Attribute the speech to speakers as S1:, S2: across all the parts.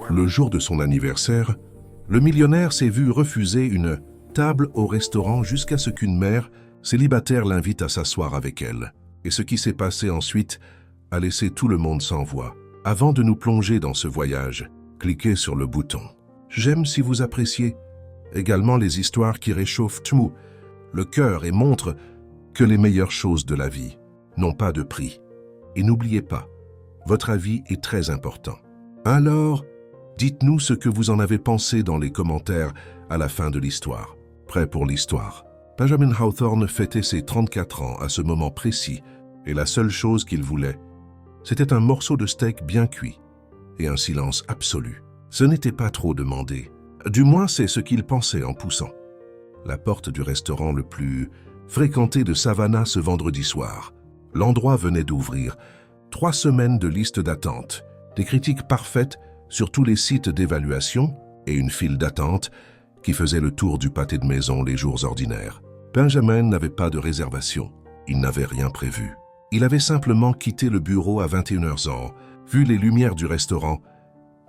S1: Le jour de son anniversaire, le millionnaire s'est vu refuser une table au restaurant jusqu'à ce qu'une mère célibataire l'invite à s'asseoir avec elle. Et ce qui s'est passé ensuite a laissé tout le monde sans voix. Avant de nous plonger dans ce voyage, cliquez sur le bouton « J'aime si vous appréciez ». Également les histoires qui réchauffent tout le cœur et montrent que les meilleures choses de la vie n'ont pas de prix. Et n'oubliez pas, votre avis est très important. Alors, dites-nous ce que vous en avez pensé dans les commentaires à la fin de l'histoire. Prêt pour l'histoire. Benjamin Hawthorne fêtait ses 34 ans à ce moment précis et la seule chose qu'il voulait, c'était un morceau de steak bien cuit et un silence absolu. Ce n'était pas trop demandé. Du moins, c'est ce qu'il pensait en poussant la porte du restaurant le plus fréquenté de Savannah ce vendredi soir. L'endroit venait d'ouvrir. 3 semaines de liste d'attente, des critiques parfaites sur tous les sites d'évaluation et une file d'attente qui faisait le tour du pâté de maison les jours ordinaires. Benjamin n'avait pas de réservation. Il n'avait rien prévu. Il avait simplement quitté le bureau à 21h, vu les lumières du restaurant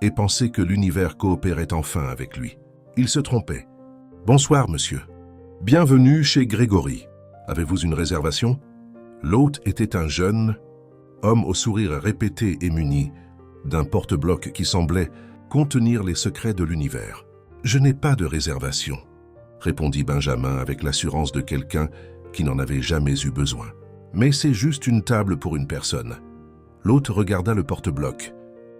S1: et pensé que l'univers coopérait enfin avec lui. Il se trompait. « Bonsoir, monsieur. Bienvenue chez Grégory. Avez-vous une réservation ?» L'hôte était un jeune homme au sourire répété et muni d'un porte-bloc qui semblait contenir les secrets de l'univers. « Je n'ai pas de réservation, » répondit Benjamin avec l'assurance de quelqu'un qui n'en avait jamais eu besoin. « Mais c'est juste une table pour une personne. » L'hôte regarda le porte-bloc,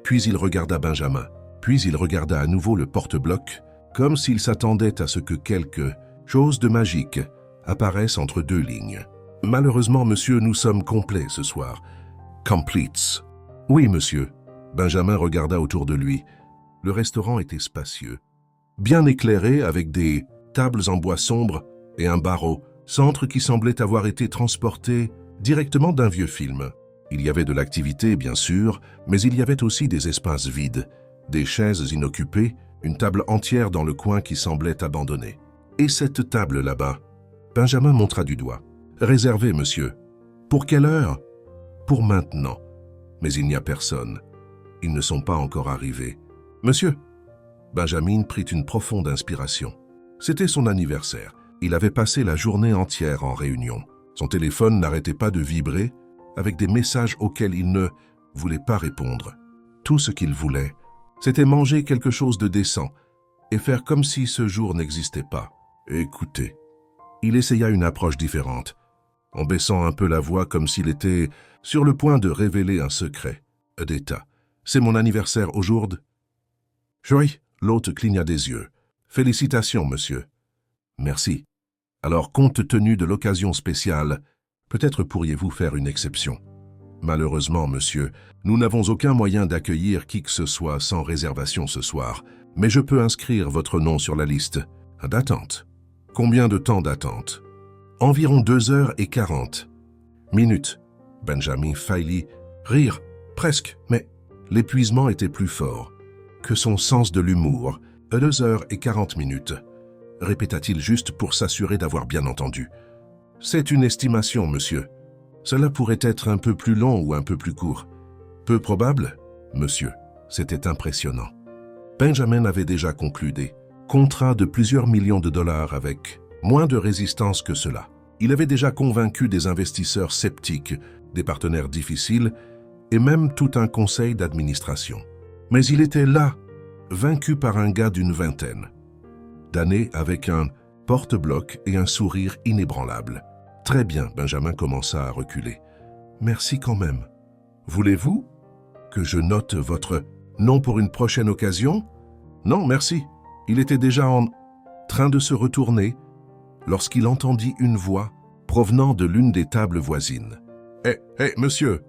S1: puis il regarda Benjamin, puis il regarda à nouveau le porte-bloc, comme s'il s'attendait à ce que quelque chose de magique apparaisse entre 2 lignes. « Malheureusement, monsieur, nous sommes complets ce soir. »« Completes. »« Oui, monsieur. » Benjamin regarda autour de lui. Le restaurant était spacieux, bien éclairé avec des tables en bois sombre et un bar au centre qui semblait avoir été transporté directement d'un vieux film. Il y avait de l'activité, bien sûr, mais il y avait aussi des espaces vides, des chaises inoccupées, une table entière dans le coin qui semblait abandonnée. « Et cette table là-bas ?» Benjamin montra du doigt. « Réservée, monsieur. »« Pour quelle heure ?»« Pour maintenant. Mais il n'y a personne. Ils ne sont pas encore arrivés. »« Monsieur !» Benjamin prit une profonde inspiration. C'était son anniversaire. Il avait passé la journée entière en réunion. Son téléphone n'arrêtait pas de vibrer avec des messages auxquels il ne voulait pas répondre. Tout ce qu'il voulait, c'était manger quelque chose de décent et faire comme si ce jour n'existait pas. Écoutez, il essaya une approche différente, en baissant un peu la voix comme s'il était sur le point de révéler un secret d'État. « C'est mon anniversaire aujourd'hui ?»« Oui. » L'hôte cligna des yeux. « Félicitations, monsieur. »« Merci. Alors, compte tenu de l'occasion spéciale, peut-être pourriez-vous faire une exception. »« Malheureusement, monsieur, nous n'avons aucun moyen d'accueillir qui que ce soit sans réservation ce soir, mais je peux inscrire votre nom sur la liste d'attente. » « Combien de temps d'attente ?»« Environ 2h40 minutes. » Benjamin faillit rire, presque, mais l'épuisement était plus fort que son sens de l'humour. « 2h40 minutes, » répéta-t-il juste pour s'assurer d'avoir bien entendu. « C'est une estimation, monsieur. Cela pourrait être un peu plus long ou un peu plus court. Peu probable, monsieur. » C'était impressionnant. Benjamin avait déjà conclu des contrats de plusieurs millions de dollars avec moins de résistance que cela. Il avait déjà convaincu des investisseurs sceptiques, des partenaires difficiles et même tout un conseil d'administration. Mais il était là, vaincu par un gars d'une vingtaine d'années avec un porte-bloc et un sourire inébranlable. « Très bien, » Benjamin commença à reculer. « Merci quand même. Voulez-vous que je note votre nom pour une prochaine occasion ?»« Non, merci. » Il était déjà en train de se retourner lorsqu'il entendit une voix provenant de l'une des tables voisines. « Hé, monsieur !»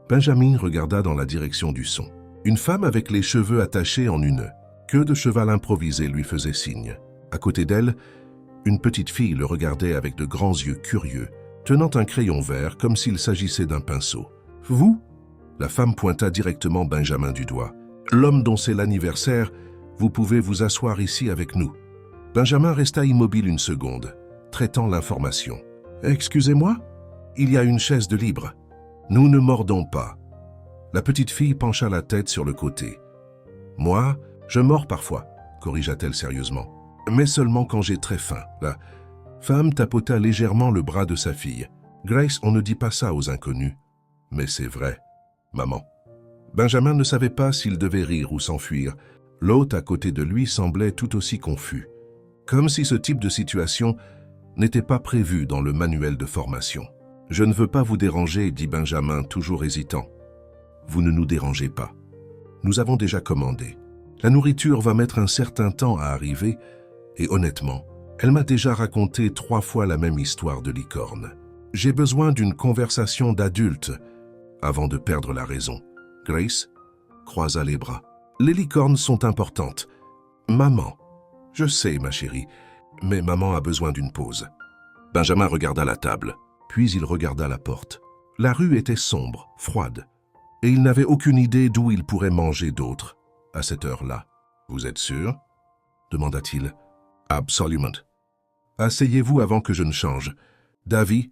S1: Benjamin regarda dans la direction du son. Une femme avec les cheveux attachés en une queue de cheval improvisée lui faisait signe. À côté d'elle, une petite fille le regardait avec de grands yeux curieux, tenant un crayon vert comme s'il s'agissait d'un pinceau. « Vous ?» La femme pointa directement Benjamin du doigt. « L'homme dont c'est l'anniversaire, vous pouvez vous asseoir ici avec nous. » Benjamin resta immobile une seconde, traitant l'information. « Excusez-moi, il y a une chaise de libre. Nous ne mordons pas. » La petite fille pencha la tête sur le côté. « Moi, Je mords parfois, corrigea-t-elle sérieusement. Mais seulement quand j'ai très faim. La femme tapota légèrement le bras de sa fille. Grace, on ne dit pas ça aux inconnus. Mais c'est vrai, maman. Benjamin ne savait pas s'il devait rire ou s'enfuir. L'hôte à côté de lui semblait tout aussi confus. Comme si ce type de situation n'était pas prévu dans le manuel de formation. « Je ne veux pas vous déranger, dit Benjamin, toujours hésitant. Vous ne nous dérangez pas. Nous avons déjà commandé. La nourriture va mettre un certain temps à arriver et honnêtement, elle m'a déjà raconté 3 fois la même histoire de licorne. J'ai besoin d'une conversation d'adulte avant de perdre la raison. » Grace croisa les bras. « Les licornes sont importantes. Maman, je sais ma chérie, mais maman a besoin d'une pause. » Benjamin regarda la table, puis il regarda la porte. La rue était sombre, froide, et il n'avait aucune idée d'où il pourrait manger d'autre à cette heure-là. « Vous êtes sûr ?» demanda-t-il. « Absolument. Asseyez-vous avant que je ne change. » Davy,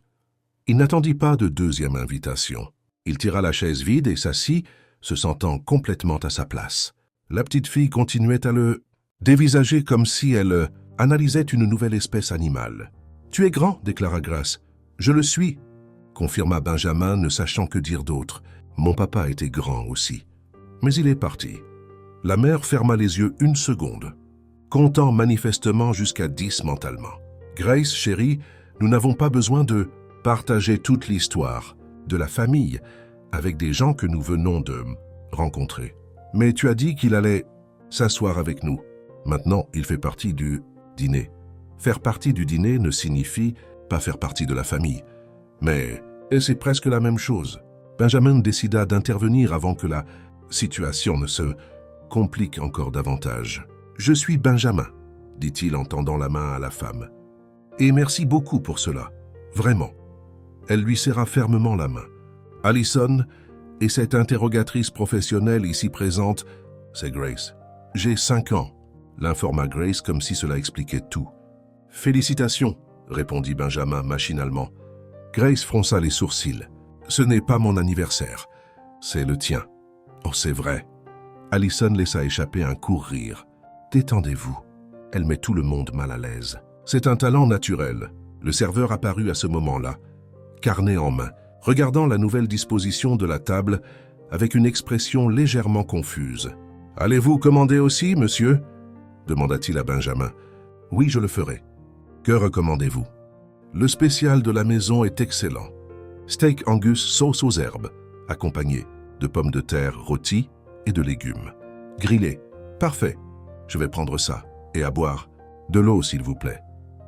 S1: il n'attendit pas de deuxième invitation. Il tira la chaise vide et s'assit, se sentant complètement à sa place. La petite fille continuait à le dévisager comme si elle analysait une nouvelle espèce animale. « Tu es grand, déclara Grace. « Je le suis, confirma Benjamin, ne sachant que dire d'autre. Mon papa était grand aussi. Mais il est parti. La mère ferma les yeux une seconde, comptant manifestement jusqu'à 10 mentalement. Grace, chérie, nous n'avons pas besoin de partager toute l'histoire de la famille avec des gens que nous venons de rencontrer. Mais tu as dit qu'il allait s'asseoir avec nous. Maintenant, il fait partie du dîner. Faire partie du dîner ne signifie pas faire partie de la famille. Mais c'est presque la même chose. Benjamin décida d'intervenir avant que la situation ne se complique encore davantage. « Je suis Benjamin, » dit-il en tendant la main à la femme. « Et merci beaucoup pour cela, vraiment. » Elle lui serra fermement la main. « Allison et cette interrogatrice professionnelle ici présente, c'est Grace. J'ai 5 ans. » l'informa Grace comme si cela expliquait tout. « Félicitations, » répondit Benjamin machinalement. Grace fronça les sourcils. « Ce n'est pas mon anniversaire, c'est le tien. »« Oh, c'est vrai. » Allison laissa échapper un court rire. « Détendez-vous. » Elle met tout le monde mal à l'aise. C'est un talent naturel. Le serveur apparut à ce moment-là, carnet en main, regardant la nouvelle disposition de la table avec une expression légèrement confuse. « Allez-vous commander aussi, monsieur ?» demanda-t-il à Benjamin. « Oui, je le ferai. Que recommandez-vous ?»« Le spécial de la maison est excellent. Steak Angus sauce aux herbes, accompagné de pommes de terre rôties et de légumes. Grillé. Parfait. Je vais prendre ça. Et à boire. De l'eau, s'il vous plaît. »«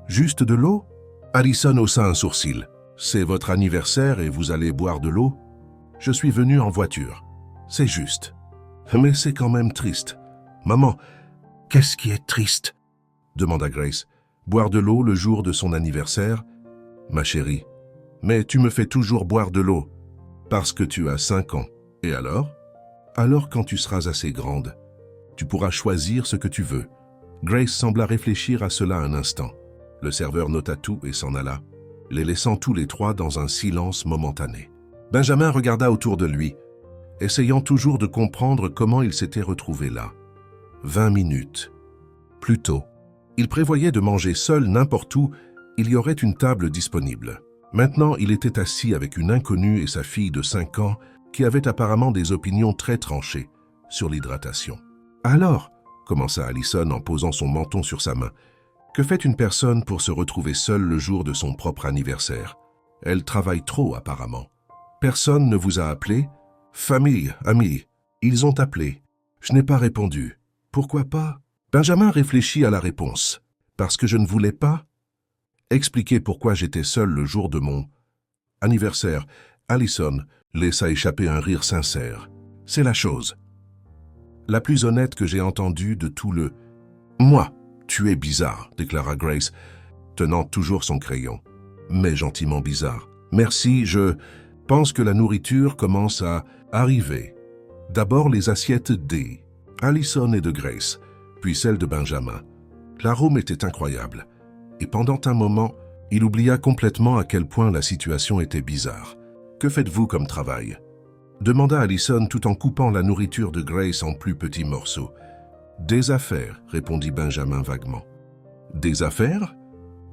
S1: Juste de l'eau ?» Allison haussa un sourcil. « C'est votre anniversaire et vous allez boire de l'eau ? Je suis venu en voiture. C'est juste. Mais c'est quand même triste. »« Maman, qu'est-ce qui est triste ?» demanda Grace. « Boire de l'eau le jour de son anniversaire ? Ma chérie, mais tu me fais toujours boire de l'eau. Parce que tu as 5 ans. Et alors ? Alors quand tu seras assez grande, tu pourras choisir ce que tu veux. » Grace sembla réfléchir à cela un instant. Le serveur nota tout et s'en alla, les laissant tous les trois dans un silence momentané. Benjamin regarda autour de lui, essayant toujours de comprendre comment il s'était retrouvé là. 20 minutes. Plus tôt, il prévoyait de manger seul n'importe où, il y aurait une table disponible. Maintenant, il était assis avec une inconnue et sa fille de 5 ans qui avaient apparemment des opinions très tranchées sur l'hydratation. « Alors ?» commença Allison en posant son menton sur sa main. « Que fait une personne pour se retrouver seule le jour de son propre anniversaire? Elle travaille trop apparemment. Personne ne vous a appelé? Famille, amis, ils ont appelé. Je n'ai pas répondu. Pourquoi pas? » Benjamin réfléchit à la réponse. « Parce que je ne voulais pas expliquer pourquoi j'étais seul le jour de mon anniversaire. » Allison laissa échapper un rire sincère. « C'est la chose la plus honnête que j'ai entendue de tout le... »« Moi, tu es bizarre, » déclara Grace, tenant toujours son crayon. « Mais gentiment bizarre. Merci, je pense que la nourriture commence à arriver. D'abord les assiettes d'... Allison et de Grace, puis celle de Benjamin. L'arôme était incroyable. Et pendant un moment, il oublia complètement à quel point la situation était bizarre. « Que faites-vous comme travail ?» demanda Allison tout en coupant la nourriture de Grace en plus petits morceaux. Des affaires, répondit Benjamin vaguement. Des affaires?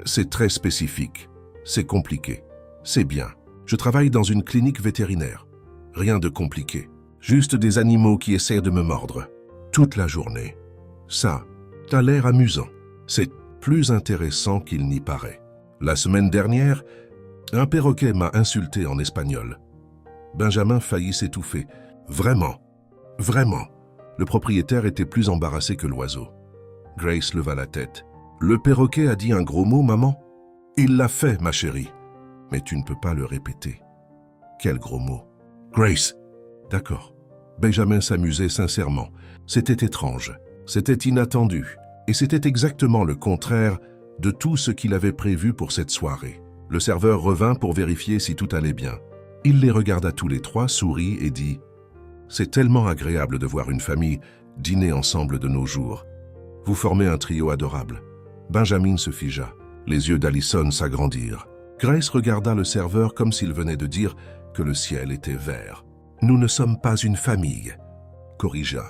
S1: C'est très spécifique. C'est compliqué. C'est bien. Je travaille dans une clinique vétérinaire. Rien de compliqué. Juste des animaux qui essaient de me mordre. Toute la journée. Ça a l'air amusant. C'est plus intéressant qu'il n'y paraît. La semaine dernière, un perroquet m'a insulté en espagnol. Benjamin faillit s'étouffer. Vraiment. Vraiment. Le propriétaire était plus embarrassé que l'oiseau. Grace leva la tête. Le perroquet a dit un gros mot, maman? Il l'a fait, ma chérie. Mais tu ne peux pas le répéter. Quel gros mot? Grace. D'accord. Benjamin s'amusait sincèrement. C'était étrange. C'était inattendu. Et c'était exactement le contraire de tout ce qu'il avait prévu pour cette soirée. Le serveur revint pour vérifier si tout allait bien. Il les regarda tous les trois, sourit et dit « C'est tellement agréable de voir une famille dîner ensemble de nos jours. Vous formez un trio adorable. » Benjamin se figea. Les yeux d'Allison s'agrandirent. Grace regarda le serveur comme s'il venait de dire que le ciel était vert. « Nous ne sommes pas une famille, » corrigea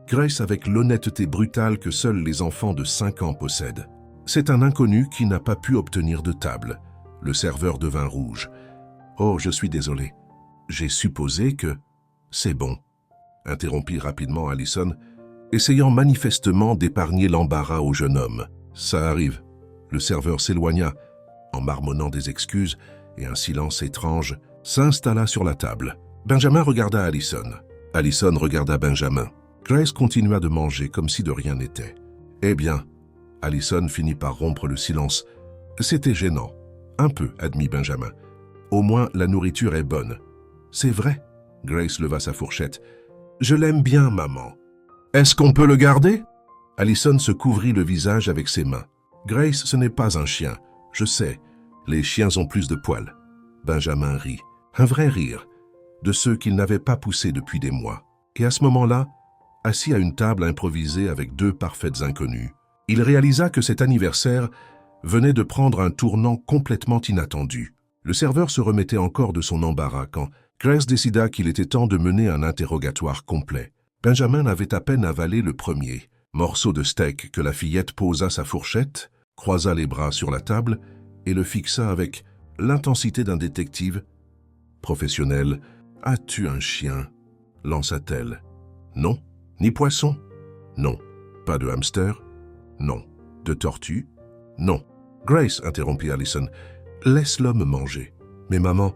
S1: Grace avec l'honnêteté brutale que seuls les enfants de 5 ans possèdent. « C'est un inconnu qui n'a pas pu obtenir de table. » Le serveur devint rouge. « Oh, je suis désolé. J'ai supposé que... » « C'est bon, » interrompit rapidement Allison, essayant manifestement d'épargner l'embarras au jeune homme. « Ça arrive. » Le serveur s'éloigna, en marmonnant des excuses, et un silence étrange s'installa sur la table. Benjamin regarda Allison. Allison regarda Benjamin. Grace continua de manger comme si de rien n'était. « Eh bien, » Allison finit par rompre le silence. « C'était gênant. Un peu, admit Benjamin. Au moins, la nourriture est bonne. »« C'est vrai. » Grace leva sa fourchette. « Je l'aime bien, maman. »« Est-ce qu'on peut le garder ?» Allison se couvrit le visage avec ses mains. « Grace, ce n'est pas un chien. Je sais. Les chiens ont plus de poils. » Benjamin rit. Un vrai rire, de ceux qu'il n'avait pas poussés depuis des mois. Et à ce moment-là, assis à une table improvisée avec 2 parfaites inconnues, il réalisa que cet anniversaire venait de prendre un tournant complètement inattendu. Le serveur se remettait encore de son embarras quand Grace décida qu'il était temps de mener un interrogatoire complet. Benjamin avait à peine avalé le premier morceau de steak que la fillette posa sa fourchette, croisa les bras sur la table et le fixa avec l'intensité d'un détective. « Professionnel, as-tu un chien ?» lança-t-elle. « Non. Ni poisson ? » ?»« Non. Pas de hamster ? » ?»« Non. De tortue ? » ?»« Non. » Grace, interrompit Allison, « laisse l'homme manger. Mais maman,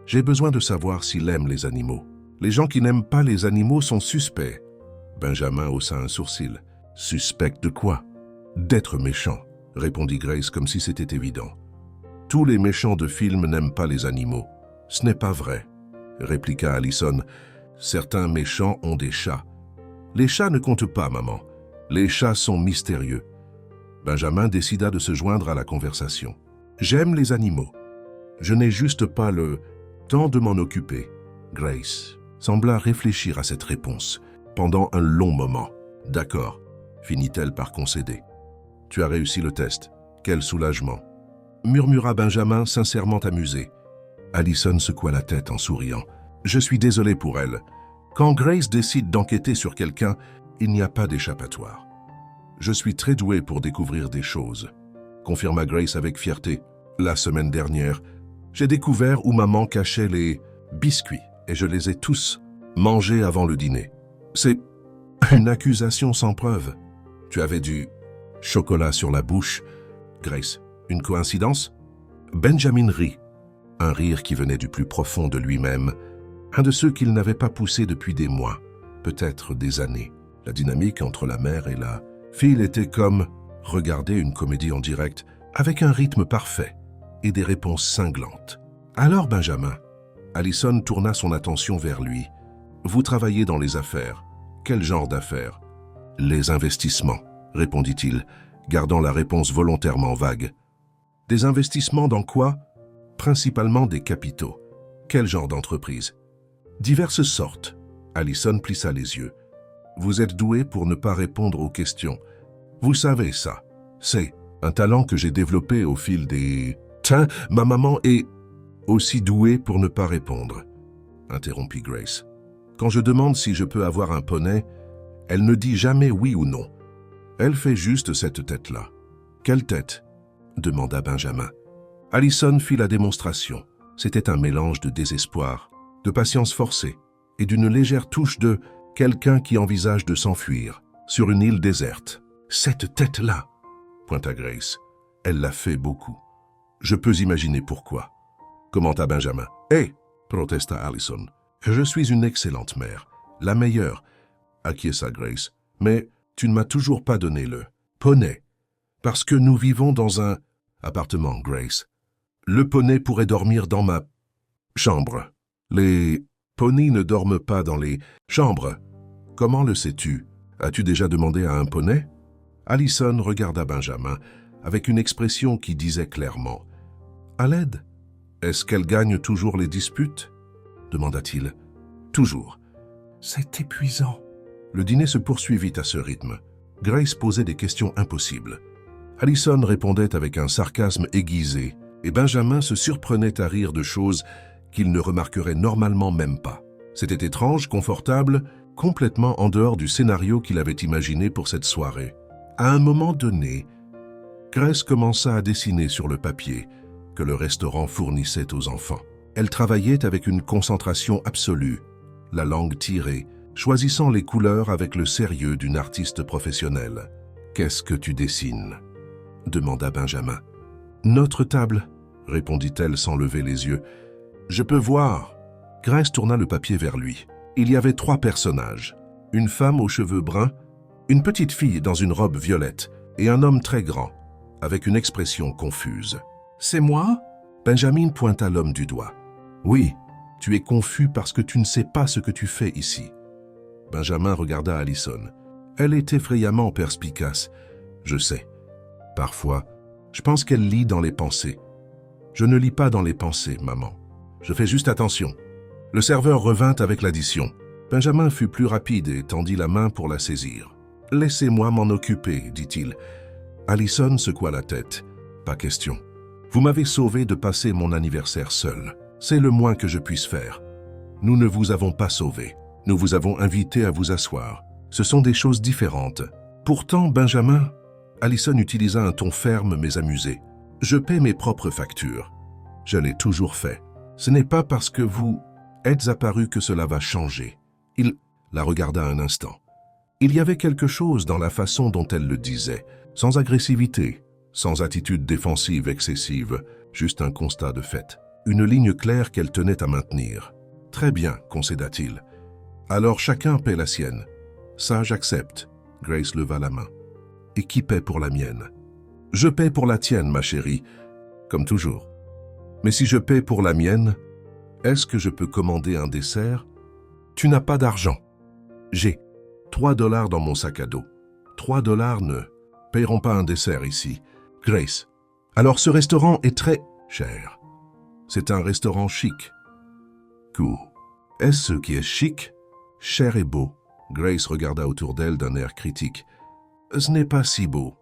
S1: j'ai besoin de savoir s'il aime les animaux. Les gens qui n'aiment pas les animaux sont suspects. » Benjamin haussa un sourcil. « Suspect de quoi ? » ?»« D'être méchant, » répondit Grace comme si c'était évident. « Tous les méchants de film n'aiment pas les animaux. »« Ce n'est pas vrai, » répliqua Allison. « Certains méchants ont des chats. »« Les chats ne comptent pas, maman. Les chats sont mystérieux. » Benjamin décida de se joindre à la conversation. « J'aime les animaux. Je n'ai juste pas le temps de m'en occuper. » Grace sembla réfléchir à cette réponse pendant un long moment. « D'accord, » finit-elle par concéder. « Tu as réussi le test. Quel soulagement !» murmura Benjamin, sincèrement amusé. Allison secoua la tête en souriant. « Je suis désolé pour elle. Quand Grace décide d'enquêter sur quelqu'un, il n'y a pas d'échappatoire. Je suis très doué pour découvrir des choses, » confirma Grace avec fierté. « La semaine dernière, j'ai découvert où maman cachait les biscuits et je les ai tous mangés avant le dîner. C'est une accusation sans preuve. Tu avais du chocolat sur la bouche. Grace, une coïncidence ?» Benjamin rit, un rire qui venait du plus profond de lui-même, un de ceux qu'il n'avait pas poussés depuis des mois, peut-être des années. La dynamique entre la mère et la fille était comme regarder une comédie en direct avec un rythme parfait et des réponses cinglantes. « Alors, Benjamin ?» Allison tourna son attention vers lui. « Vous travaillez dans les affaires. Quel genre d'affaires ?»« Les investissements, » répondit-il, gardant la réponse volontairement vague. « Des investissements dans quoi ? » ?»« Principalement des capitaux. Quel genre d'entreprise ? » ?»« Diverses sortes. » Allison plissa les yeux. « Vous êtes doué pour ne pas répondre aux questions. Vous savez ça. C'est un talent que j'ai développé au fil des... Tiens, ma maman est aussi douée pour ne pas répondre, » interrompit Grace. « Quand je demande si je peux avoir un poney, elle ne dit jamais oui ou non. Elle fait juste cette tête-là. Quelle tête? Demanda Benjamin. Allison fit la démonstration. C'était un mélange de désespoir, de patience forcée et d'une légère touche de quelqu'un qui envisage de s'enfuir sur une île déserte. Cette tête-là, pointa Grace. Elle l'a fait beaucoup. Je peux imaginer pourquoi. Commenta Benjamin. Hé, protesta Allison. Je suis une excellente mère, la meilleure, acquiesça Grace. Mais tu ne m'as toujours pas donné le poney. Parce que nous vivons dans un appartement, Grace. Le poney pourrait dormir dans ma chambre. Les poneys ne dorment pas dans les chambres. Comment le sais-tu? As-tu déjà demandé à un poney? Allison regarda Benjamin avec une expression qui disait clairement « À l'aide? Est-ce qu'elle gagne toujours les disputes ?» demanda-t-il. « Toujours. » C'est épuisant. Le dîner se poursuivit à ce rythme. Grace posait des questions impossibles. Allison répondait avec un sarcasme aiguisé et Benjamin se surprenait à rire de choses qu'il ne remarquerait normalement même pas. C'était étrange, confortable, complètement en dehors du scénario qu'il avait imaginé pour cette soirée. À un moment donné, Grace commença à dessiner sur le papier que le restaurant fournissait aux enfants. Elle travaillait avec une concentration absolue, la langue tirée, choisissant les couleurs avec le sérieux d'une artiste professionnelle. « Qu'est-ce que tu dessines ?» demanda Benjamin. « Notre table », répondit-elle sans lever les yeux. « Je peux voir. » Grace tourna le papier vers lui. Il y avait 3 personnages. Une femme aux cheveux bruns, une petite fille dans une robe violette et un homme très grand, avec une expression confuse. « C'est moi ?» Benjamin pointa l'homme du doigt. « Oui, tu es confus parce que tu ne sais pas ce que tu fais ici. » Benjamin regarda Allison. Elle est effrayamment perspicace. « Je sais. Parfois, je pense qu'elle lit dans les pensées. Je ne lis pas dans les pensées, maman. Je fais juste attention. » Le serveur revint avec l'addition. Benjamin fut plus rapide et tendit la main pour la saisir. « Laissez-moi m'en occuper, dit-il. » Allison secoua la tête. « Pas question. Vous m'avez sauvé de passer mon anniversaire seul. C'est le moins que je puisse faire. Nous ne vous avons pas sauvé. Nous vous avons invité à vous asseoir. Ce sont des choses différentes. Pourtant, Benjamin... » Allison utilisa un ton ferme mais amusé. « Je paie mes propres factures. Je l'ai toujours fait. Ce n'est pas parce que vous êtes apparu que cela va changer. » Il la regarda un instant. Il y avait quelque chose dans la façon dont elle le disait, sans agressivité, sans attitude défensive excessive, juste un constat de fait. Une ligne claire qu'elle tenait à maintenir. « Très bien, concéda-t-il. Alors chacun paie la sienne. Ça, j'accepte. » Grace leva la main. « Et qui paie pour la mienne? »« Je paie pour la tienne, ma chérie, comme toujours. Mais si je paie pour la mienne, est-ce que je peux commander un dessert? Tu n'as pas d'argent. J'ai $3 dans mon sac à dos. $3 ne paieront pas un dessert ici. Grace. Alors ce restaurant est très cher. C'est un restaurant chic. Cool. Est-ce ce qui est chic? Cher et beau. Grace regarda autour d'elle d'un air critique. Ce n'est pas si beau.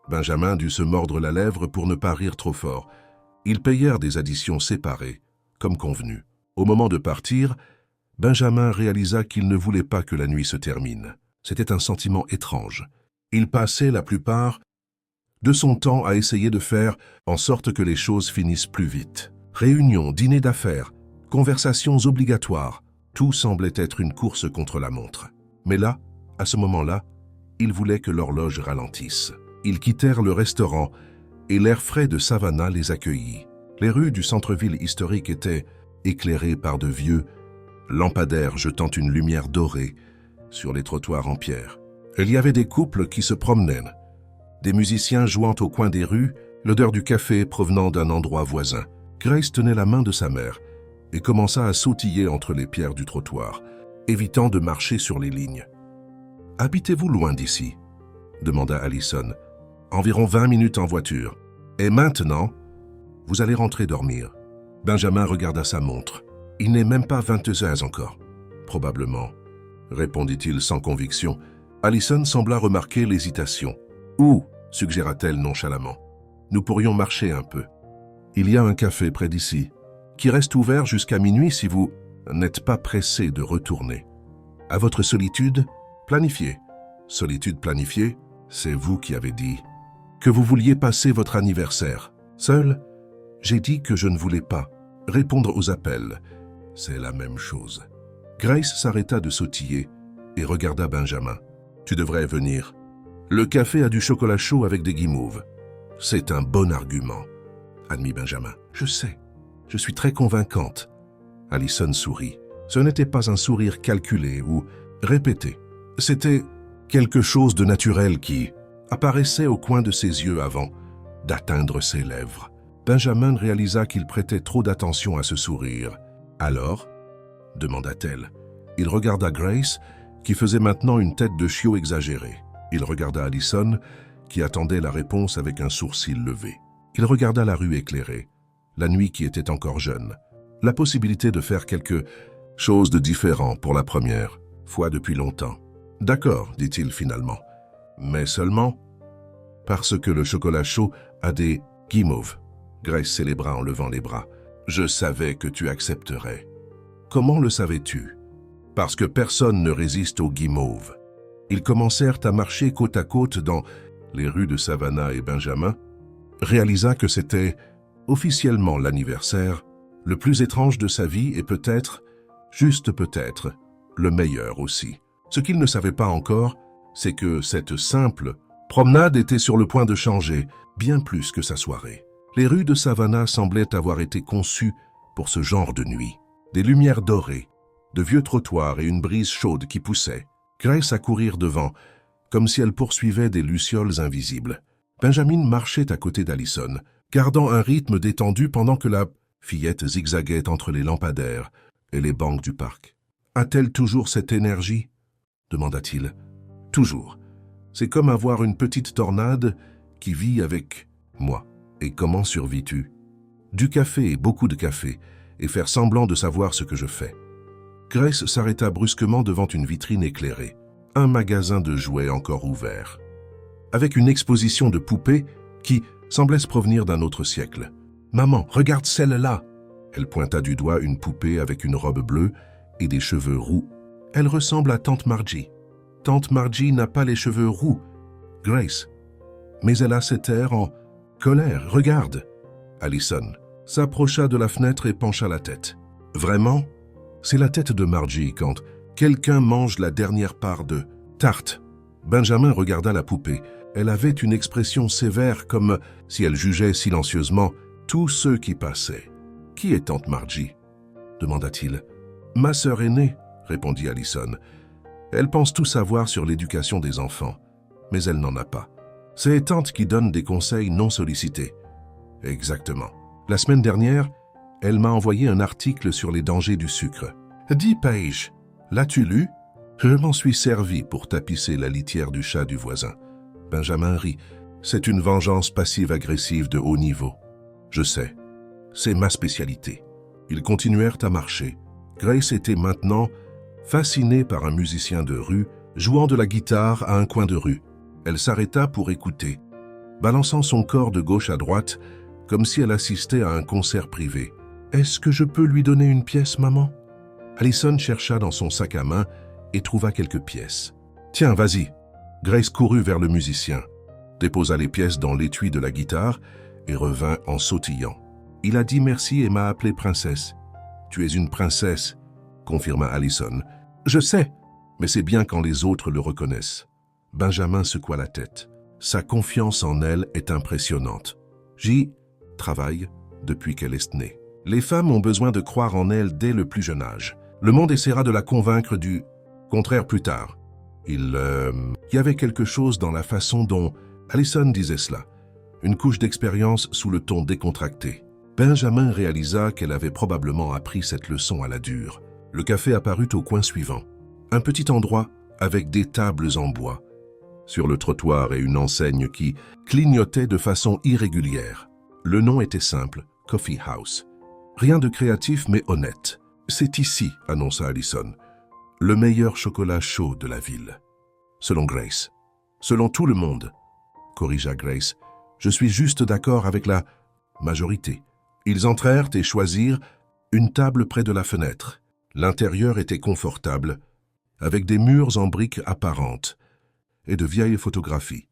S1: Benjamin dut se mordre la lèvre pour ne pas rire trop fort. Ils payèrent des additions séparées, comme convenu. Au moment de partir, Benjamin réalisa qu'il ne voulait pas que la nuit se termine. C'était un sentiment étrange. Il passait la plupart de son temps à essayer de faire en sorte que les choses finissent plus vite. Réunions, dîners d'affaires, conversations obligatoires, tout semblait être une course contre la montre. Mais là, à ce moment-là, il voulait que l'horloge ralentisse. Ils quittèrent le restaurant et l'air frais de Savannah les accueillit. Les rues du centre-ville historique étaient éclairées par de vieux lampadaires jetant une lumière dorée sur les trottoirs en pierre. Il y avait des couples qui se promenaient, des musiciens jouant au coin des rues, l'odeur du café provenant d'un endroit voisin. Grace tenait la main de sa mère et commença à sautiller entre les pierres du trottoir, évitant de marcher sur les lignes. « Habitez-vous loin d'ici ?» demanda Allison. « Environ 20 minutes en voiture. Et maintenant, vous allez rentrer dormir. » Benjamin regarda sa montre. « Il n'est même pas 22 heures encore. »« Probablement, » répondit-il sans conviction. Allison sembla remarquer l'hésitation. « Où ?» suggéra-t-elle nonchalamment. « Nous pourrions marcher un peu. Il y a un café près d'ici, qui reste ouvert jusqu'à minuit si vous n'êtes pas pressé de retourner. À votre solitude, planifiée. Solitude planifiée, C'est vous qui avez dit que vous vouliez passer votre anniversaire. Seul, j'ai dit que je ne voulais pas répondre aux appels. C'est la même chose. Grace s'arrêta de sautiller et regarda Benjamin. Tu devrais venir. Le café a du chocolat chaud avec des guimauves. C'est un bon argument, admit Benjamin. Je sais, je suis très convaincante. Allison sourit. Ce n'était pas un sourire calculé ou répété. C'était quelque chose de naturel qui apparaissait au coin de ses yeux avant d'atteindre ses lèvres. Benjamin réalisa qu'il prêtait trop d'attention à ce sourire. Alors, demanda-t-elle. Il regarda Grace, qui faisait maintenant une tête de chiot exagérée. Il regarda Allison, qui attendait la réponse avec un sourcil levé. Il regarda la rue éclairée, la nuit qui était encore jeune, la possibilité de faire quelque chose de différent pour la première fois depuis longtemps. « D'accord, dit-il finalement, mais seulement parce que le chocolat chaud a des guimauves. » Grace célébra en levant les bras. « Je savais que tu accepterais. » « Comment le savais-tu ? » « Parce que personne ne résiste aux guimauves. » Ils commencèrent à marcher côte à côte dans les rues de Savannah et Benjamin réalisa que c'était officiellement l'anniversaire le plus étrange de sa vie et peut-être, juste peut-être, le meilleur aussi. Ce qu'il ne savait pas encore, c'est que cette simple promenade était sur le point de changer, bien plus que sa soirée. Les rues de Savannah semblaient avoir été conçues pour ce genre de nuit. Des lumières dorées, de vieux trottoirs et une brise chaude qui poussait. Grace à courir devant, comme si elle poursuivait des lucioles invisibles. Benjamin marchait à côté d'Allison, gardant un rythme détendu pendant que la fillette zigzaguait entre les lampadaires et les bancs du parc. « A-t-elle toujours cette énergie ?» demanda-t-il. « Toujours. C'est comme avoir une petite tornade qui vit avec moi. Et comment survis-tu ? Du café et beaucoup de café, et faire semblant de savoir ce que je fais. » Grace s'arrêta brusquement devant une vitrine éclairée, un magasin de jouets encore ouvert, avec une exposition de poupées qui semblait se provenir d'un autre siècle. « Maman, regarde celle-là !» Elle pointa du doigt une poupée avec une robe bleue et des cheveux roux. « Elle ressemble à Tante Margie. » « Tante Margie n'a pas les cheveux roux, Grace. Mais elle a cet air en colère. Regarde !» Allison s'approcha de la fenêtre et pencha la tête. « Vraiment ? C'est la tête de Margie quand quelqu'un mange la dernière part de tarte. » Benjamin regarda la poupée. Elle avait une expression sévère comme si elle jugeait silencieusement tous ceux qui passaient. « Qui est Tante Margie ?» demanda-t-il. « Ma sœur aînée, » répondit Allison. « Elle pense tout savoir sur l'éducation des enfants, mais elle n'en a pas. C'est Tante qui donne des conseils non sollicités. » « Exactement. La semaine dernière, elle m'a envoyé un article sur les dangers du sucre. 10 pages. L'as-tu lu ? Je m'en suis servi pour tapisser la litière du chat du voisin. » Benjamin rit. « C'est une vengeance passive-agressive de haut niveau. Je sais. C'est ma spécialité. » Ils continuèrent à marcher. Grace était maintenant fascinée par un musicien de rue jouant de la guitare à un coin de rue. Elle s'arrêta pour écouter, balançant son corps de gauche à droite, comme si elle assistait à un concert privé. « Est-ce que je peux lui donner une pièce, maman ?» Allison chercha dans son sac à main et trouva quelques pièces. « Tiens, vas-y !» Grace courut vers le musicien, déposa les pièces dans l'étui de la guitare et revint en sautillant. « Il a dit merci et m'a appelée princesse. »« Tu es une princesse, » confirma Allison. « Je sais, mais c'est bien quand les autres le reconnaissent. » Benjamin secoua la tête. Sa confiance en elle est impressionnante. J'y travaille depuis qu'elle est née. Les femmes ont besoin de croire en elles dès le plus jeune âge. Le monde essaiera de la convaincre du contraire plus tard. Il y avait quelque chose dans la façon dont Allison disait cela. Une couche d'expérience sous le ton décontracté. Benjamin réalisa qu'elle avait probablement appris cette leçon à la dure. Le café apparut au coin suivant. Un petit endroit avec des tables en bois. Sur le trottoir et une enseigne qui clignotait de façon irrégulière. Le nom était simple, Coffee House. Rien de créatif mais honnête. « C'est ici, » annonça Allison, « le meilleur chocolat chaud de la ville. » Selon Grace. « Selon tout le monde, » corrigea Grace. « Je suis juste d'accord avec la majorité. » Ils entrèrent et choisirent une table près de la fenêtre. L'intérieur était confortable, avec des murs en briques apparentes et de vieilles photographies.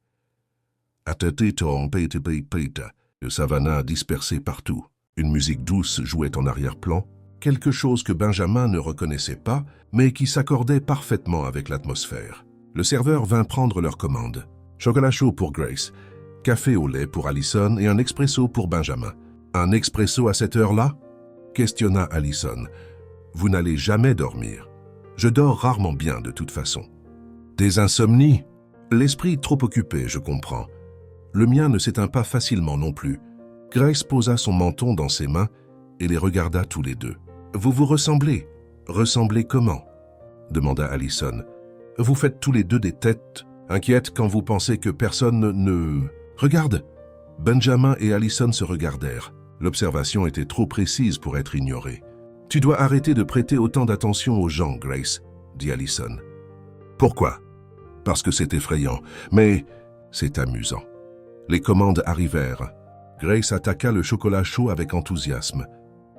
S1: Le savana dispersé partout. Une musique douce jouait en arrière-plan, quelque chose que Benjamin ne reconnaissait pas, mais qui s'accordait parfaitement avec l'atmosphère. Le serveur vint prendre leur commande. Chocolat chaud pour Grace, café au lait pour Allison et un expresso pour Benjamin. Un expresso à cette heure-là? Questionna Allison. Vous n'allez jamais dormir. Je dors rarement bien de toute façon. Des insomnies? L'esprit trop occupé, je comprends. Le mien ne s'éteint pas facilement non plus. Grace posa son menton dans ses mains et les regarda tous les deux. Vous vous ressemblez. Ressemblez comment? Demanda Allison. Vous faites tous les deux des têtes inquiètes quand vous pensez que personne ne... Regarde! Benjamin et Allison se regardèrent. L'observation était trop précise pour être ignorée. Tu dois arrêter de prêter autant d'attention aux gens, Grace, dit Allison. Pourquoi? Parce que c'est effrayant, mais c'est amusant. Les commandes arrivèrent. Grace attaqua le chocolat chaud avec enthousiasme,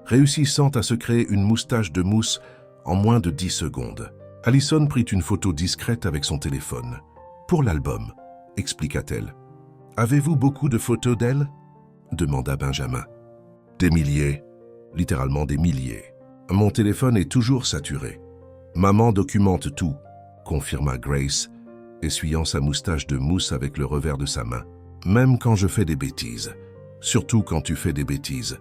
S1: réussissant à se créer une moustache de mousse en moins de 10 secondes. Allison prit une photo discrète avec son téléphone. Pour l'album, expliqua-t-elle. Avez-vous beaucoup de photos d'elle? Demanda Benjamin. Des milliers, littéralement des milliers. Mon téléphone est toujours saturé. Maman documente tout, confirma Grace, essuyant sa moustache de mousse avec le revers de sa main. Même quand je fais des bêtises. Surtout quand tu fais des bêtises.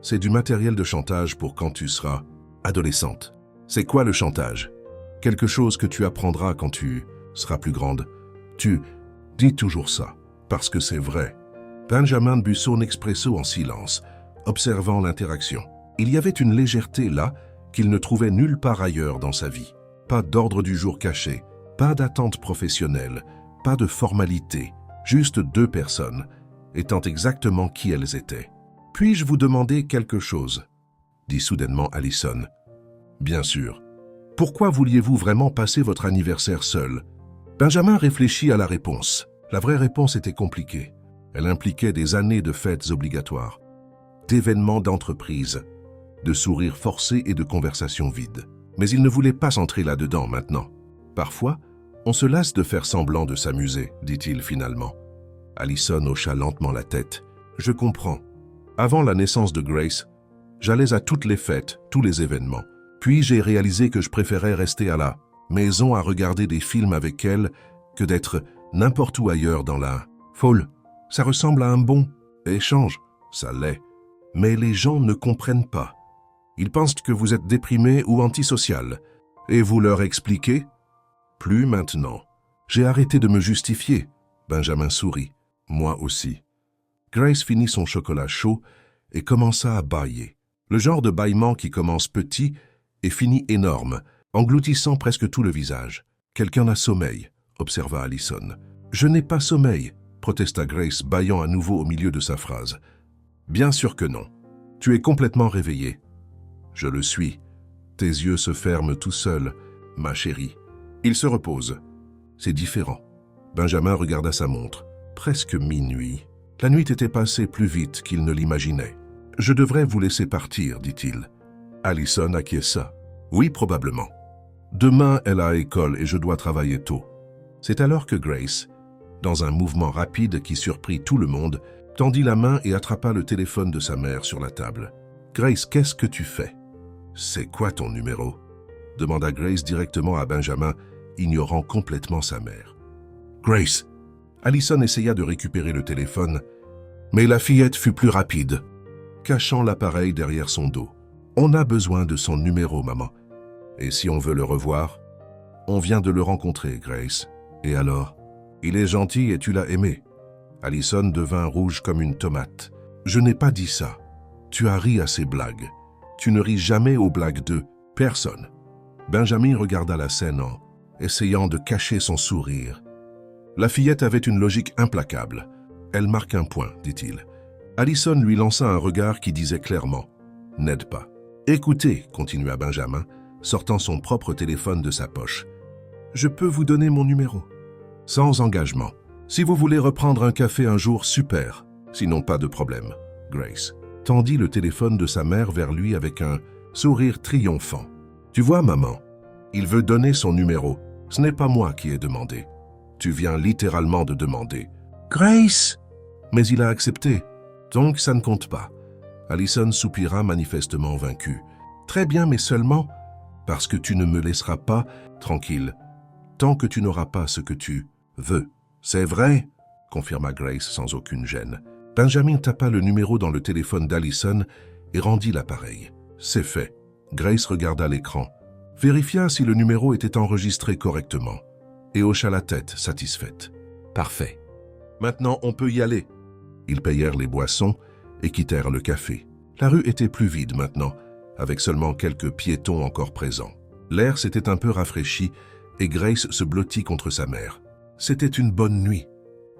S1: C'est du matériel de chantage pour quand tu seras adolescente. C'est quoi le chantage? Quelque chose que tu apprendras quand tu seras plus grande. Tu dis toujours ça, parce que c'est vrai. Benjamin but son expresso en silence, observant l'interaction. Il y avait une légèreté là qu'il ne trouvait nulle part ailleurs dans sa vie. Pas d'ordre du jour caché, pas d'attente professionnelle, pas de formalité, juste deux personnes, étant exactement qui elles étaient. « Puis-je vous demander quelque chose ?» dit soudainement Allison. « Bien sûr. Pourquoi vouliez-vous vraiment passer votre anniversaire seul ?» Benjamin réfléchit à la réponse. La vraie réponse était compliquée. Elle impliquait des années de fêtes obligatoires, d'événements d'entreprise, de sourires forcés et de conversations vides. Mais il ne voulait pas s'entrer là-dedans maintenant. Parfois, on se lasse de faire semblant de s'amuser, dit-il finalement. Allison hocha lentement la tête. Je comprends. Avant la naissance de Grace, j'allais à toutes les fêtes, tous les événements. Puis j'ai réalisé que je préférais rester à la maison à regarder des films avec elle que d'être n'importe où ailleurs dans la folle. Ça ressemble à un bon échange, ça l'est. Mais les gens ne comprennent pas. Ils pensent que vous êtes déprimé ou antisocial. Et vous leur expliquez? Plus maintenant. J'ai arrêté de me justifier. Benjamin sourit. Moi aussi. Grace finit son chocolat chaud et commença à bâiller. Le genre de bâillement qui commence petit et finit énorme, engloutissant presque tout le visage. Quelqu'un a sommeil, observa Allison. Je n'ai pas sommeil, protesta Grace, bâillant à nouveau au milieu de sa phrase. Bien sûr que non. Tu es complètement réveillé. Je le suis. Tes yeux se ferment tout seuls, ma chérie. Il se repose. C'est différent. Benjamin regarda sa montre. Presque minuit. La nuit était passée plus vite qu'il ne l'imaginait. Je devrais vous laisser partir, dit-il. Allison acquiesça. Oui, probablement. Demain, elle a école et je dois travailler tôt. C'est alors que Grace, dans un mouvement rapide qui surprit tout le monde, tendit la main et attrapa le téléphone de sa mère sur la table. Grace, qu'est-ce que tu fais? C'est quoi ton numéro? Demanda Grace directement à Benjamin, ignorant complètement sa mère. Grace. Allison essaya de récupérer le téléphone, mais la fillette fut plus rapide, cachant l'appareil derrière son dos. On a besoin de son numéro, maman. Et si on veut le revoir? On vient de le rencontrer, Grace. Et alors? Il est gentil et tu l'as aimé. Allison devint rouge comme une tomate. Je n'ai pas dit ça. Tu as ri à ses blagues. Tu ne ris jamais aux blagues de personne. Benjamin regarda la scène en essayant de cacher son sourire. La fillette avait une logique implacable. Elle marque un point, dit-il. Allison lui lança un regard qui disait clairement « N'aide pas ». Écoutez, continua Benjamin, sortant son propre téléphone de sa poche. Je peux vous donner mon numéro. Sans engagement. Si vous voulez reprendre un café un jour, super. Sinon, pas de problème. Grace tendit le téléphone de sa mère vers lui avec un sourire triomphant. Tu vois, maman, il veut donner son numéro. Ce n'est pas moi qui ai demandé. Tu viens littéralement de demander. Grace! Mais il a accepté. Donc ça ne compte pas. Allison soupira manifestement vaincu. Très bien, mais seulement parce que tu ne me laisseras pas tranquille, tant que tu n'auras pas ce que tu veux. C'est vrai, confirma Grace sans aucune gêne. Benjamin tapa le numéro dans le téléphone d'Allison et rendit l'appareil. C'est fait. Grace regarda l'écran, vérifia si le numéro était enregistré correctement et hocha la tête, satisfaite. Parfait. Maintenant, on peut y aller. Ils payèrent les boissons et quittèrent le café. La rue était plus vide maintenant, avec seulement quelques piétons encore présents. L'air s'était un peu rafraîchi et Grace se blottit contre sa mère. « C'était une bonne nuit »,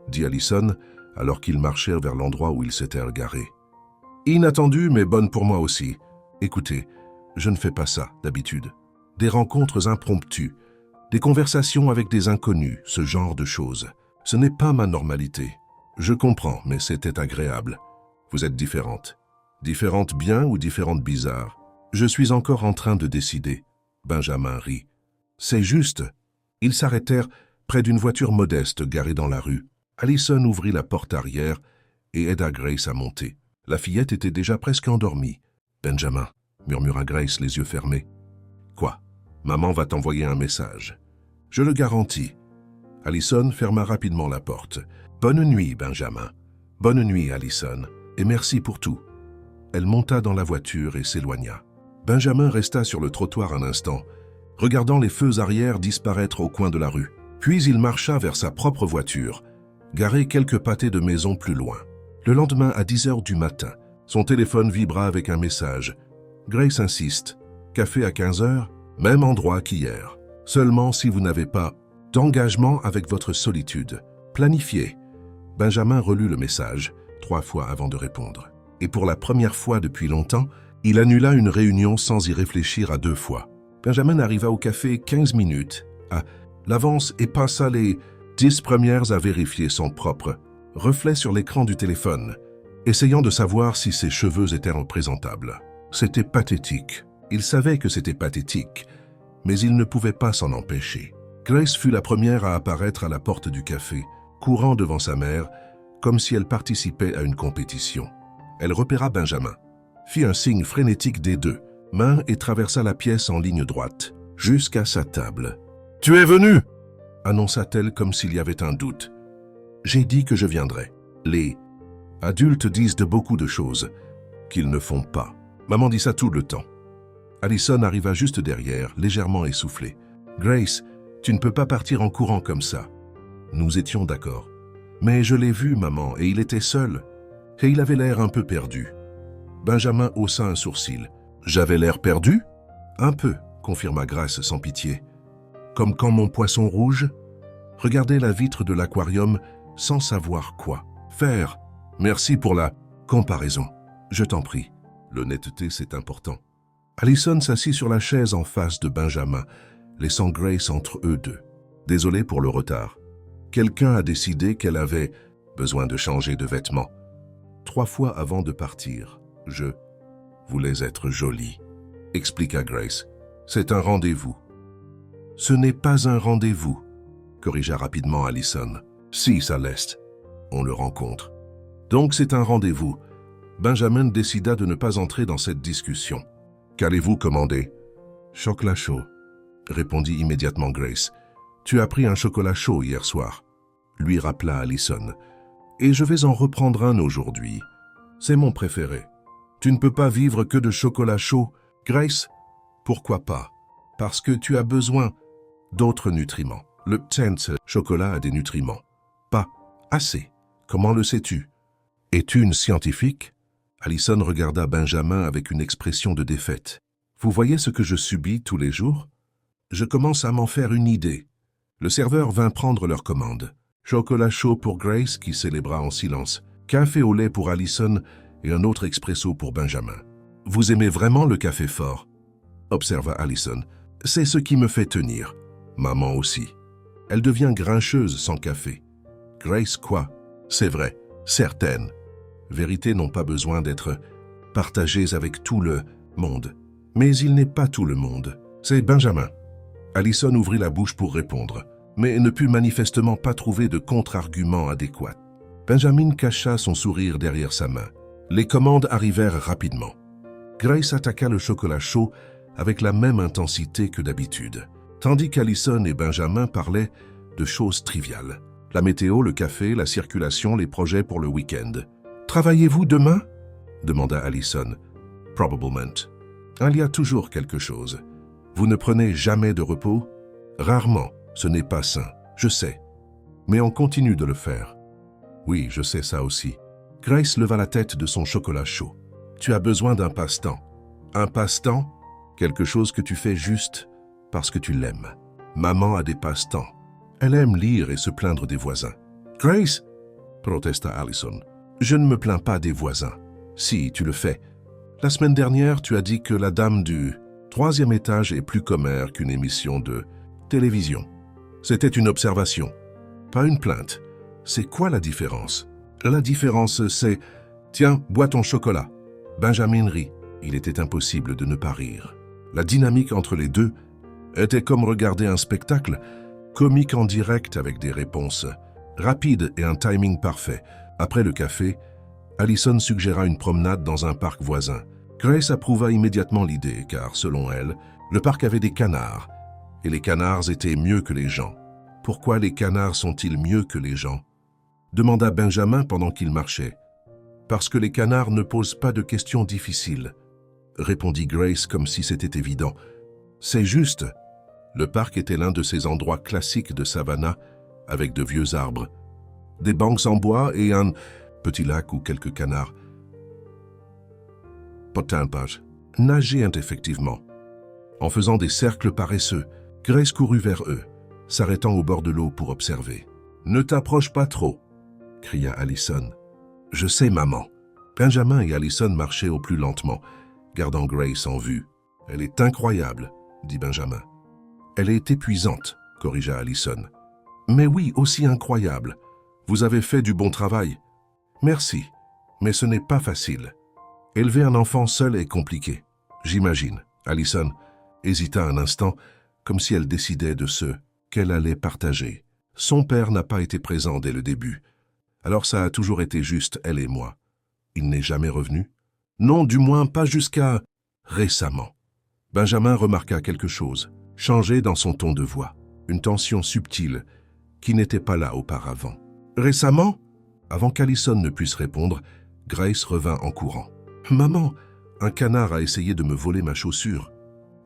S1: dit Allison alors qu'ils marchèrent vers l'endroit où ils s'étaient garés. « Inattendue, mais bonne pour moi aussi. Écoutez, je ne fais pas ça d'habitude. Des rencontres impromptues, des conversations avec des inconnus, ce genre de choses. Ce n'est pas ma normalité. Je comprends, mais c'était agréable. Vous êtes différente. Différente bien ou différente bizarre? Je suis encore en train de décider. » Benjamin rit. « C'est juste. » Ils s'arrêtèrent près d'une voiture modeste garée dans la rue. Allison ouvrit la porte arrière et aida Grace à monter. La fillette était déjà presque endormie. « Benjamin, » murmura Grace les yeux fermés. « Quoi? Maman va t'envoyer un message. »« Je le garantis. » Allison ferma rapidement la porte. « Bonne nuit, Benjamin. Bonne nuit, Allison. Et merci pour tout. » Elle monta dans la voiture et s'éloigna. Benjamin resta sur le trottoir un instant, regardant les feux arrière disparaître au coin de la rue. Puis il marcha vers sa propre voiture, garée quelques pâtés de maison plus loin. Le lendemain, à 10 heures du matin, son téléphone vibra avec un message. Grace insiste. Café à 15 heures, même endroit qu'hier. Seulement si vous n'avez pas d'engagement avec votre solitude. Planifié. Benjamin relut le message 3 fois avant de répondre. Et pour la première fois depuis longtemps, il annula une réunion sans y réfléchir à 2 fois. Benjamin arriva au café 15 minutes à l'avance et passa les 10 premières à vérifier son propre reflet sur l'écran du téléphone, essayant de savoir si ses cheveux étaient représentables. C'était pathétique. Il savait que c'était pathétique, mais il ne pouvait pas s'en empêcher. Grace fut la première à apparaître à la porte du café, courant devant sa mère, comme si elle participait à une compétition. Elle repéra Benjamin, fit un signe frénétique des 2 mains et traversa la pièce en ligne droite, jusqu'à sa table. « Tu es venu !» annonça-t-elle comme s'il y avait un doute. « J'ai dit que je viendrais. Les adultes disent de beaucoup de choses qu'ils ne font pas. Maman dit ça tout le temps. » Allison arriva juste derrière, légèrement essoufflée. « Grace, tu ne peux pas partir en courant comme ça. » Nous étions d'accord. « Mais je l'ai vu, maman, et il était seul. Et il avait l'air un peu perdu. » Benjamin haussa un sourcil. « J'avais l'air perdu ?»« Un peu, » confirma Grace sans pitié. « Comme quand mon poisson rouge regardait la vitre de l'aquarium sans savoir quoi faire. Merci pour la comparaison. Je t'en prie. L'honnêteté, c'est important. » Allison s'assit sur la chaise en face de Benjamin, laissant Grace entre eux deux. « Désolé pour le retard. Quelqu'un a décidé qu'elle avait besoin de changer de vêtements. 3 fois avant de partir, je voulais être jolie, » expliqua Grace. « C'est un rendez-vous. »« Ce n'est pas un rendez-vous, » corrigea rapidement Allison. « Si, ça l'est. On le rencontre. Donc c'est un rendez-vous. » Benjamin décida de ne pas entrer dans cette discussion. « Qu'allez-vous commander ?»« Chocolat chaud, » répondit immédiatement Grace. « Tu as pris un chocolat chaud hier soir, » lui rappela Allison. « Et je vais en reprendre un aujourd'hui. C'est mon préféré. Tu ne peux pas vivre que de chocolat chaud, Grace? Pourquoi pas? Parce que tu as besoin d'autres nutriments. Le Tense chocolat a des nutriments. Pas assez. Comment le sais-tu? Es-tu une scientifique? » Allison regarda Benjamin avec une expression de défaite. « Vous voyez ce que je subis tous les jours? Je commence à m'en faire une idée. » Le serveur vint prendre leur commande. Chocolat chaud pour Grace, qui célébra en silence. Café au lait pour Allison et un autre expresso pour Benjamin. « Vous aimez vraiment le café fort ?» observa Allison. « C'est ce qui me fait tenir. Maman aussi. Elle devient grincheuse sans café. » Grace quoi? C'est vrai, certaines vérités n'ont pas besoin d'être partagées avec tout le monde. Mais il n'est pas tout le monde. C'est Benjamin. Allison ouvrit la bouche pour répondre, mais ne put manifestement pas trouver de contre-argument adéquat. Benjamin cacha son sourire derrière sa main. Les commandes arrivèrent rapidement. Grace attaqua le chocolat chaud avec la même intensité que d'habitude, tandis qu'Allison et Benjamin parlaient de choses triviales. La météo, le café, la circulation, les projets pour le week-end. « Travaillez-vous demain » demanda Allison. « Probablement. Il y a toujours quelque chose. Vous ne prenez jamais de repos ?»« Rarement. Ce n'est pas sain. Je sais. Mais on continue de le faire. »« Oui, je sais ça aussi. » Grace leva la tête de son chocolat chaud. « Tu as besoin d'un passe-temps. Un passe-temps, quelque chose que tu fais juste parce que tu l'aimes. Maman a des passe-temps. Elle aime lire et se plaindre des voisins. »« Grace » protesta Allison. « Je ne me plains pas des voisins. Si, tu le fais. La semaine dernière, tu as dit que la dame du 3e étage est plus commère qu'une émission de télévision. C'était une observation, pas une plainte. C'est quoi la différence ? La différence, c'est « Tiens, bois ton chocolat. » Benjamin rit. Il était impossible de ne pas rire. La dynamique entre les deux était comme regarder un spectacle, comique en direct avec des réponses rapides et un timing parfait. Après le café, Allison suggéra une promenade dans un parc voisin. Grace approuva immédiatement l'idée, car selon elle, le parc avait des canards, et les canards étaient mieux que les gens. « Pourquoi les canards sont-ils mieux que les gens ?» demanda Benjamin pendant qu'il marchait. « Parce que les canards ne posent pas de questions difficiles, » répondit Grace comme si c'était évident. « C'est juste. » Le parc était l'un de ces endroits classiques de Savannah, avec de vieux arbres, des bancs en bois et un petit lac où quelques canards nageaient effectivement. En faisant des cercles paresseux, Grace courut vers eux, s'arrêtant au bord de l'eau pour observer. « Ne t'approche pas trop !» cria Allison. « Je sais, maman. » Benjamin et Allison marchaient au plus lentement, gardant Grace en vue. « Elle est incroyable, » dit Benjamin. « Elle est épuisante, » corrigea Allison. « Mais oui, aussi incroyable. Vous avez fait du bon travail. »« Merci, mais ce n'est pas facile. Élever un enfant seul est compliqué. J'imagine. » Allison hésita un instant, comme si elle décidait de ce qu'elle allait partager. Son père n'a pas été présent dès le début. Alors ça a toujours été juste elle et moi. Il n'est jamais revenu? Non, du moins pas jusqu'à récemment. Benjamin remarqua quelque chose, changé dans son ton de voix, une tension subtile qui n'était pas là auparavant. Récemment? Avant qu'Allison ne puisse répondre, Grace revint en courant. « Maman, un canard a essayé de me voler ma chaussure. »«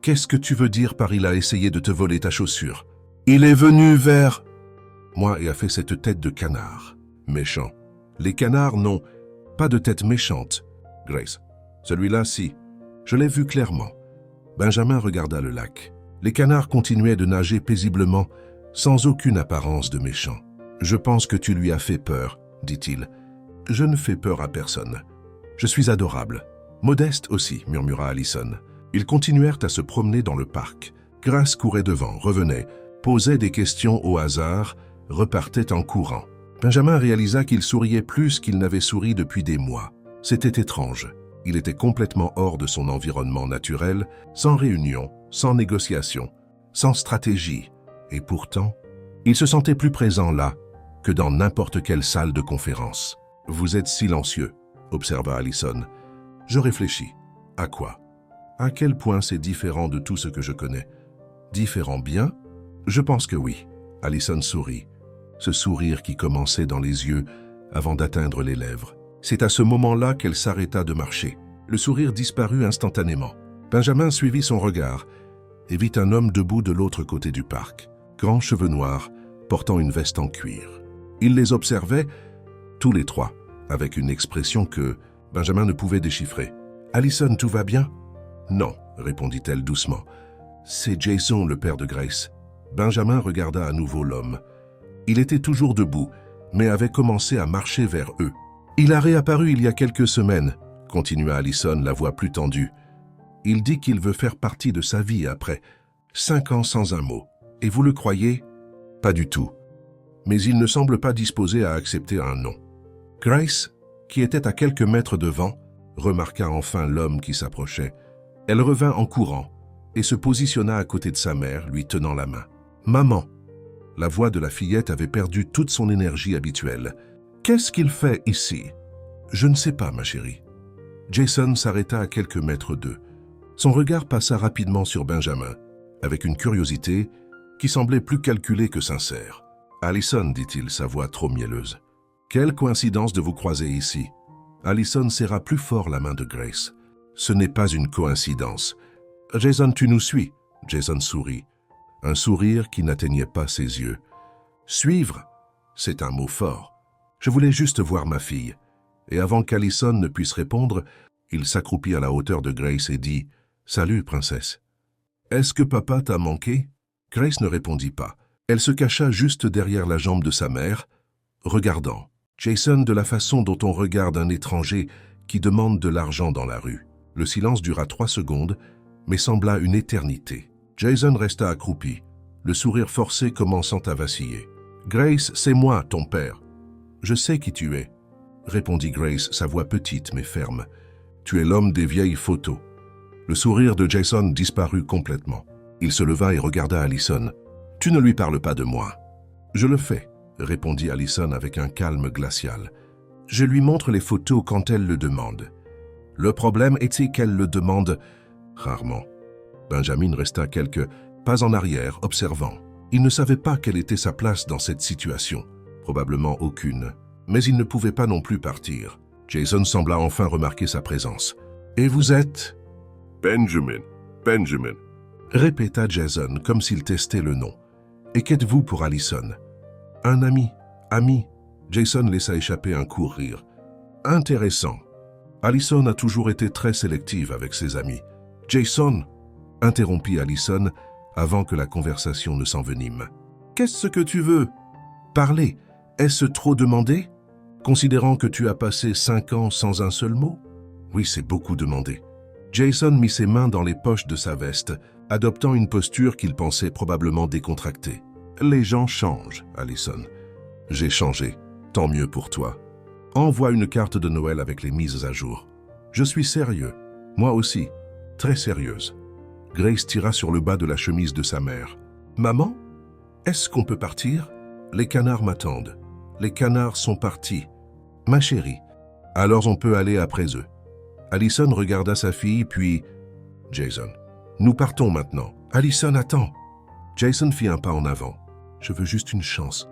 S1: Qu'est-ce que tu veux dire par il a essayé de te voler ta chaussure? »« Il est venu vers... » moi et a fait cette tête de canard. Méchant. Les canards n'ont pas de tête méchante. Grace. Celui-là, si. Je l'ai vu clairement. Benjamin regarda le lac. Les canards continuaient de nager paisiblement, sans aucune apparence de méchant. « Je pense que tu lui as fait peur, » dit-il. « Je ne fais peur à personne. Je suis adorable. Modeste aussi, » murmura Allison. Ils continuèrent à se promener dans le parc. Grace courait devant, revenait, posait des questions au hasard, repartait en courant. Benjamin réalisa qu'il souriait plus qu'il n'avait souri depuis des mois. C'était étrange. Il était complètement hors de son environnement naturel, sans réunion, sans négociation, sans stratégie. Et pourtant, il se sentait plus présent là que dans n'importe quelle salle de conférence. « Vous êtes silencieux », observa Allison. Je réfléchis. À quoi? À quel point c'est différent de tout ce que je connais? Différent bien? Je pense que oui. Allison sourit. Ce sourire qui commençait dans les yeux avant d'atteindre les lèvres. C'est à ce moment-là qu'elle s'arrêta de marcher. Le sourire disparut instantanément. Benjamin suivit son regard et vit un homme debout de l'autre côté du parc, grands cheveux noirs, portant une veste en cuir. Il les observait, tous les trois, avec une expression que Benjamin ne pouvait déchiffrer. « Allison, tout va bien ?»« Non, » répondit-elle doucement. « C'est Jason, le père de Grace. » Benjamin regarda à nouveau l'homme. Il était toujours debout, mais avait commencé à marcher vers eux. « Il a réapparu il y a quelques semaines, » continua Allison, la voix plus tendue. « Il dit qu'il veut faire partie de sa vie après 5 ans sans un mot. Et vous le croyez? Pas du tout. Mais il ne semble pas disposé à accepter un non. » Grace, qui était à quelques mètres devant, remarqua enfin l'homme qui s'approchait. Elle revint en courant et se positionna à côté de sa mère, lui tenant la main. « Maman !» La voix de la fillette avait perdu toute son énergie habituelle. Qu'est-ce qu'il fait ici? Je ne sais pas, ma chérie. Jason s'arrêta à quelques mètres d'eux. Son regard passa rapidement sur Benjamin, avec une curiosité qui semblait plus calculée que sincère. « Allison, dit-il, sa voix trop mielleuse. Quelle coïncidence de vous croiser ici. » Allison serra plus fort la main de Grace. « Ce n'est pas une coïncidence. Jason, tu nous suis. » Jason sourit. Un sourire qui n'atteignait pas ses yeux. « Suivre, c'est un mot fort. Je voulais juste voir ma fille. » Et avant qu'Allison ne puisse répondre, il s'accroupit à la hauteur de Grace et dit « Salut, princesse. »« Est-ce que papa t'a manqué ?» Grace ne répondit pas. Elle se cacha juste derrière la jambe de sa mère, regardant Jason de la façon dont on regarde un étranger qui demande de l'argent dans la rue. Le silence dura 3 secondes, mais sembla une éternité. Jason resta accroupi, le sourire forcé commençant à vaciller. « Grace, c'est moi, ton père. Je sais qui tu es. » répondit Grace, sa voix petite mais ferme. « Tu es l'homme des vieilles photos. » Le sourire de Jason disparut complètement. Il se leva et regarda Allison. « Tu ne lui parles pas de moi. »« Je le fais, » répondit Allison avec un calme glacial. « Je lui montre les photos quand elle le demande. » Le problème était qu'elle le demande rarement. Benjamin resta quelques pas en arrière, observant. Il ne savait pas quelle était sa place dans cette situation. Probablement aucune. Mais il ne pouvait pas non plus partir. Jason sembla enfin remarquer sa présence. « Et vous êtes ?»« Benjamin. Benjamin. » répéta Jason comme s'il testait le nom. « Et qu'êtes-vous pour Allison ?»« Un ami. Ami. » Jason laissa échapper un court rire. « Intéressant. Allison a toujours été très sélective avec ses amis. »« Jason » interrompit Allison avant que la conversation ne s'envenime. « Qu'est-ce que tu veux ?»« Parler. Est-ce trop demandé ? Considérant que tu as passé 5 ans sans un seul mot ? » ?»« Oui, c'est beaucoup demandé. » Jason mit ses mains dans les poches de sa veste, adoptant une posture qu'il pensait probablement décontractée. « Les gens changent, Allison. »« J'ai changé. Tant mieux pour toi. Envoie une carte de Noël avec les mises à jour. »« Je suis sérieux. Moi aussi. Très sérieuse. » Grace tira sur le bas de la chemise de sa mère. « Maman, est-ce qu'on peut partir ? Les canards m'attendent. Les canards sont partis. Ma chérie. Alors on peut aller après eux. » Allison regarda sa fille, puis... « Jason, nous partons maintenant. »« Allison, attends. » Jason fit un pas en avant. « Je veux juste une chance.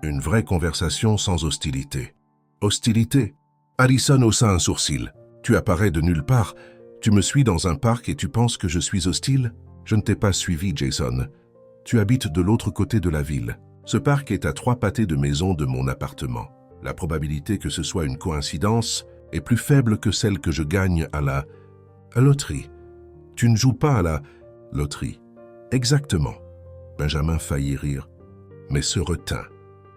S1: Une vraie conversation sans hostilité. »« Hostilité ?» Allison haussa un sourcil. « Tu apparais de nulle part. Tu me suis dans un parc et tu penses que je suis hostile ? Je ne t'ai pas suivi, Jason. Tu habites de l'autre côté de la ville. Ce parc est à 3 pâtés de maison de mon appartement. La probabilité que ce soit une coïncidence est plus faible que celle que je gagne à la loterie. Tu ne joues pas à la loterie. Exactement. » Benjamin faillit rire, mais se retint.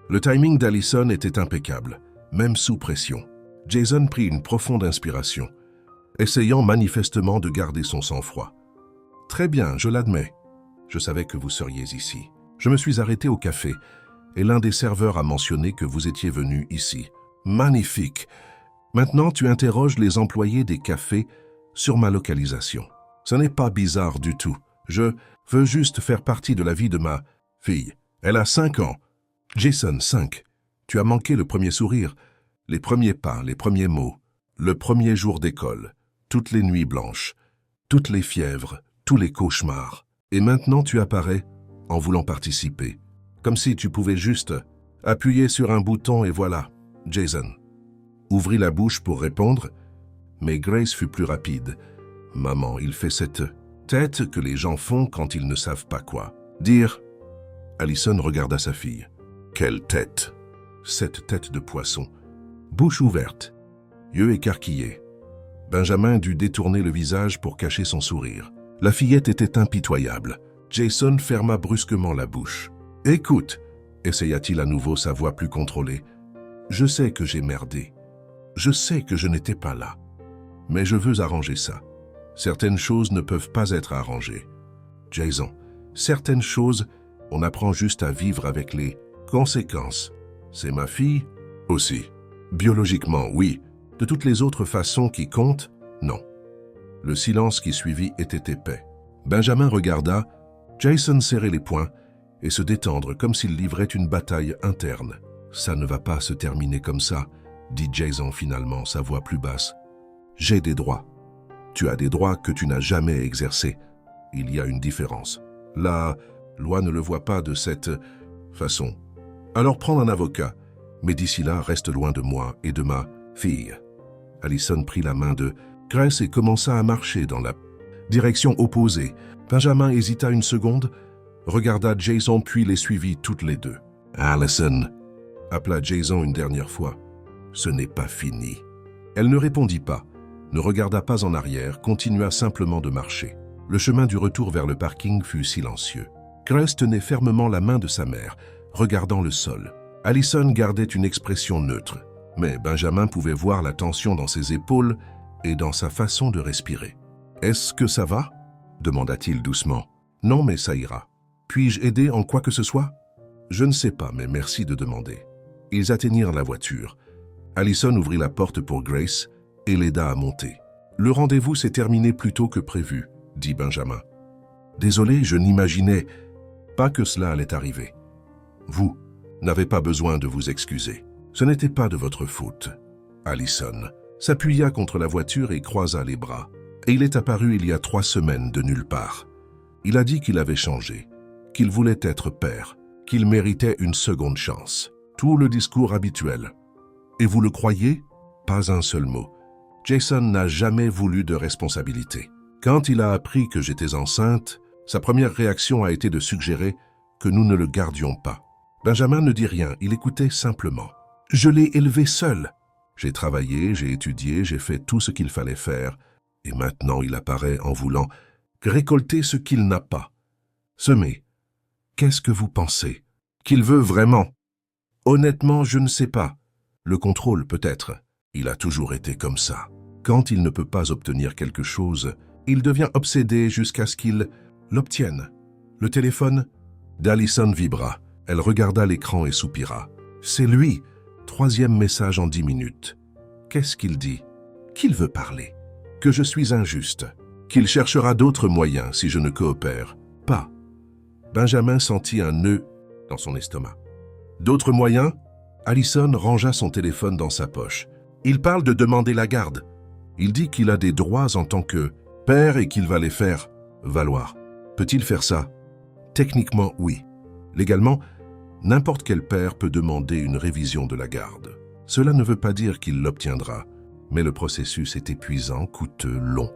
S1: Le timing d'Allison était impeccable, même sous pression. Jason prit une profonde inspiration, essayant manifestement de garder son sang-froid. « Très bien, je l'admets. Je savais que vous seriez ici. Je me suis arrêté au café, et l'un des serveurs a mentionné que vous étiez venu ici. Magnifique! Maintenant, tu interroges les employés des cafés sur ma localisation. Ce n'est pas bizarre du tout. Je veux juste faire partie de la vie de ma fille. Elle a 5 ans. Jason, 5. Tu as manqué le premier sourire, les premiers pas, les premiers mots, le premier jour d'école, toutes les nuits blanches, toutes les fièvres, tous les cauchemars. Et maintenant tu apparais en voulant participer, comme si tu pouvais juste appuyer sur un bouton et voilà. Jason ouvrit la bouche pour répondre, mais Grace fut plus rapide. « Maman, il fait cette tête que les gens font quand ils ne savent pas quoi. Dire. » Allison regarda sa fille. « Quelle tête ?» Cette tête de poisson. Bouche ouverte, yeux écarquillés. Benjamin dut détourner le visage pour cacher son sourire. La fillette était impitoyable. Jason ferma brusquement la bouche. « Écoute, » essaya-t-il à nouveau, sa voix plus contrôlée. « Je sais que j'ai merdé. Je sais que je n'étais pas là. Mais je veux arranger ça. Certaines choses ne peuvent pas être arrangées. Jason, certaines choses, on apprend juste à vivre avec les conséquences. C'est ma fille aussi. Biologiquement, oui. De toutes les autres façons qui comptent, non. » Le silence qui suivit était épais. Benjamin regarda Jason serrer les poings et se détendre comme s'il livrait une bataille interne. « Ça ne va pas se terminer comme ça, dit Jason finalement, sa voix plus basse. J'ai des droits. Tu as des droits que tu n'as jamais exercés. Il y a une différence. La loi ne le voit pas de cette façon. Alors prends un avocat, mais d'ici là, reste loin de moi et de ma fille. Allison prit la main de Grace et commença à marcher dans la direction opposée. Benjamin hésita une seconde, regarda Jason puis les suivit toutes les deux. Allison, appela Jason une dernière fois. Ce n'est pas fini. Elle ne répondit pas, ne regarda pas en arrière, continua simplement de marcher. Le chemin du retour vers le parking fut silencieux. Grace tenait fermement la main de sa mère, regardant le sol. Allison gardait une expression neutre, mais Benjamin pouvait voir la tension dans ses épaules et dans sa façon de respirer. « Est-ce que ça va » demanda-t-il doucement. « Non, mais ça ira. Puis-je aider en quoi que ce soit ?»« Je ne sais pas, mais merci de demander. » Ils atteignirent la voiture. Allison ouvrit la porte pour Grace et l'aida à monter. « Le rendez-vous s'est terminé plus tôt que prévu, » dit Benjamin. « Désolé, je n'imaginais pas que cela allait arriver. Vous n'avez pas besoin de vous excuser. Ce n'était pas de votre faute. » Allison s'appuya contre la voiture et croisa les bras. Et il est apparu il y a 3 semaines de nulle part. Il a dit qu'il avait changé, qu'il voulait être père, qu'il méritait une seconde chance. Tout le discours habituel. Et vous le croyez? Pas un seul mot. Jason n'a jamais voulu de responsabilité. Quand il a appris que j'étais enceinte, sa première réaction a été de suggérer que nous ne le gardions pas. Benjamin ne dit rien, il écoutait simplement. Je l'ai élevé seul. J'ai travaillé, j'ai étudié, j'ai fait tout ce qu'il fallait faire. Et maintenant il apparaît en voulant récolter ce qu'il n'a pas. Semer. Qu'est-ce que vous pensez? Qu'il veut vraiment? Honnêtement, je ne sais pas. Le contrôle peut-être. Il a toujours été comme ça. Quand il ne peut pas obtenir quelque chose, il devient obsédé jusqu'à ce qu'il l'obtienne. Le téléphone d'Allison vibra. Elle regarda l'écran et soupira. C'est lui. 3e message en 10 minutes. Qu'est-ce qu'il dit? Qu'il veut parler. Que je suis injuste. Qu'il cherchera d'autres moyens si je ne coopère. Pas. Benjamin sentit un nœud dans son estomac. D'autres moyens? Allison rangea son téléphone dans sa poche. Il parle de demander la garde. Il dit qu'il a des droits en tant que père et qu'il va les faire valoir. Peut-il faire ça? Techniquement, oui. Légalement, n'importe quel père peut demander une révision de la garde. Cela ne veut pas dire qu'il l'obtiendra, mais le processus est épuisant, coûteux, long.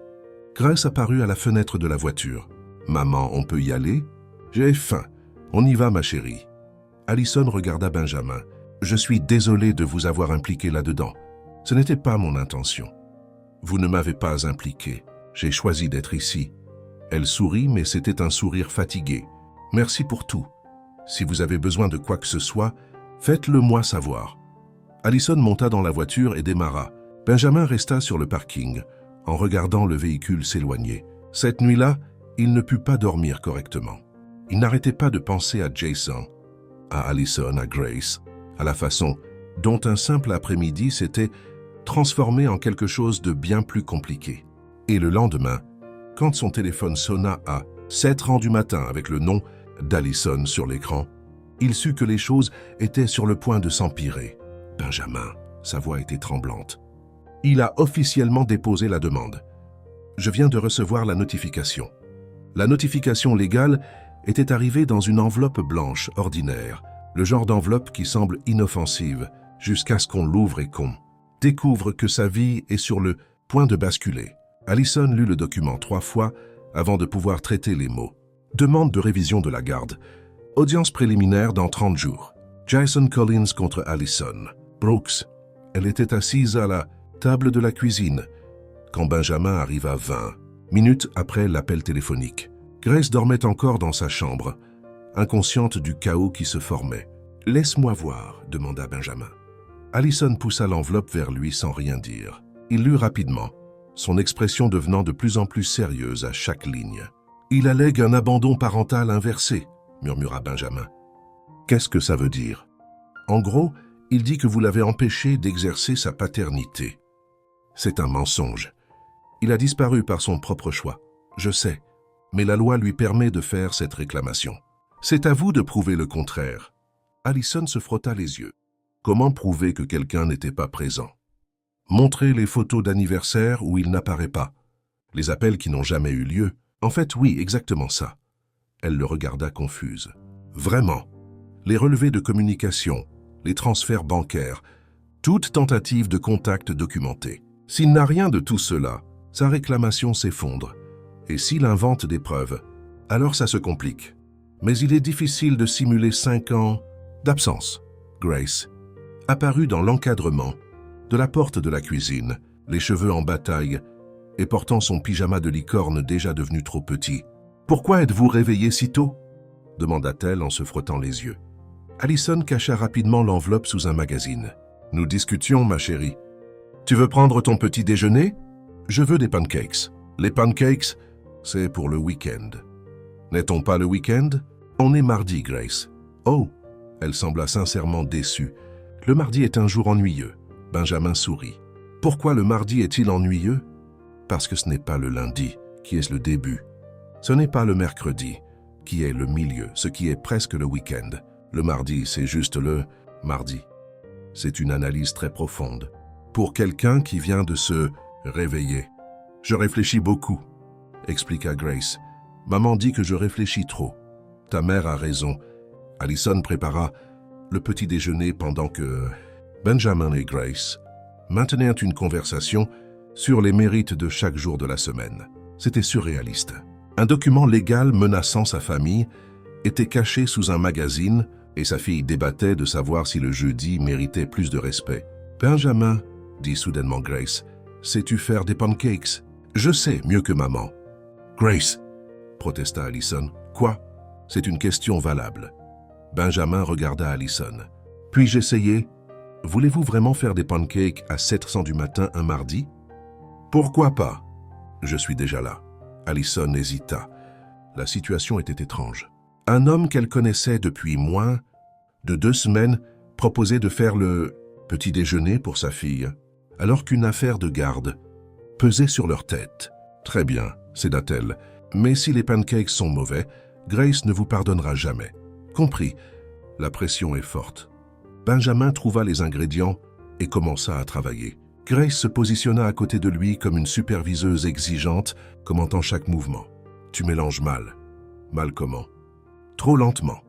S1: Grace apparut à la fenêtre de la voiture. « Maman, on peut y aller? J'ai faim. On y va, ma chérie. » Allison regarda Benjamin. « Je suis désolé de vous avoir impliqué là-dedans. Ce n'était pas mon intention. Vous ne m'avez pas impliqué. J'ai choisi d'être ici. » Elle sourit, mais c'était un sourire fatigué. « Merci pour tout. Si vous avez besoin de quoi que ce soit, faites-le moi savoir. » Allison monta dans la voiture et démarra. Benjamin resta sur le parking, en regardant le véhicule s'éloigner. Cette nuit-là, il ne put pas dormir correctement. Il n'arrêtait pas de penser à Jason, à Allison, à Grace, à la façon dont un simple après-midi s'était transformé en quelque chose de bien plus compliqué. Et le lendemain, quand son téléphone sonna à 7h du matin avec le nom d'Allison sur l'écran, il sut que les choses étaient sur le point de s'empirer. Benjamin, sa voix était tremblante. Il a officiellement déposé la demande. Je viens de recevoir la notification. La notification légale était arrivée dans une enveloppe blanche ordinaire, le genre d'enveloppe qui semble inoffensive jusqu'à ce qu'on l'ouvre et qu'on découvre que sa vie est sur le point de basculer. Allison lut le document 3 fois avant de pouvoir traiter les mots. Demande de révision de la garde. Audience préliminaire dans 30 jours. Jason Collins contre Allison. Brooks. Elle était assise à la table de la cuisine quand Benjamin arriva 20 minutes après l'appel téléphonique. Grace dormait encore dans sa chambre, inconsciente du chaos qui se formait. « Laisse-moi voir », demanda Benjamin. Allison poussa l'enveloppe vers lui sans rien dire. Il lut rapidement, son expression devenant de plus en plus sérieuse à chaque ligne. « Il allègue un abandon parental inversé », murmura Benjamin. « Qu'est-ce que ça veut dire ?»« En gros, il dit que vous l'avez empêché d'exercer sa paternité. » C'est un mensonge. Il a disparu par son propre choix. Je sais, mais la loi lui permet de faire cette réclamation. C'est à vous de prouver le contraire. Allison se frotta les yeux. Comment prouver que quelqu'un n'était pas présent? Montrer les photos d'anniversaire où il n'apparaît pas. Les appels qui n'ont jamais eu lieu. En fait, oui, exactement ça. Elle le regarda confuse. Vraiment. Les relevés de communication, les transferts bancaires, toute tentative de contact documenté. S'il n'a rien de tout cela, sa réclamation s'effondre. Et s'il invente des preuves, alors ça se complique. Mais il est difficile de simuler 5 ans d'absence. Grace apparut dans l'encadrement de la porte de la cuisine, les cheveux en bataille et portant son pyjama de licorne déjà devenu trop petit. « Pourquoi êtes-vous réveillé si tôt ?» demanda-t-elle en se frottant les yeux. Allison cacha rapidement l'enveloppe sous un magazine. « Nous discutions, ma chérie. Tu veux prendre ton petit déjeuner? Je veux des pancakes. Les pancakes, c'est pour le week-end. N'est-on pas le week-end? On est mardi, Grace. Oh! Elle sembla sincèrement déçue. Le mardi est un jour ennuyeux. Benjamin sourit. Pourquoi le mardi est-il ennuyeux? Parce que ce n'est pas le lundi qui est le début. Ce n'est pas le mercredi qui est le milieu, ce qui est presque le week-end. Le mardi, c'est juste le mardi. C'est une analyse très profonde. Pour quelqu'un qui vient de se réveiller. Je réfléchis beaucoup, expliqua Grace. Maman dit que je réfléchis trop. Ta mère a raison. Allison prépara le petit déjeuner pendant que Benjamin et Grace maintenaient une conversation sur les mérites de chaque jour de la semaine. C'était surréaliste. Un document légal menaçant sa famille était caché sous un magazine et sa fille débattait de savoir si le jeudi méritait plus de respect. « Benjamin, dit soudainement Grace, sais-tu faire des pancakes? Je sais mieux que maman. »« Grace, protesta Allison. Quoi? C'est une question valable. » Benjamin regarda Allison. « Puis-je essayer? Voulez-vous vraiment faire des pancakes à 7h du matin un mardi? »« Pourquoi pas? Je suis déjà là. » Allison hésita. La situation était étrange. Un homme qu'elle connaissait depuis moins de 2 semaines proposait de faire le petit déjeuner pour sa fille, alors qu'une affaire de garde pesait sur leur tête. « Très bien, céda-t-elle, mais si les pancakes sont mauvais, Grace ne vous pardonnera jamais. » Compris, la pression est forte. Benjamin trouva les ingrédients et commença à travailler. Grace se positionna à côté de lui comme une superviseuse exigeante, commentant chaque mouvement. « Tu mélanges mal. »« Mal comment ?»« Trop lentement.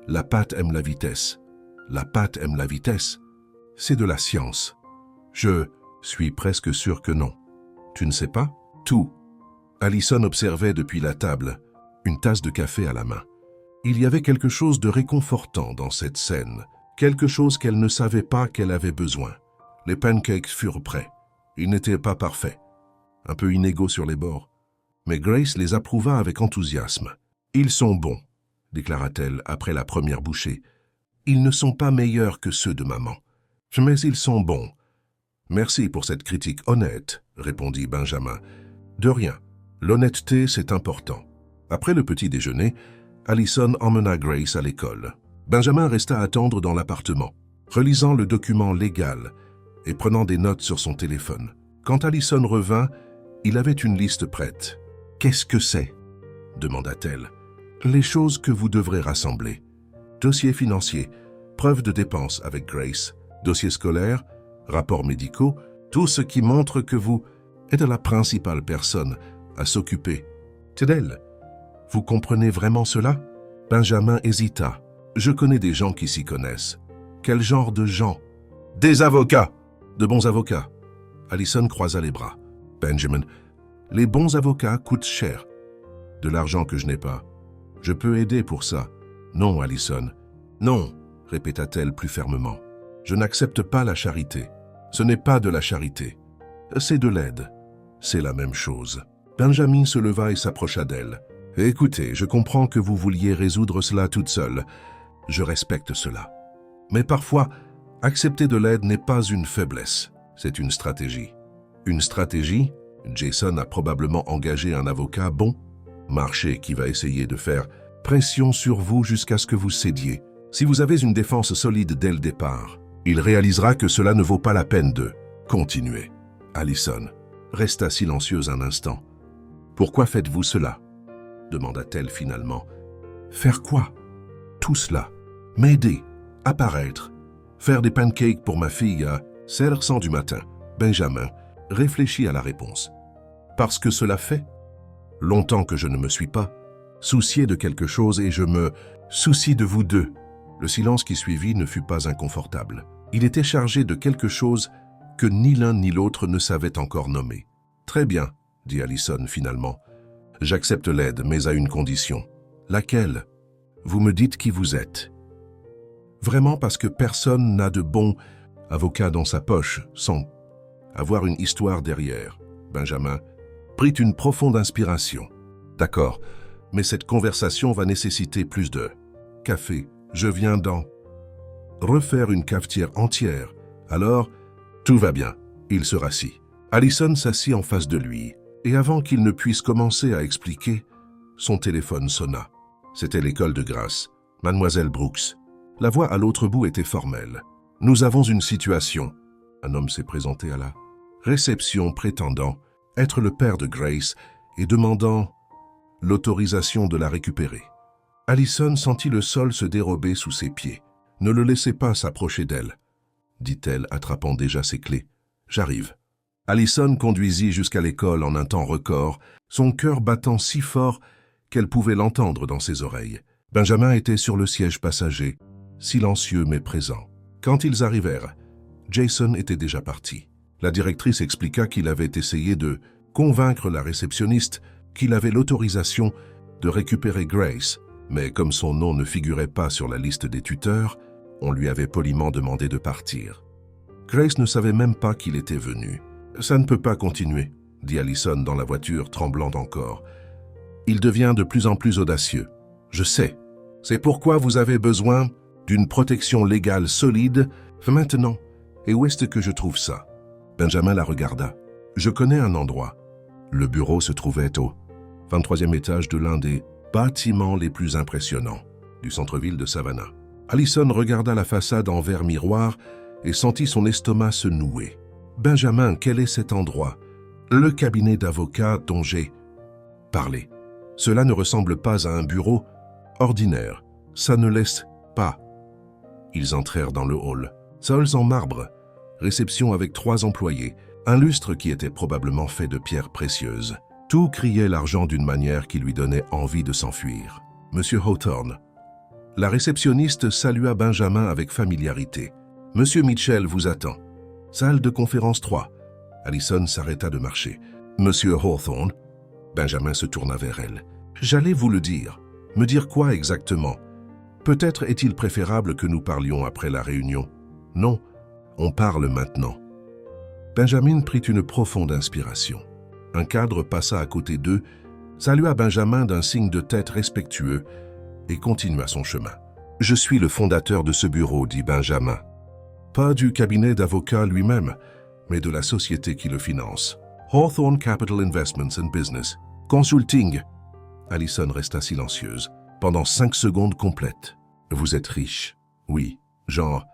S1: La pâte aime la vitesse. »« La pâte aime la vitesse. » C'est de la science. Je suis presque sûr que non. Tu ne sais pas? Tout. Allison observait depuis la table, une tasse de café à la main. Il y avait quelque chose de réconfortant dans cette scène, quelque chose qu'elle ne savait pas qu'elle avait besoin. Les pancakes furent prêts. Ils n'étaient pas parfaits, un peu inégaux sur les bords. Mais Grace les approuva avec enthousiasme. « Ils sont bons, » déclara-t-elle après la première bouchée. « Ils ne sont pas meilleurs que ceux de maman. Mais ils sont bons. »« Merci pour cette critique honnête, » répondit Benjamin. « De rien. L'honnêteté, c'est important. » Après le petit déjeuner, Allison emmena Grace à l'école. Benjamin resta attendre dans l'appartement, relisant le document légal et prenant des notes sur son téléphone. Quand Allison revint, il avait une liste prête. « Qu'est-ce que c'est ?» demanda-t-elle. « Les choses que vous devrez rassembler. Dossier financier, preuve de dépenses avec Grace, dossier scolaire, rapports médicaux, tout ce qui montre que vous êtes la principale personne à s'occuper. C'est d'elle. Vous comprenez vraiment cela ?» Benjamin hésita. « Je connais des gens qui s'y connaissent. »« Quel genre de gens ?»« Des avocats !»« De bons avocats. » Allison croisa les bras. « Benjamin, les bons avocats coûtent cher. De l'argent que je n'ai pas. Je peux aider pour ça. »« Non, Allison. »« Non, » répéta-t-elle plus fermement. « Je n'accepte pas la charité. Ce n'est pas de la charité. C'est de l'aide. C'est la même chose. » Benjamin se leva et s'approcha d'elle. « Écoutez, je comprends que vous vouliez résoudre cela toute seule. Je respecte cela. Mais parfois, accepter de l'aide n'est pas une faiblesse, c'est une stratégie. » Une stratégie? Jason a probablement engagé un avocat bon marché qui va essayer de faire pression sur vous jusqu'à ce que vous cédiez. Si vous avez une défense solide dès le départ, il réalisera que cela ne vaut pas la peine de continuer. Allison resta silencieuse un instant. « Pourquoi faites-vous cela ?» demanda-t-elle finalement. « Faire quoi? Tout cela. M'aider. Apparaître. Faire des pancakes pour ma fille à 7h du matin. Benjamin réfléchit à la réponse. Parce que cela fait longtemps que je ne me suis pas soucié de quelque chose et je me soucie de vous deux. Le silence qui suivit ne fut pas inconfortable. Il était chargé de quelque chose que ni l'un ni l'autre ne savait encore nommer. Très bien, dit Allison finalement. J'accepte l'aide, mais à une condition. Laquelle? Vous me dites qui vous êtes. Vraiment parce que personne n'a de bon avocat dans sa poche sans avoir une histoire derrière. Benjamin prit une profonde inspiration. D'accord, mais cette conversation va nécessiter plus de café. Je viens d'en refaire une cafetière entière. Alors, tout va bien. Il se rassit. Allison s'assit en face de lui, et avant qu'il ne puisse commencer à expliquer, son téléphone sonna. C'était l'école de grâce, Mademoiselle Brooks. La voix à l'autre bout était formelle. « Nous avons une situation. » Un homme s'est présenté à la réception prétendant être le père de Grace et demandant l'autorisation de la récupérer. Allison sentit le sol se dérober sous ses pieds. « Ne le laissez pas s'approcher d'elle, » dit-elle, attrapant déjà ses clés. « J'arrive. » Allison conduisit jusqu'à l'école en un temps record, son cœur battant si fort qu'elle pouvait l'entendre dans ses oreilles. Benjamin était sur le siège passager, silencieux mais présent. Quand ils arrivèrent, Jason était déjà parti. La directrice expliqua qu'il avait essayé de convaincre la réceptionniste qu'il avait l'autorisation de récupérer Grace, mais comme son nom ne figurait pas sur la liste des tuteurs, on lui avait poliment demandé de partir. Grace ne savait même pas qu'il était venu. « Ça ne peut pas continuer, » dit Allison dans la voiture, tremblant encore. « Il devient de plus en plus audacieux. Je sais. C'est pourquoi vous avez besoin d'une protection légale solide maintenant. Et où est-ce que je trouve ça ?» Benjamin la regarda. « Je connais un endroit. » Le bureau se trouvait au 23e étage de l'un des bâtiments les plus impressionnants du centre-ville de Savannah. Allison regarda la façade en verre miroir et sentit son estomac se nouer. « Benjamin, quel est cet endroit? » « Le cabinet d'avocat dont j'ai parlé. Cela ne ressemble pas à un bureau ordinaire. Ça ne laisse pas. » Ils entrèrent dans le hall. Sols en marbre, réception avec 3 employés, un lustre qui était probablement fait de pierres précieuses. Tout criait l'argent d'une manière qui lui donnait envie de s'enfuir. « Monsieur Hawthorne. » La réceptionniste salua Benjamin avec familiarité. « Monsieur Mitchell vous attend. Salle de conférence 3. » Allison s'arrêta de marcher. « Monsieur Hawthorne ?» Benjamin se tourna vers elle. « J'allais vous le dire. Me dire quoi exactement? Peut-être est-il préférable que nous parlions après la réunion. Non, on parle maintenant. » Benjamin prit une profonde inspiration. Un cadre passa à côté d'eux, salua Benjamin d'un signe de tête respectueux et continua son chemin. « Je suis le fondateur de ce bureau, » dit Benjamin. « Pas du cabinet d'avocat lui-même, mais de la société qui le finance. Hawthorne Capital Investments and Business. Consulting. » Allison resta silencieuse, pendant 5 secondes complètes. « Vous êtes riche. » « Oui. Genre,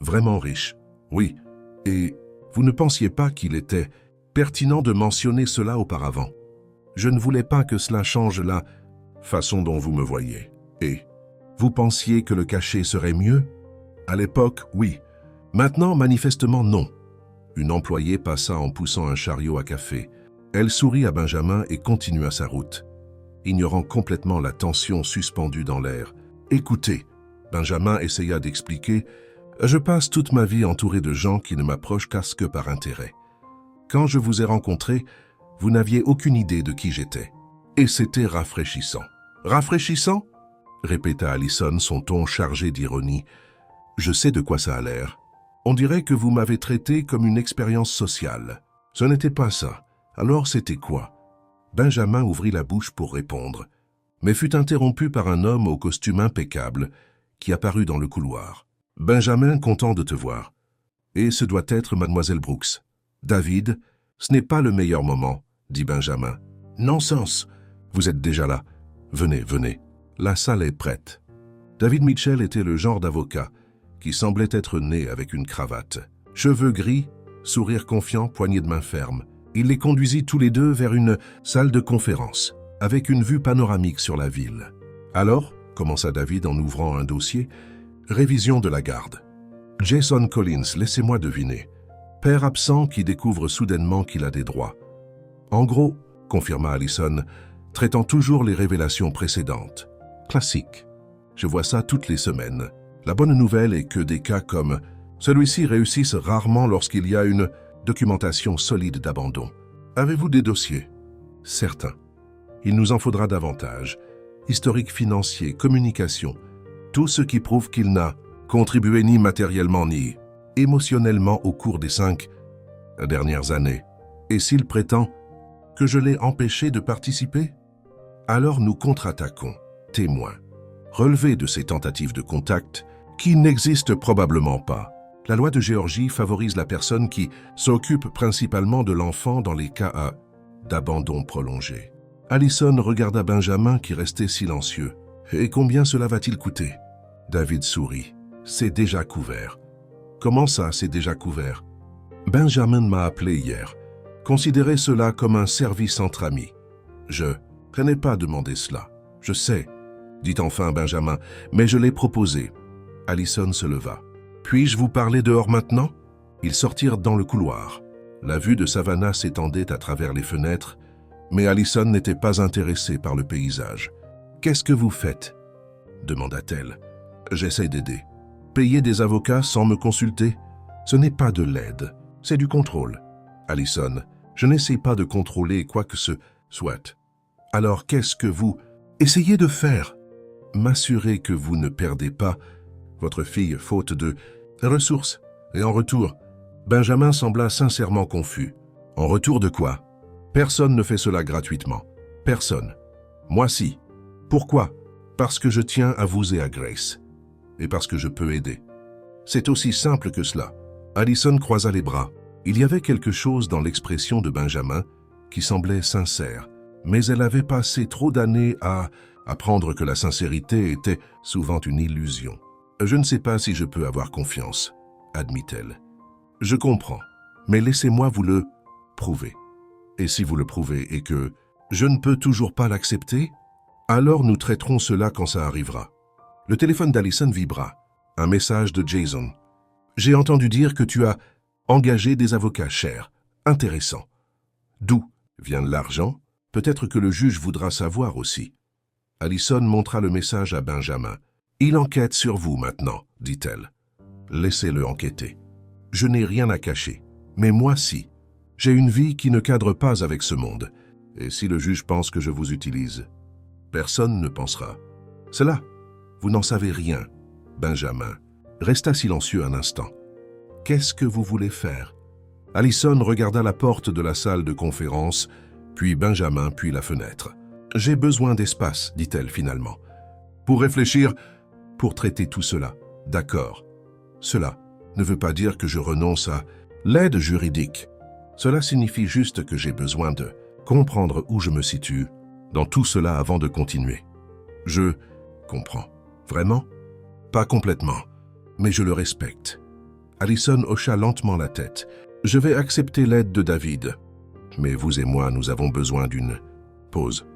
S1: vraiment riche. » « Oui. Et vous ne pensiez pas qu'il était pertinent de mentionner cela auparavant. Je ne voulais pas que cela change la façon dont vous me voyez. Et vous pensiez que le cachet serait mieux? À l'époque, oui. Maintenant, manifestement, non. » Une employée passa en poussant un chariot à café. Elle sourit à Benjamin et continua sa route, ignorant complètement la tension suspendue dans l'air. « Écoutez, » Benjamin essaya d'expliquer, « je passe toute ma vie entouré de gens qui ne m'approchent que par intérêt. Quand je vous ai rencontré, vous n'aviez aucune idée de qui j'étais. Et c'était rafraîchissant. »« Rafraîchissant ?» répéta Allison, son ton chargé d'ironie. « Je sais de quoi ça a l'air. On dirait que vous m'avez traité comme une expérience sociale. Ce n'était pas ça. Alors c'était quoi? » Benjamin ouvrit la bouche pour répondre, mais fut interrompu par un homme au costume impeccable qui apparut dans le couloir. « Benjamin, content de te voir. Et ce doit être Mademoiselle Brooks. »« David, ce n'est pas le meilleur moment, » dit Benjamin. « Non-sens. Vous êtes déjà là. Venez, venez. La salle est prête. » David Mitchell était le genre d'avocat qui semblait être né avec une cravate. Cheveux gris, sourire confiant, poignée de main ferme. Il les conduisit tous les deux vers une salle de conférence, avec une vue panoramique sur la ville. « Alors, » commença David en ouvrant un dossier, « révision de la garde. » Jason Collins, laissez-moi deviner. Père absent qui découvre soudainement qu'il a des droits. En gros, confirma Allison, traitant toujours les révélations précédentes. Classique. Je vois ça toutes les semaines. La bonne nouvelle est que des cas comme celui-ci réussissent rarement lorsqu'il y a une documentation solide d'abandon. Avez-vous des dossiers? Certains. Il nous en faudra davantage. Historique financier, communication, tout ce qui prouve qu'il n'a contribué ni matériellement ni émotionnellement au cours des 5 dernières années. Et s'il prétend que je l'ai empêché de participer? Alors nous contre-attaquons, témoins. Relevés de ces tentatives de contact qui n'existent probablement pas. La loi de Géorgie favorise la personne qui s'occupe principalement de l'enfant dans les cas d'abandon prolongé. Allison regarda Benjamin qui restait silencieux. « Et combien cela va-t-il coûter » David sourit. « C'est déjà couvert. »« Comment ça, c'est déjà couvert ?» Benjamin m'a appelé hier. Considérez cela comme un service entre amis. Je n'ai pas demandé cela. Je sais, dit enfin Benjamin, mais je l'ai proposé. Allison se leva. Puis-je vous parler dehors maintenant? Ils sortirent dans le couloir. La vue de Savannah s'étendait à travers les fenêtres, mais Allison n'était pas intéressée par le paysage. « Qu'est-ce que vous faites » demanda-t-elle. « J'essaie d'aider. Payer des avocats sans me consulter? Ce n'est pas de l'aide, c'est du contrôle. Allison, je n'essaie pas de contrôler quoi que ce soit. Alors qu'est-ce que vous essayez de faire? M'assurer que vous ne perdez pas votre fille faute de ressources. Et en retour, Benjamin sembla sincèrement confus. En retour de quoi? Personne ne fait cela gratuitement. Personne. Moi si. Pourquoi? Parce que je tiens à vous et à Grace. Et parce que je peux aider. C'est aussi simple que cela. Allison croisa les bras. Il y avait quelque chose dans l'expression de Benjamin qui semblait sincère, mais elle avait passé trop d'années à apprendre que la sincérité était souvent une illusion. « Je ne sais pas si je peux avoir confiance, » admit-elle. « Je comprends, mais laissez-moi vous le prouver. Et si vous le prouvez et que je ne peux toujours pas l'accepter, alors nous traiterons cela quand ça arrivera. » Le téléphone d'Allison vibra. Un message de Jason. « J'ai entendu dire que tu as engagé des avocats chers. Intéressant. D'où vient l'argent? Peut-être que le juge voudra savoir aussi. » Allison montra le message à Benjamin. « Il enquête sur vous maintenant, dit-elle. Laissez-le enquêter. Je n'ai rien à cacher, mais moi si. J'ai une vie qui ne cadre pas avec ce monde. Et si le juge pense que je vous utilise, personne ne pensera. Cela, vous n'en savez rien. » Benjamin resta silencieux un instant. « Qu'est-ce que vous voulez faire ?» Allison regarda la porte de la salle de conférence, puis Benjamin, puis la fenêtre. « J'ai besoin d'espace, dit-elle finalement. Pour réfléchir, pour traiter tout cela. D'accord. Cela ne veut pas dire que je renonce à l'aide juridique. Cela signifie juste que j'ai besoin de comprendre où je me situe dans tout cela avant de continuer. Je comprends. Vraiment? Pas complètement, mais je le respecte. » Allison hocha lentement la tête. « Je vais accepter l'aide de David. Mais vous et moi, nous avons besoin d'une pause. »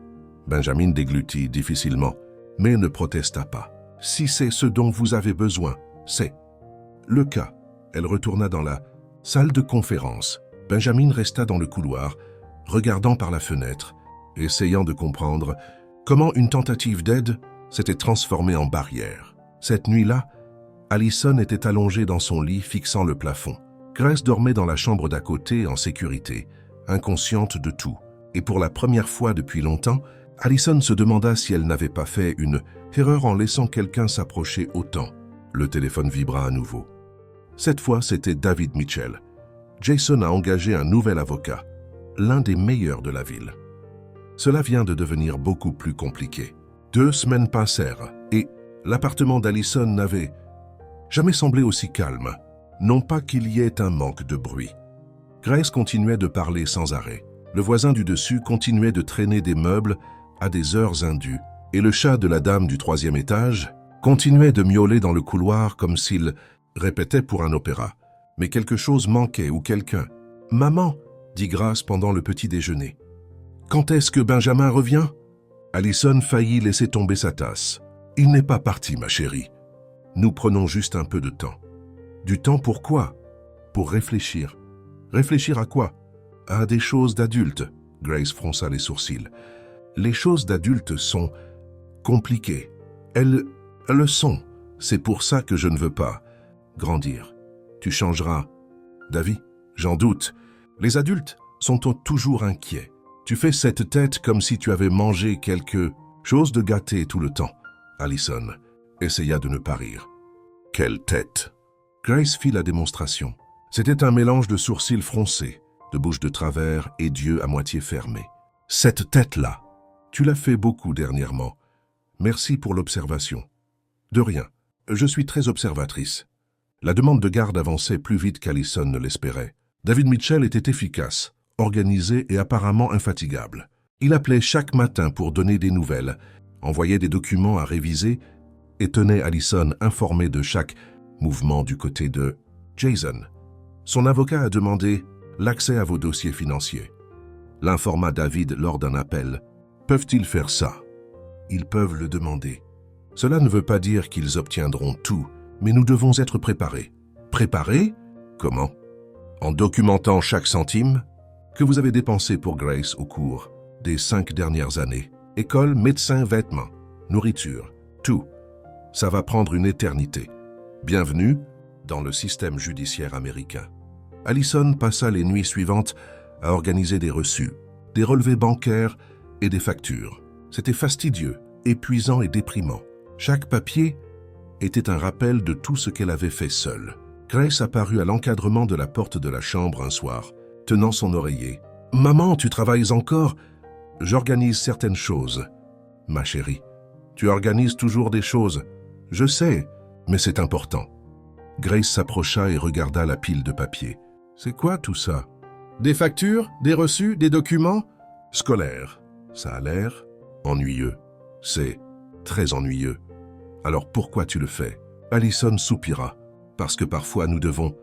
S1: Benjamin déglutit difficilement, mais ne protesta pas. « Si c'est ce dont vous avez besoin, c'est le cas. » Elle retourna dans la salle de conférence. Benjamin resta dans le couloir, regardant par la fenêtre, essayant de comprendre comment une tentative d'aide s'était transformée en barrière. Cette nuit-là, Allison était allongée dans son lit fixant le plafond. Grace dormait dans la chambre d'à côté en sécurité, inconsciente de tout. Et pour la première fois depuis longtemps, Allison se demanda si elle n'avait pas fait une erreur en laissant quelqu'un s'approcher autant. Le téléphone vibra à nouveau. Cette fois, c'était David Mitchell. Jason a engagé un nouvel avocat, l'un des meilleurs de la ville. Cela vient de devenir beaucoup plus compliqué. 2 semaines passèrent et l'appartement d'Allison n'avait jamais semblé aussi calme. Non pas qu'il y ait un manque de bruit. Grace continuait de parler sans arrêt. Le voisin du dessus continuait de traîner des meubles à des heures indues, et le chat de la dame du 3e étage continuait de miauler dans le couloir comme s'il répétait pour un opéra. Mais quelque chose manquait ou quelqu'un. « Maman !» dit Grace pendant le petit déjeuner. « Quand est-ce que Benjamin revient ?» Allison faillit laisser tomber sa tasse. « Il n'est pas parti, ma chérie. Nous prenons juste un peu de temps. » Du temps pour quoi? Pour réfléchir. Réfléchir à quoi? À des choses d'adultes. Grace fronça les sourcils. Les choses d'adultes sont compliquées. Elles le sont. C'est pour ça que je ne veux pas grandir. Tu changeras d'avis? J'en doute. Les adultes sont toujours inquiets. Tu fais cette tête comme si tu avais mangé quelque chose de gâté tout le temps. Allison essaya de ne pas rire. Quelle tête! Grace fit la démonstration. C'était un mélange de sourcils froncés, de bouche de travers et d'yeux à moitié fermés. Cette tête-là, tu l'as fait beaucoup dernièrement. Merci pour l'observation. De rien. Je suis très observatrice. La demande de garde avançait plus vite qu'Allison ne l'espérait. David Mitchell était efficace, organisé et apparemment infatigable. Il appelait chaque matin pour donner des nouvelles, envoyait des documents à réviser et tenait Allison informée de chaque mouvement du côté de Jason. Son avocat a demandé l'accès à vos dossiers financiers. L'informa David lors d'un appel. Peuvent-ils faire ça? Ils peuvent le demander. Cela ne veut pas dire qu'ils obtiendront tout, mais nous devons être préparés. Préparés? Comment? En documentant chaque centime que vous avez dépensé pour Grace au cours des 5 dernières années. École, médecin, vêtements, nourriture, tout. Ça va prendre une éternité. Bienvenue dans le système judiciaire américain. Allison passa les nuits suivantes à organiser des reçus, des relevés bancaires et des factures. C'était fastidieux, épuisant et déprimant. Chaque papier était un rappel de tout ce qu'elle avait fait seule. Grace apparut à l'encadrement de la porte de la chambre un soir, tenant son oreiller. « Maman, tu travailles encore? J'organise certaines choses. »« Ma chérie, tu organises toujours des choses. Je sais, mais c'est important. » Grace s'approcha et regarda la pile de papier. « C'est quoi tout ça? Des factures, des reçus, des documents? » « Scolaire. Ça a l'air ennuyeux. C'est très ennuyeux. Alors pourquoi tu le fais? » Allison soupira. « Parce que parfois nous devons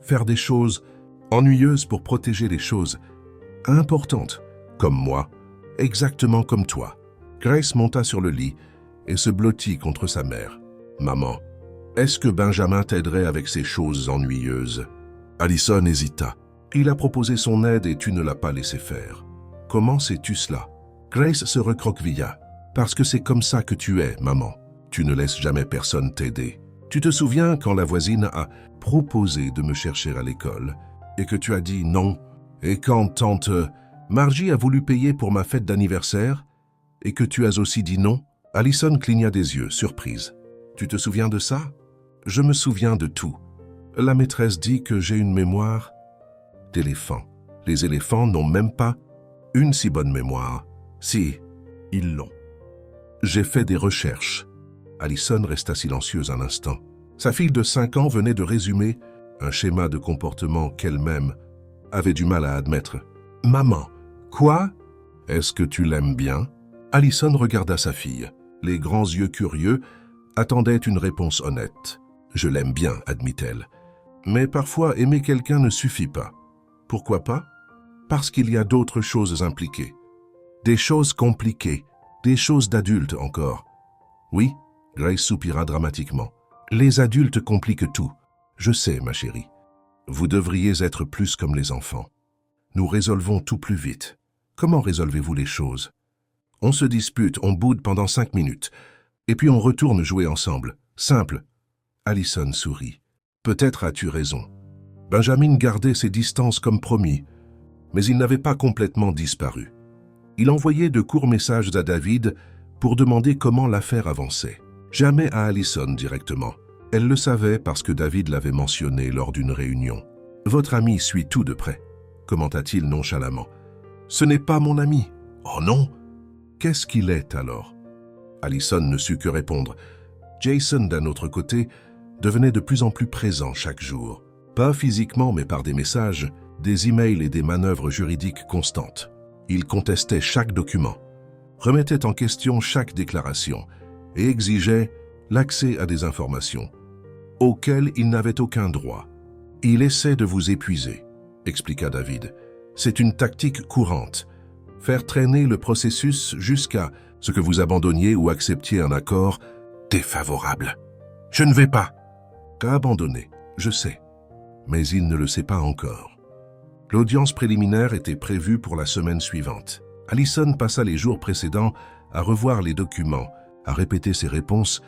S1: faire des choses ennuyeuses pour protéger les choses importantes, comme moi, exactement comme toi. » Grace monta sur le lit et se blottit contre sa mère. « Maman, est-ce que Benjamin t'aiderait avec ces choses ennuyeuses? » Allison hésita. Il a proposé son aide et tu ne l'as pas laissé faire. Comment sais-tu cela? Grace se recroquevilla. Parce que c'est comme ça que tu es, maman. Tu ne laisses jamais personne t'aider. Tu te souviens quand la voisine a proposé de me chercher à l'école et que tu as dit non? Et quand tante Margie a voulu payer pour ma fête d'anniversaire et que tu as aussi dit non? Allison cligna des yeux, surprise. Tu te souviens de ça? Je me souviens de tout. La maîtresse dit que j'ai une mémoire d'éléphant. Les éléphants n'ont même pas une si bonne mémoire. Si, ils l'ont. J'ai fait des recherches. Allison resta silencieuse un instant. Sa fille de 5 ans venait de résumer un schéma de comportement qu'elle-même avait du mal à admettre. « Maman, quoi? Est-ce que tu l'aimes bien? » Allison regarda sa fille. Les grands yeux curieux attendaient une réponse honnête. « Je l'aime bien, admit-elle. Mais parfois, aimer quelqu'un ne suffit pas. Pourquoi pas? Parce qu'il y a d'autres choses impliquées. Des choses compliquées, des choses d'adultes encore. Oui, Grace soupira dramatiquement. Les adultes compliquent tout. Je sais, ma chérie. Vous devriez être plus comme les enfants. Nous résolvons tout plus vite. Comment résolvez-vous les choses? On se dispute, on boude pendant 5 minutes, et puis on retourne jouer ensemble. Simple. Allison sourit. Peut-être as-tu raison. Benjamin gardait ses distances comme promis, mais il n'avait pas complètement disparu. Il envoyait de courts messages à David pour demander comment l'affaire avançait. Jamais à Allison directement. Elle le savait parce que David l'avait mentionné lors d'une réunion. « Votre ami suit tout de près », commenta-t-il nonchalamment. « Ce n'est pas mon ami. »« Oh non !»« Qu'est-ce qu'il est alors ?» Allison ne sut que répondre. Jason, d'un autre côté, devenait de plus en plus présent chaque jour. Pas physiquement, mais par des messages, des emails et des manœuvres juridiques constantes. Il contestait chaque document, remettait en question chaque déclaration et exigeait l'accès à des informations auxquelles il n'avait aucun droit. « Il essaie de vous épuiser », expliqua David. « C'est une tactique courante. Faire traîner le processus jusqu'à ce que vous abandonniez ou acceptiez un accord défavorable. » « Je ne vais pas. » « Qu'à abandonner. Je sais, mais il ne le sait pas encore. L'audience préliminaire était prévue pour la semaine suivante. Allison passa les jours précédents à revoir les documents, à répéter ses réponses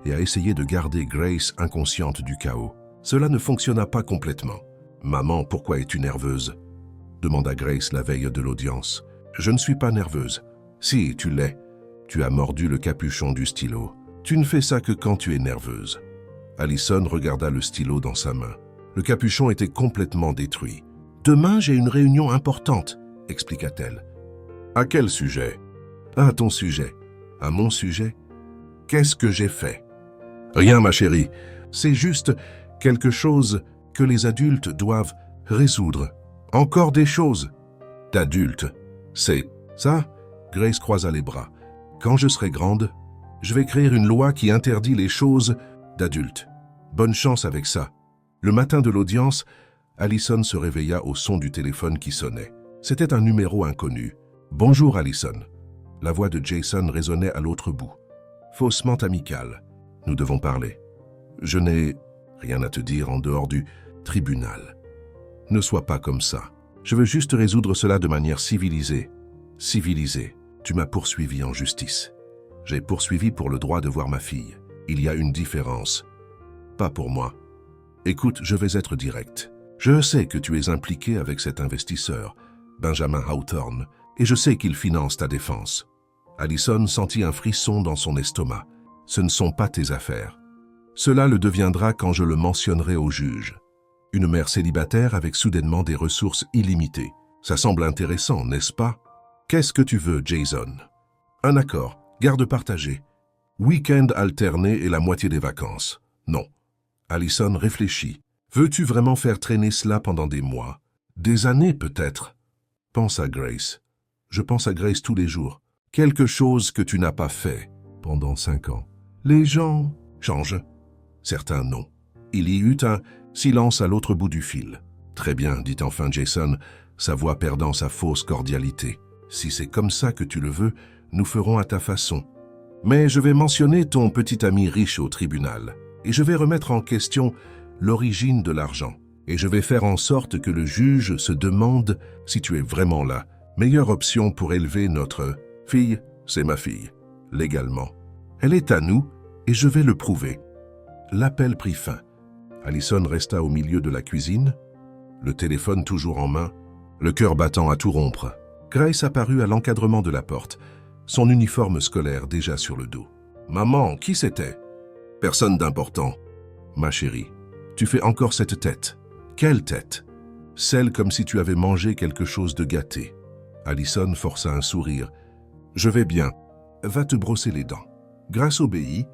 S1: et à essayer de garder Grace inconsciente du chaos. Cela ne fonctionna pas complètement. « Maman, pourquoi es-tu nerveuse ?» demanda Grace la veille de l'audience. « Je ne suis pas nerveuse. »« Si, tu l'es. Tu as mordu le capuchon du stylo. Tu ne fais ça que quand tu es nerveuse. » Allison regarda le stylo dans sa main. Le capuchon était complètement détruit. « Demain, j'ai une réunion importante, » expliqua-t-elle. « À quel sujet ?»« À ton sujet. À mon sujet. Qu'est-ce que j'ai fait ?»« Rien, ma chérie. C'est juste quelque chose que les adultes doivent résoudre. Encore des choses d'adultes. C'est ça ?» Grace croisa les bras. « Quand je serai grande, je vais créer une loi qui interdit les choses d'adultes. Bonne chance avec ça. » Le matin de l'audience, Allison se réveilla au son du téléphone qui sonnait. C'était un numéro inconnu. « Bonjour, Allison. » La voix de Jason résonnait à l'autre bout. Faussement amicale. « Nous devons parler. Je n'ai rien à te dire en dehors du tribunal. Ne sois pas comme ça. Je veux juste résoudre cela de manière civilisée. Civilisée. Tu m'as poursuivi en justice. J'ai poursuivi pour le droit de voir ma fille. Il y a une différence. Pas pour moi. Écoute, je vais être direct. Je sais que tu es impliqué avec cet investisseur, Benjamin Hawthorne, et je sais qu'il finance ta défense. » Allison sentit un frisson dans son estomac. « Ce ne sont pas tes affaires. Cela le deviendra quand je le mentionnerai au juge. Une mère célibataire avec soudainement des ressources illimitées. Ça semble intéressant, n'est-ce pas? Qu'est-ce que tu veux, Jason? Un accord, garde partagée. Week-end alterné et la moitié des vacances. Non. » Allison réfléchit. « Veux-tu vraiment faire traîner cela pendant des mois? Des années peut-être? Pense à Grace. Je pense à Grace tous les jours. Quelque chose que tu n'as pas fait pendant 5 ans. Les gens changent. Certains non. » Il y eut un silence à l'autre bout du fil. « Très bien, dit enfin Jason, sa voix perdant sa fausse cordialité. Si c'est comme ça que tu le veux, nous ferons à ta façon. Mais je vais mentionner ton petit ami riche au tribunal. Et je vais remettre en question l'origine de l'argent. Et je vais faire en sorte que le juge se demande si tu es vraiment la meilleure option pour élever notre fille. C'est ma fille, légalement. Elle est à nous et je vais le prouver. » L'appel prit fin. Allison resta au milieu de la cuisine, le téléphone toujours en main, le cœur battant à tout rompre. Grace apparut à l'encadrement de la porte, son uniforme scolaire déjà sur le dos. « Maman, qui c'était ?»« Personne d'important. »« Ma chérie, tu fais encore cette tête. »« Quelle tête ?»« Celle comme si tu avais mangé quelque chose de gâté. » Allison força un sourire. « Je vais bien. Va te brosser les dents. » Grace obéit,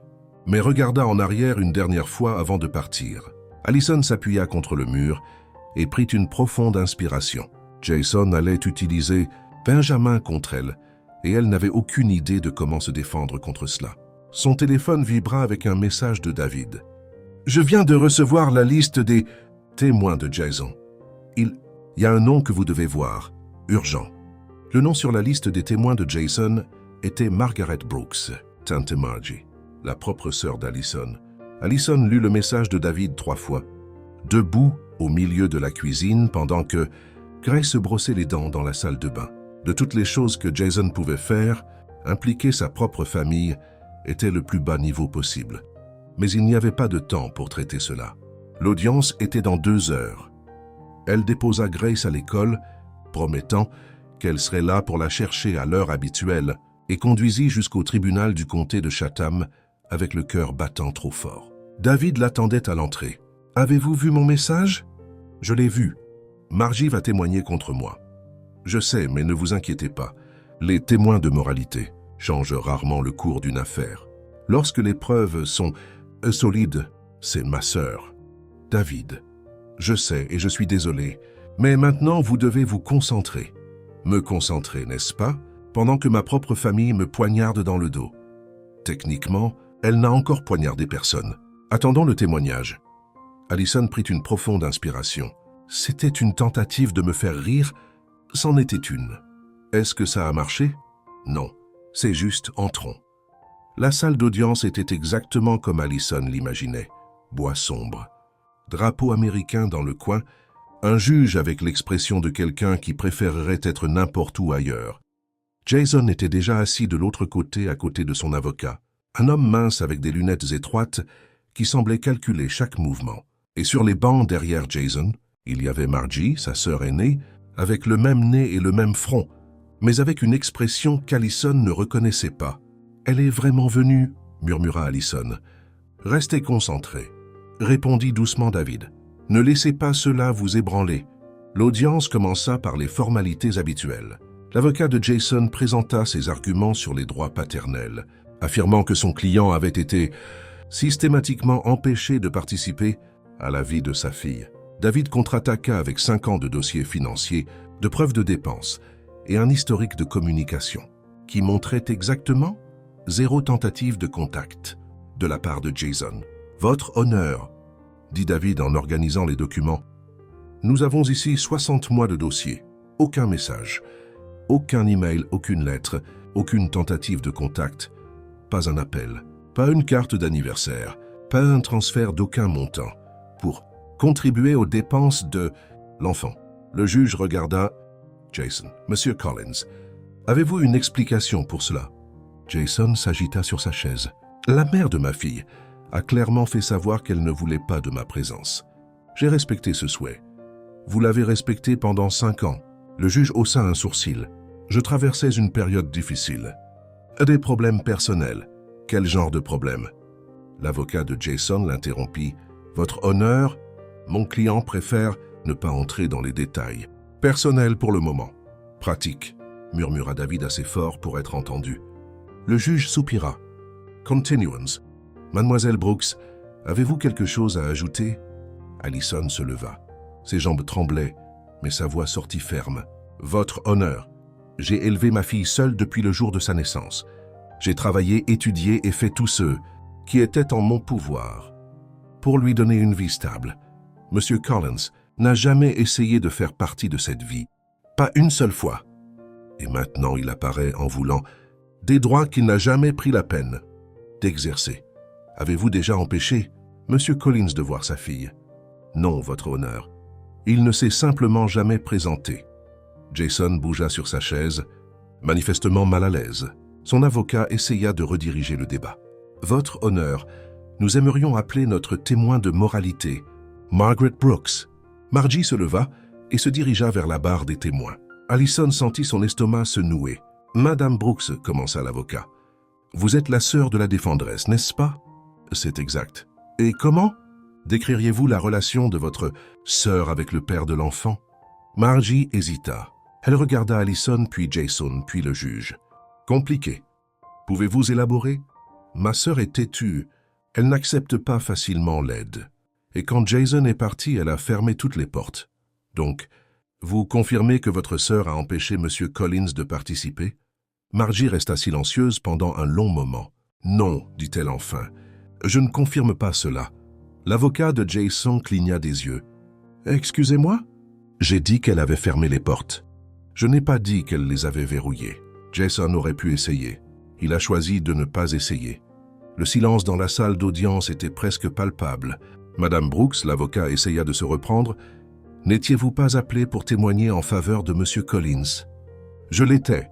S1: mais regarda en arrière une dernière fois avant de partir. Allison s'appuya contre le mur et prit une profonde inspiration. Jason allait utiliser Benjamin contre elle, et elle n'avait aucune idée de comment se défendre contre cela. Son téléphone vibra avec un message de David. « Je viens de recevoir la liste des témoins de Jason. Il y a un nom que vous devez voir. Urgent. » Le nom sur la liste des témoins de Jason était Margaret Brooks, Tante Margie, la propre sœur d'Allison. Allison lut le message de David 3 fois, debout au milieu de la cuisine pendant que Grace se brossait les dents dans la salle de bain. De toutes les choses que Jason pouvait faire, impliquer sa propre famille était le plus bas niveau possible. Mais il n'y avait pas de temps pour traiter cela. L'audience était dans 2 heures. Elle déposa Grace à l'école, promettant qu'elle serait là pour la chercher à l'heure habituelle, et conduisit jusqu'au tribunal du comté de Chatham avec le cœur battant trop fort. David l'attendait à l'entrée. « Avez-vous vu mon message ?»« Je l'ai vu. Margie va témoigner contre moi. »« Je sais, mais ne vous inquiétez pas. Les témoins de moralité changent rarement le cours d'une affaire. Lorsque les preuves sont solides, c'est ma sœur. David, je sais et je suis désolé, mais maintenant vous devez vous concentrer. Me concentrer, n'est-ce pas, pendant que ma propre famille me poignarde dans le dos. Techniquement, elle n'a encore poignardé personne. Attendons le témoignage. » Allison prit une profonde inspiration. C'était une tentative de me faire rire, c'en était une. Est-ce que ça a marché? Non, c'est juste entrons. La salle d'audience était exactement comme Allison l'imaginait, bois sombre. drapeau américain dans le coin, un juge avec l'expression de quelqu'un qui préférerait être n'importe où ailleurs. Jason était déjà assis de l'autre côté à côté de son avocat, un homme mince avec des lunettes étroites qui semblait calculer chaque mouvement. Et sur les bancs derrière Jason, il y avait Margie, sa sœur aînée, avec le même nez et le même front, mais avec une expression qu'Allison ne reconnaissait pas. « Elle est vraiment venue ?» murmura Allison. « Restez concentrés », répondit doucement David. « Ne laissez pas cela vous ébranler. » L'audience commença par les formalités habituelles. L'avocat de Jason présenta ses arguments sur les droits paternels, affirmant que son client avait été systématiquement empêché de participer à la vie de sa fille. David contre-attaqua avec 5 ans de dossiers financiers, de preuves de dépenses et un historique de communication qui montrait exactement 0 tentative de contact de la part de Jason. « Votre honneur », dit David en organisant les documents. « Nous avons ici 60 mois de dossier, aucun message, aucun email, aucune lettre, aucune tentative de contact, pas un appel, pas une carte d'anniversaire, pas un transfert d'aucun montant pour contribuer aux dépenses de l'enfant. » Le juge regarda Jason. « Monsieur Collins, avez-vous une explication pour cela ?» Jason s'agita sur sa chaise. « La mère de ma fille a clairement fait savoir qu'elle ne voulait pas de ma présence. J'ai respecté ce souhait. Vous l'avez respecté pendant 5 ans. » Le juge haussa un sourcil. « Je traversais une période difficile. Des problèmes personnels. Quel genre de problème ?» L'avocat de Jason l'interrompit. « Votre honneur, mon client préfère ne pas entrer dans les détails. Personnel pour le moment. Pratique, » murmura David assez fort pour être entendu. Le juge soupira. « Continuance. Mademoiselle Brooks, avez-vous quelque chose à ajouter ?» Allison se leva. Ses jambes tremblaient, mais sa voix sortit ferme. « Votre honneur, j'ai élevé ma fille seule depuis le jour de sa naissance. J'ai travaillé, étudié et fait tout ce qui était en mon pouvoir pour lui donner une vie stable. Monsieur Collins n'a jamais essayé de faire partie de cette vie, pas une seule fois. Et maintenant il apparaît en voulant des droits qu'il n'a jamais pris la peine d'exercer. Avez-vous déjà empêché Monsieur Collins de voir sa fille? Non, votre honneur. Il ne s'est simplement jamais présenté. » Jason bougea sur sa chaise, manifestement mal à l'aise. Son avocat essaya de rediriger le débat. « Votre honneur, nous aimerions appeler notre témoin de moralité, Margaret Brooks. » Margie se leva et se dirigea vers la barre des témoins. Allison sentit son estomac se nouer. « Madame Brooks, » commença l'avocat. « Vous êtes la sœur de la défendresse, n'est-ce pas ?»« C'est exact. »« Et comment décririez-vous la relation de votre sœur avec le père de l'enfant ?» Margie hésita. Elle regarda Allison, puis Jason, puis le juge. « Compliqué. Pouvez-vous élaborer ? Ma sœur est têtue. Elle n'accepte pas facilement l'aide. Et quand Jason est parti, elle a fermé toutes les portes. Donc, vous confirmez que votre sœur a empêché M. Collins de participer ?» Margie resta silencieuse pendant un long moment. « Non, dit-elle enfin. Je ne confirme pas cela. » L'avocat de Jason cligna des yeux. « Excusez-moi ?» J'ai dit qu'elle avait fermé les portes. Je n'ai pas dit qu'elle les avait verrouillées. Jason aurait pu essayer. Il a choisi de ne pas essayer. Le silence dans la salle d'audience était presque palpable. Madame Brooks, l'avocat, essaya de se reprendre. « N'étiez-vous pas appelé pour témoigner en faveur de M. Collins ?»« Je l'étais,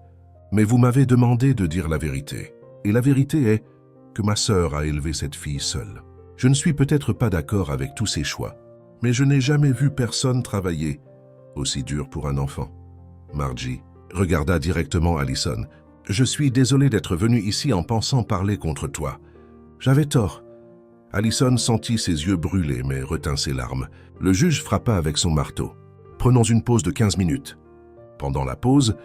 S1: mais vous m'avez demandé de dire la vérité. Et la vérité est que ma sœur a élevé cette fille seule. Je ne suis peut-être pas d'accord avec tous ses choix, mais je n'ai jamais vu personne travailler aussi dur pour un enfant. » Margie regarda directement Allison. « Je suis désolé d'être venu ici en pensant parler contre toi. J'avais tort. » Allison sentit ses yeux brûler, mais retint ses larmes. Le juge frappa avec son marteau. « Prenons une pause de 15 minutes. » Pendant la pause,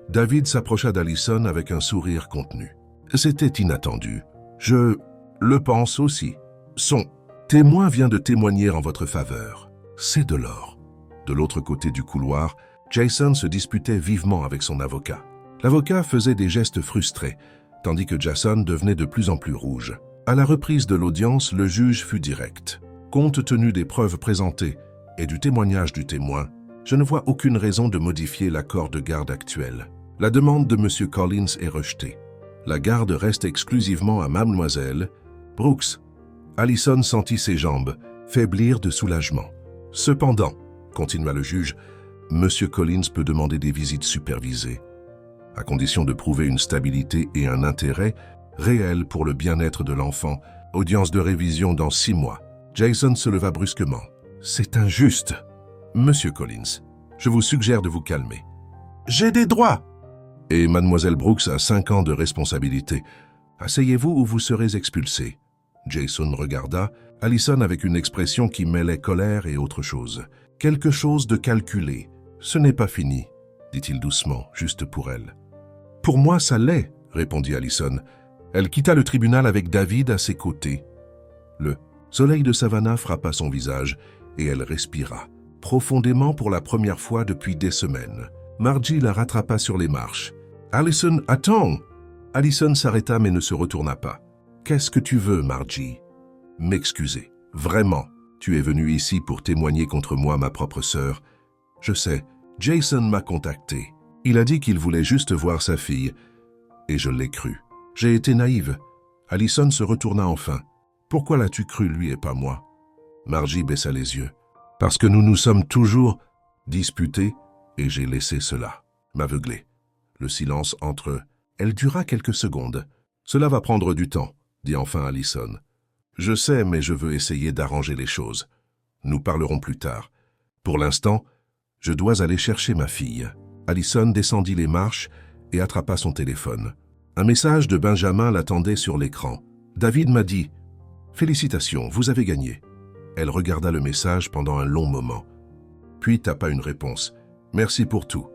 S1: David s'approcha d'Allison avec un sourire contenu. « C'était inattendu. Je le pense aussi. Son témoin vient de témoigner en votre faveur. C'est de l'or. » De l'autre côté du couloir, Jason se disputait vivement avec son avocat. L'avocat faisait des gestes frustrés, tandis que Jason devenait de plus en plus rouge. À la reprise de l'audience, le juge fut direct. « Compte tenu des preuves présentées et du témoignage du témoin, je ne vois aucune raison de modifier l'accord de garde actuel. La demande de M. Collins est rejetée. La garde reste exclusivement à Mademoiselle Brooks. » Allison sentit ses jambes faiblir de soulagement. Cependant, continua le juge, M. Collins peut demander des visites supervisées, à condition de prouver une stabilité et un intérêt réel pour le bien-être de l'enfant. Audience de révision dans 6 mois. Jason se leva brusquement. C'est injuste. Monsieur Collins, je vous suggère de vous calmer. J'ai des droits. Et mademoiselle Brooks a 5 ans de responsabilité. Asseyez-vous ou vous serez expulsé. Jason regarda Allison avec une expression qui mêlait colère et autre chose. Quelque chose de calculé. Ce n'est pas fini, dit-il doucement, juste pour elle. Pour moi, ça l'est, répondit Allison. Elle quitta le tribunal avec David à ses côtés. Le soleil de Savannah frappa son visage et elle respira, profondément pour la première fois depuis des semaines. Margie la rattrapa sur les marches. « Allison, attends !» Allison s'arrêta mais ne se retourna pas. « Qu'est-ce que tu veux, Margie ?»« M'excuser. Vraiment. Tu es venue ici pour témoigner contre moi, ma propre sœur. Je sais, Jason m'a contacté. Il a dit qu'il voulait juste voir sa fille. Et je l'ai cru. J'ai été naïve. » Allison se retourna enfin. « Pourquoi l'as-tu cru, lui et pas moi ?» Margie baissa les yeux. « Parce que nous nous sommes toujours disputés et j'ai laissé cela m'aveugler. » Le silence entre eux. Elle dura quelques secondes. « Cela va prendre du temps, » dit enfin Allison. « Je sais, mais je veux essayer d'arranger les choses. Nous parlerons plus tard. Pour l'instant, je dois aller chercher ma fille. » Allison descendit les marches et attrapa son téléphone. Un message de Benjamin l'attendait sur l'écran. David m'a dit « Félicitations, vous avez gagné. » Elle regarda le message pendant un long moment. Puis tapa une réponse. « Merci pour tout.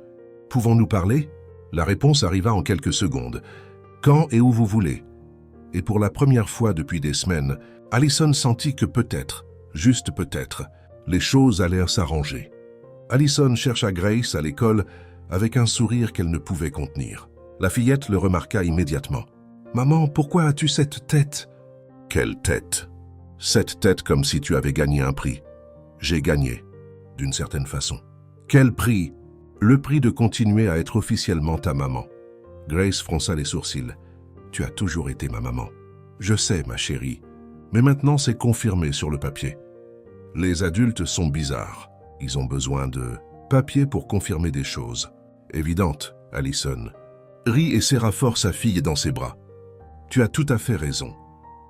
S1: Pouvons-nous parler ?» La réponse arriva en quelques secondes. « Quand et où vous voulez. » Et pour la première fois depuis des semaines, Allison sentit que peut-être, juste peut-être, les choses allèrent s'arranger. Allison chercha Grace à l'école avec un sourire qu'elle ne pouvait contenir. La fillette le remarqua immédiatement. « Maman, pourquoi as-tu cette tête ?»« Quelle tête ?»« Cette tête comme si tu avais gagné un prix. J'ai gagné, d'une certaine façon. »« Quel prix ?»« Le prix de continuer à être officiellement ta maman. » Grace fronça les sourcils. « Tu as toujours été ma maman. »« Je sais, ma chérie. Mais maintenant c'est confirmé sur le papier. Les adultes sont bizarres. Ils ont besoin de papier pour confirmer des choses. Évidentes, Allison. » Rit et serra fort sa fille dans ses bras. « Tu as tout à fait raison. »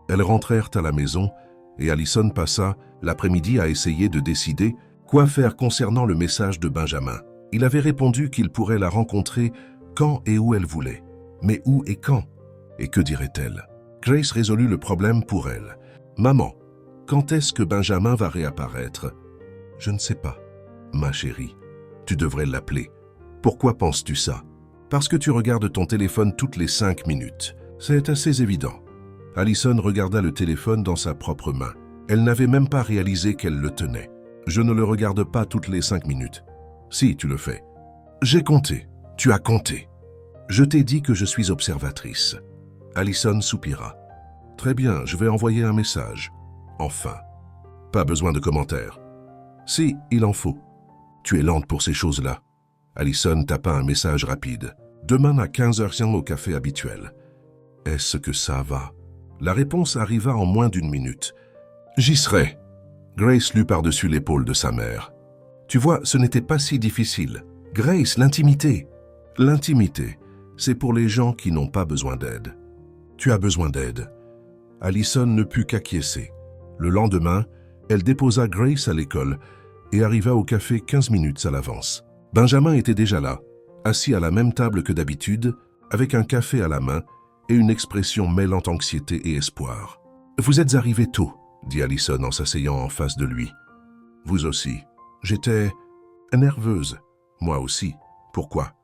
S1: Elles rentrèrent à la maison et Allison passa l'après-midi à essayer de décider quoi faire concernant le message de Benjamin. Il avait répondu qu'il pourrait la rencontrer quand et où elle voulait. Mais où et quand? Et que dirait-elle? Grace résolut le problème pour elle. « Maman, quand est-ce que Benjamin va réapparaître? »« Je ne sais pas, ma chérie. Tu devrais l'appeler. Pourquoi penses-tu ça? » « Parce que tu regardes ton téléphone toutes les 5 minutes. C'est assez évident. » Allison regarda le téléphone dans sa propre main. Elle n'avait même pas réalisé qu'elle le tenait. « Je ne le regarde pas toutes les 5 minutes. »« Si, tu le fais. »« J'ai compté. Tu as compté. »« Je t'ai dit que je suis observatrice. » Allison soupira. « Très bien, je vais envoyer un message. » Enfin. Pas besoin de commentaires. « Si, il en faut. Tu es lente pour ces choses-là. » Allison tapa un message rapide. « Demain à 15h au café habituel. » Est-ce que ça va? La réponse arriva en moins d'1 minute. « J'y serai. » Grace lut par-dessus l'épaule de sa mère. « Tu vois, ce n'était pas si difficile. Grace, l'intimité. »« L'intimité, c'est pour les gens qui n'ont pas besoin d'aide. »« Tu as besoin d'aide. » Allison ne put qu'acquiescer. Le lendemain, elle déposa Grace à l'école et arriva au café 15 minutes à l'avance. Benjamin était déjà là, assis à la même table que d'habitude, avec un café à la main et une expression mêlant anxiété et espoir. « Vous êtes arrivé tôt, » dit Allison en s'asseyant en face de lui. « Vous aussi. J'étais nerveuse. Moi aussi. Pourquoi?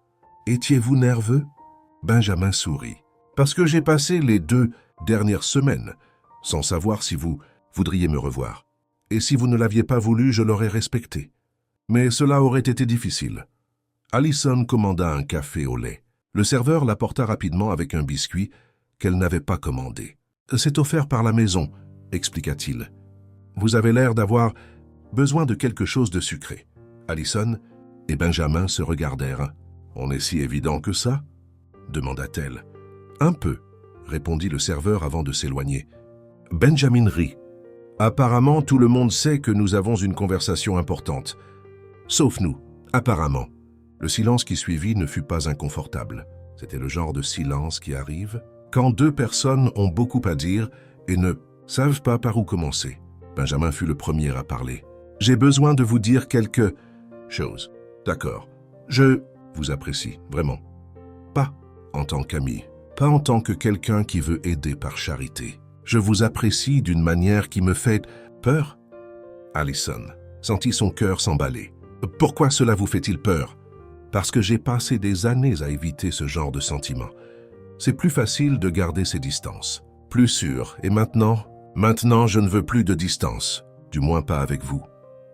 S1: Étiez-vous nerveux? » Benjamin sourit. « Parce que j'ai passé les 2 dernières semaines sans savoir si vous voudriez me revoir. Et si vous ne l'aviez pas voulu, je l'aurais respecté. Mais cela aurait été difficile. » Allison commanda un café au lait. Le serveur l'apporta rapidement avec un biscuit qu'elle n'avait pas commandé. « C'est offert par la maison, » expliqua-t-il. « Vous avez l'air d'avoir besoin de quelque chose de sucré. » Allison et Benjamin se regardèrent. « On est si évident que ça ?» demanda-t-elle. « Un peu, » répondit le serveur avant de s'éloigner. Benjamin rit. Apparemment, tout le monde sait que nous avons une conversation importante. Sauf nous, apparemment. Le silence qui suivit ne fut pas inconfortable. C'était le genre de silence qui arrive quand deux personnes ont beaucoup à dire et ne savent pas par où commencer. Benjamin fut le premier à parler. « J'ai besoin de vous dire quelque chose. D'accord. Je vous apprécie, vraiment. Pas en tant qu'ami, pas en tant que quelqu'un qui veut aider par charité. Je vous apprécie d'une manière qui me fait peur. » Allison sentit son cœur s'emballer. « Pourquoi cela vous fait-il peur? » « Parce que j'ai passé des années à éviter ce genre de sentiment. C'est plus facile de garder ses distances. Plus sûr. Et maintenant, je ne veux plus de distance. Du moins pas avec vous. »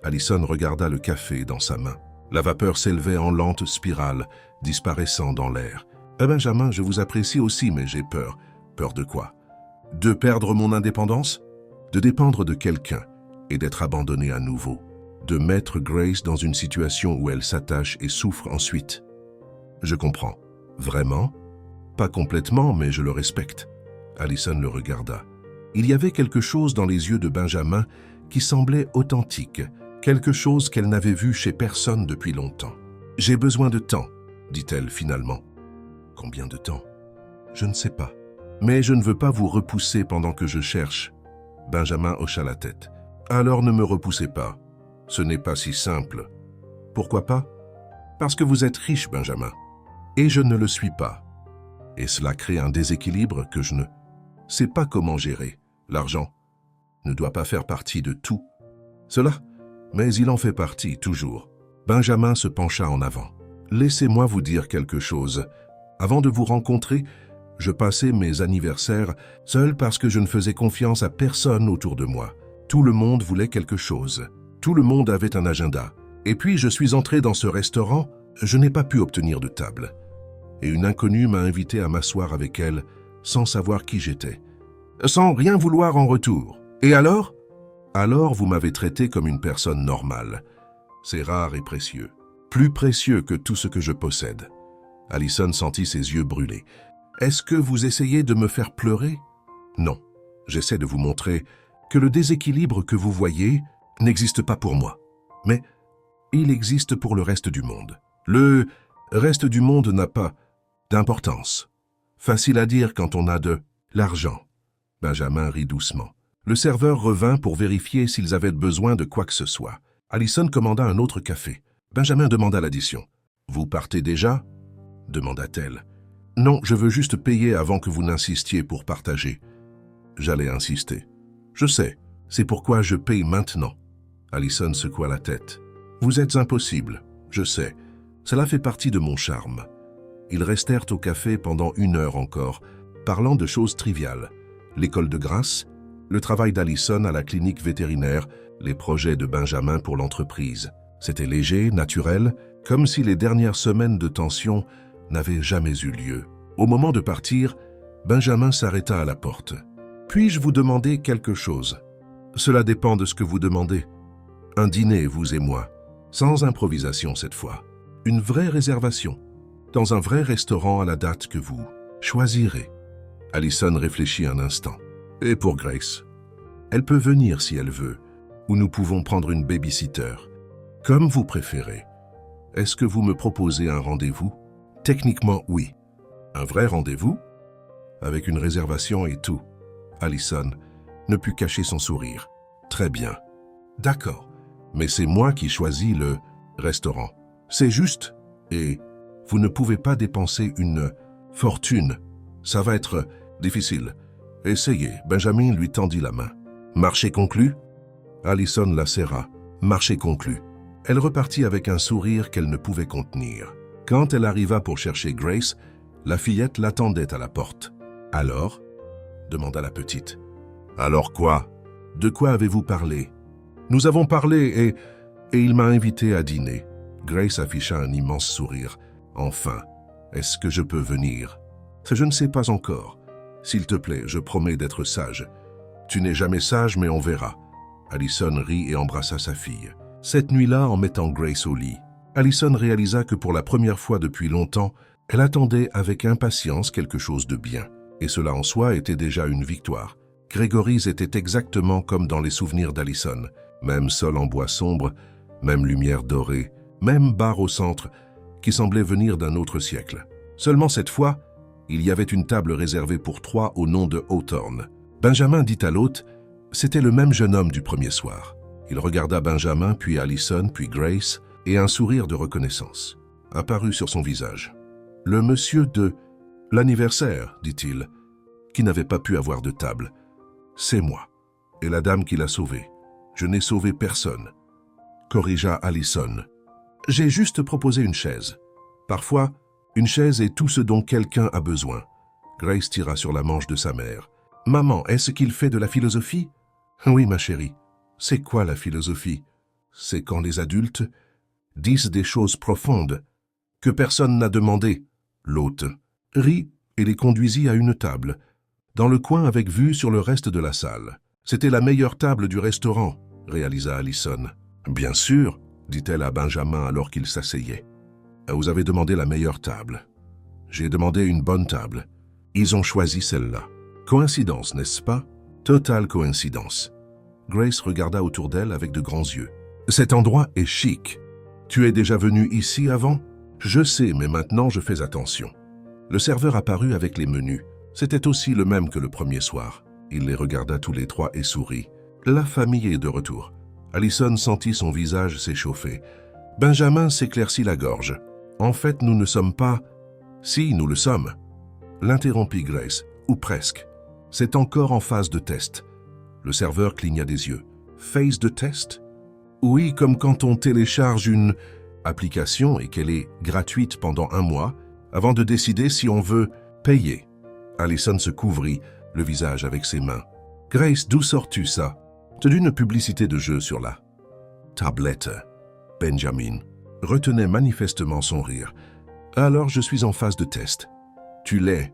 S1: Allison regarda le café dans sa main. La vapeur s'élevait en lente spirale, disparaissant dans l'air. « Benjamin, je vous apprécie aussi, mais j'ai peur. » « Peur de quoi? De perdre mon indépendance? De dépendre de quelqu'un et d'être abandonné à nouveau. De mettre Grace dans une situation où elle s'attache et souffre ensuite. Je comprends. Vraiment? Pas complètement, mais je le respecte. Allison le regarda. Il y avait quelque chose dans les yeux de Benjamin qui semblait authentique, quelque chose qu'elle n'avait vu chez personne depuis longtemps. « J'ai besoin de temps, » dit-elle finalement. « Combien de temps? Je ne sais pas. Mais je ne veux pas vous repousser pendant que je cherche. » Benjamin hocha la tête. « Alors ne me repoussez pas. Ce n'est pas si simple. » « Pourquoi pas? » « Parce que vous êtes riche, Benjamin. Et je ne le suis pas. Et cela crée un déséquilibre que je ne sais pas comment gérer. L'argent ne doit pas faire partie de tout. Cela, mais il en fait partie, toujours. » Benjamin se pencha en avant. « Laissez-moi vous dire quelque chose. Avant de vous rencontrer, je passais mes anniversaires seul parce que je ne faisais confiance à personne autour de moi. Tout le monde voulait quelque chose. Tout le monde avait un agenda. Et puis je suis entré dans ce restaurant, je n'ai pas pu obtenir de table. Et une inconnue m'a invité à m'asseoir avec elle sans savoir qui j'étais. Sans rien vouloir en retour. Et alors? Alors vous m'avez traité comme une personne normale. C'est rare et précieux. Plus précieux que tout ce que je possède. » Allison sentit ses yeux brûler. « Est-ce que vous essayez de me faire pleurer? » Non. J'essaie de vous montrer que le déséquilibre que vous voyez n'existe pas pour moi. Mais il existe pour le reste du monde. Le reste du monde n'a pas d'importance. Facile à dire quand on a de l'argent. Benjamin rit doucement. Le serveur revint pour vérifier s'ils avaient besoin de quoi que ce soit. Allison commanda un autre café. Benjamin demanda l'addition. « Vous partez déjà ?» demanda-t-elle. « Non, je veux juste payer avant que vous n'insistiez pour partager. » J'allais insister. « Je sais, c'est pourquoi je paye maintenant. » Allison secoua la tête. « Vous êtes impossible, je sais. Cela fait partie de mon charme. » Ils restèrent au café pendant 1 heure encore, parlant de choses triviales. L'école de Grace, le travail d'Allison à la clinique vétérinaire, les projets de Benjamin pour l'entreprise. C'était léger, naturel, comme si les dernières semaines de tension n'avaient jamais eu lieu. Au moment de partir, Benjamin s'arrêta à la porte. « Puis-je vous demander quelque chose? » « Cela dépend de ce que vous demandez. Un dîner, vous et moi, sans improvisation cette fois. Une vraie réservation, dans un vrai restaurant à la date que vous choisirez. » Allison réfléchit un instant. « Et pour Grace? Elle peut venir si elle veut, ou nous pouvons prendre une babysitter. Comme vous préférez. Est-ce que vous me proposez un rendez-vous? » « Techniquement, oui. Un vrai rendez-vous? Avec une réservation et tout. » Allison ne put cacher son sourire. « Très bien. D'accord. Mais c'est moi qui choisis le restaurant. C'est juste. Et vous ne pouvez pas dépenser une fortune. Ça va être difficile. Essayez. » Benjamin lui tendit la main. « Marché conclu? » Allison la serra. « Marché conclu. » Elle repartit avec un sourire qu'elle ne pouvait contenir. Quand elle arriva pour chercher Grace, la fillette l'attendait à la porte. « Alors ?» demanda la petite. « Alors quoi? De quoi avez-vous parlé? »« Nous avons parlé et il m'a invité à dîner. » Grace afficha un immense sourire. « Enfin, est-ce que je peux venir? »« Je ne sais pas encore. S'il te plaît, je promets d'être sage. »« Tu n'es jamais sage, mais on verra. » Allison rit et embrassa sa fille. Cette nuit-là, en mettant Grace au lit, Allison réalisa que pour la première fois depuis longtemps, elle attendait avec impatience quelque chose de bien. Et cela en soi était déjà une victoire. Gregory's était exactement comme dans les souvenirs d'Allison. Même sol en bois sombre, même lumière dorée, même bar au centre, qui semblait venir d'un autre siècle. Seulement cette fois, il y avait une table réservée pour 3 au nom de Hawthorne. Benjamin dit à l'hôte, c'était le même jeune homme du premier soir. Il regarda Benjamin, puis Allison, puis Grace, et un sourire de reconnaissance apparut sur son visage. « Le monsieur de l'anniversaire, dit-il, qui n'avait pas pu avoir de table. C'est moi, et la dame qui l'a sauvé. Je n'ai sauvé personne. » Corrigea Allison. « J'ai juste proposé une chaise. Parfois, une chaise est tout ce dont quelqu'un a besoin. » Grace tira sur la manche de sa mère. « Maman, est-ce qu'il fait de la philosophie ?»« Oui, ma chérie. C'est quoi la philosophie? C'est quand les adultes disent des choses profondes que personne n'a demandé. » L'hôte rit et les conduisit à une table, dans le coin avec vue sur le reste de la salle. « C'était la meilleure table du restaurant, » réalisa Allison. « Bien sûr, » dit-elle à Benjamin alors qu'il s'asseyait. « Vous avez demandé la meilleure table. J'ai demandé une bonne table. Ils ont choisi celle-là. Coïncidence, n'est-ce pas? Totale coïncidence. » Grace regarda autour d'elle avec de grands yeux. « Cet endroit est chic. Tu es déjà venu ici avant? » « Je sais, mais maintenant je fais attention. » Le serveur apparut avec les menus. C'était aussi le même que le premier soir. Il les regarda tous les trois et sourit. La famille est de retour. Allison sentit son visage s'échauffer. Benjamin s'éclaircit la gorge. « En fait, nous ne sommes pas... »« Si, nous le sommes. » L'interrompit Grace, ou presque. « C'est encore en phase de test. » Le serveur cligna des yeux. « Phase de test ?» « Oui, comme quand on télécharge une application et qu'elle est gratuite pendant 1 mois, avant de décider si on veut payer. » Allison se couvrit le visage avec ses mains. « Grace, d'où sors-tu ça? » C'est d'une publicité de jeu sur la tablette. Benjamin retenait manifestement son rire. « Alors je suis en phase de test. »« Tu l'es, »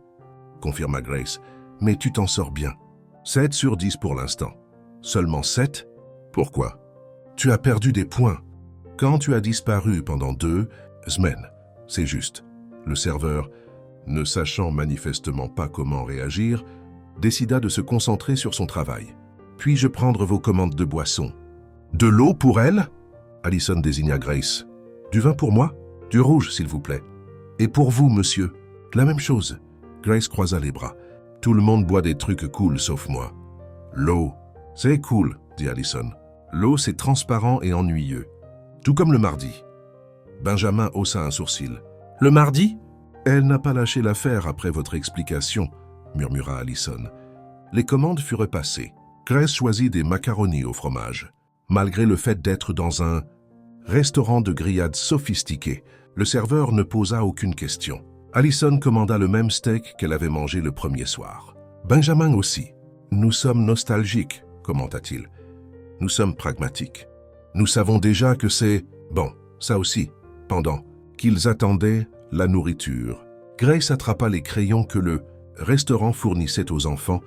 S1: confirma Grace, « mais tu t'en sors bien. 7 sur 10 pour l'instant. »« Seulement 7 ? Pourquoi ? » « Tu as perdu des points. Quand tu as disparu pendant 2 semaines. C'est juste. » Le serveur, ne sachant manifestement pas comment réagir, décida de se concentrer sur son travail. « Puis-je prendre vos commandes de boissons? »« De l'eau pour elle ?» Allison désigna Grace. « Du vin pour moi? Du rouge, s'il vous plaît. »« Et pour vous, monsieur ?»« La même chose. » Grace croisa les bras. « Tout le monde boit des trucs cool, sauf moi. »« L'eau, c'est cool, » dit Allison. « L'eau, c'est transparent et ennuyeux. Tout comme le mardi. » Benjamin haussa un sourcil. « Le mardi ?»« Elle n'a pas lâché l'affaire après votre explication, » murmura Allison. Les commandes furent passées. Grace choisit des macaronis au fromage. Malgré le fait d'être dans un restaurant de grillades sophistiqué, le serveur ne posa aucune question. Allison commanda le même steak qu'elle avait mangé le premier soir. Benjamin aussi. « Nous sommes nostalgiques, » commenta-t-il. « Nous sommes pragmatiques. Nous savons déjà que c'est, bon, ça aussi, pendant qu'ils attendaient la nourriture. » Grace attrapa les crayons que le restaurant fournissait aux enfants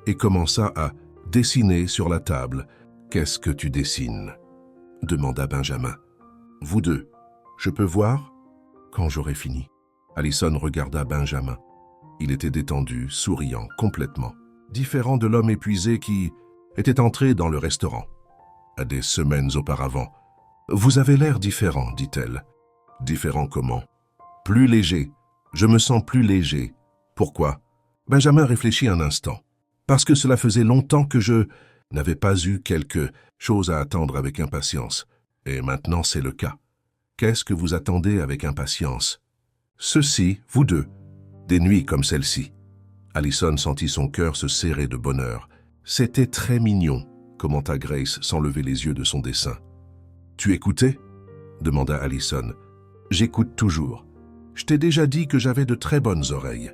S1: et commença à dessiner sur la table. « Qu'est-ce que tu dessines ?» demanda Benjamin. « Vous deux, je peux voir ?» Quand j'aurai fini. Allison regarda Benjamin. Il était détendu, souriant, complètement, différent de l'homme épuisé qui était entré dans le restaurant à des semaines auparavant. « Vous avez l'air différent, dit-elle. »« Différent comment ?»« Plus léger. Je me sens plus léger. Pourquoi ?» Benjamin réfléchit un instant. « Parce que cela faisait longtemps que je n'avais pas eu quelque chose à attendre avec impatience. Et maintenant c'est le cas. Qu'est-ce que vous attendez avec impatience ?»« Ceci, vous deux. Des nuits comme celle-ci. » Allison sentit son cœur se serrer de bonheur. « C'était très mignon, » commenta Grace sans lever les yeux de son dessin. « Tu écoutais ?» demanda Allison. « J'écoute toujours. Je t'ai déjà dit que j'avais de très bonnes oreilles. »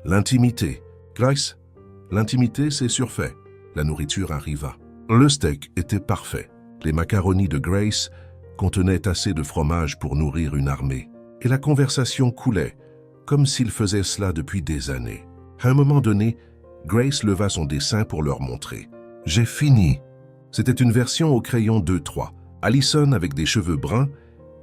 S1: L'intimité. Grace, l'intimité, c'est surfait. La nourriture arriva. Le steak était parfait. Les macaronis de Grace contenaient assez de fromage pour nourrir une armée. Et la conversation coulait, comme s'il faisait cela depuis des années. À un moment donné, Grace leva son dessin pour leur montrer. « J'ai fini. » C'était une version au crayon 2-3. Allison avec des cheveux bruns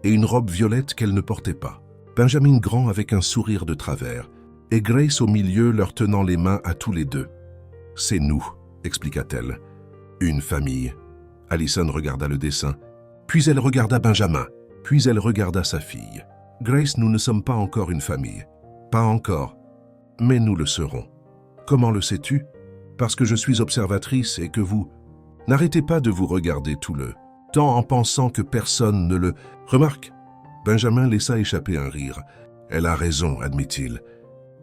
S1: et une robe violette qu'elle ne portait pas. Benjamin grand avec un sourire de travers et Grace au milieu leur tenant les mains à tous les deux. « C'est nous. » expliqua-t-elle. Une famille. Allison regarda le dessin, puis elle regarda Benjamin, puis elle regarda sa fille. Grace, nous ne sommes pas encore une famille. Pas encore. Mais nous le serons. Comment le sais-tu? Parce que je suis observatrice et que vous... N'arrêtez pas de vous regarder tout le temps en pensant que personne ne le... Remarque. Benjamin laissa échapper un rire. Elle a raison, admit-il.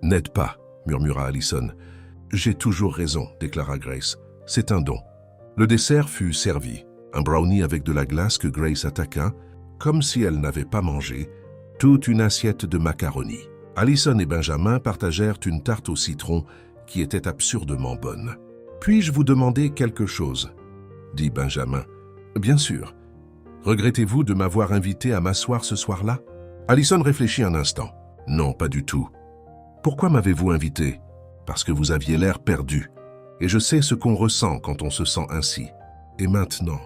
S1: N'aide pas, murmura Allison. J'ai toujours raison, déclara Grace. C'est un don. Le dessert fut servi. Un brownie avec de la glace que Grace attaqua, comme si elle n'avait pas mangé, toute une assiette de macaroni. Allison et Benjamin partagèrent une tarte au citron qui était absurdement bonne. « Puis-je vous demander quelque chose ?» dit Benjamin. « Bien sûr. Regrettez-vous de m'avoir invité à m'asseoir ce soir-là » Allison réfléchit un instant. « Non, pas du tout. Pourquoi m'avez-vous invité ? Parce que vous aviez l'air perdu. Et je sais ce qu'on ressent quand on se sent ainsi. Et maintenant,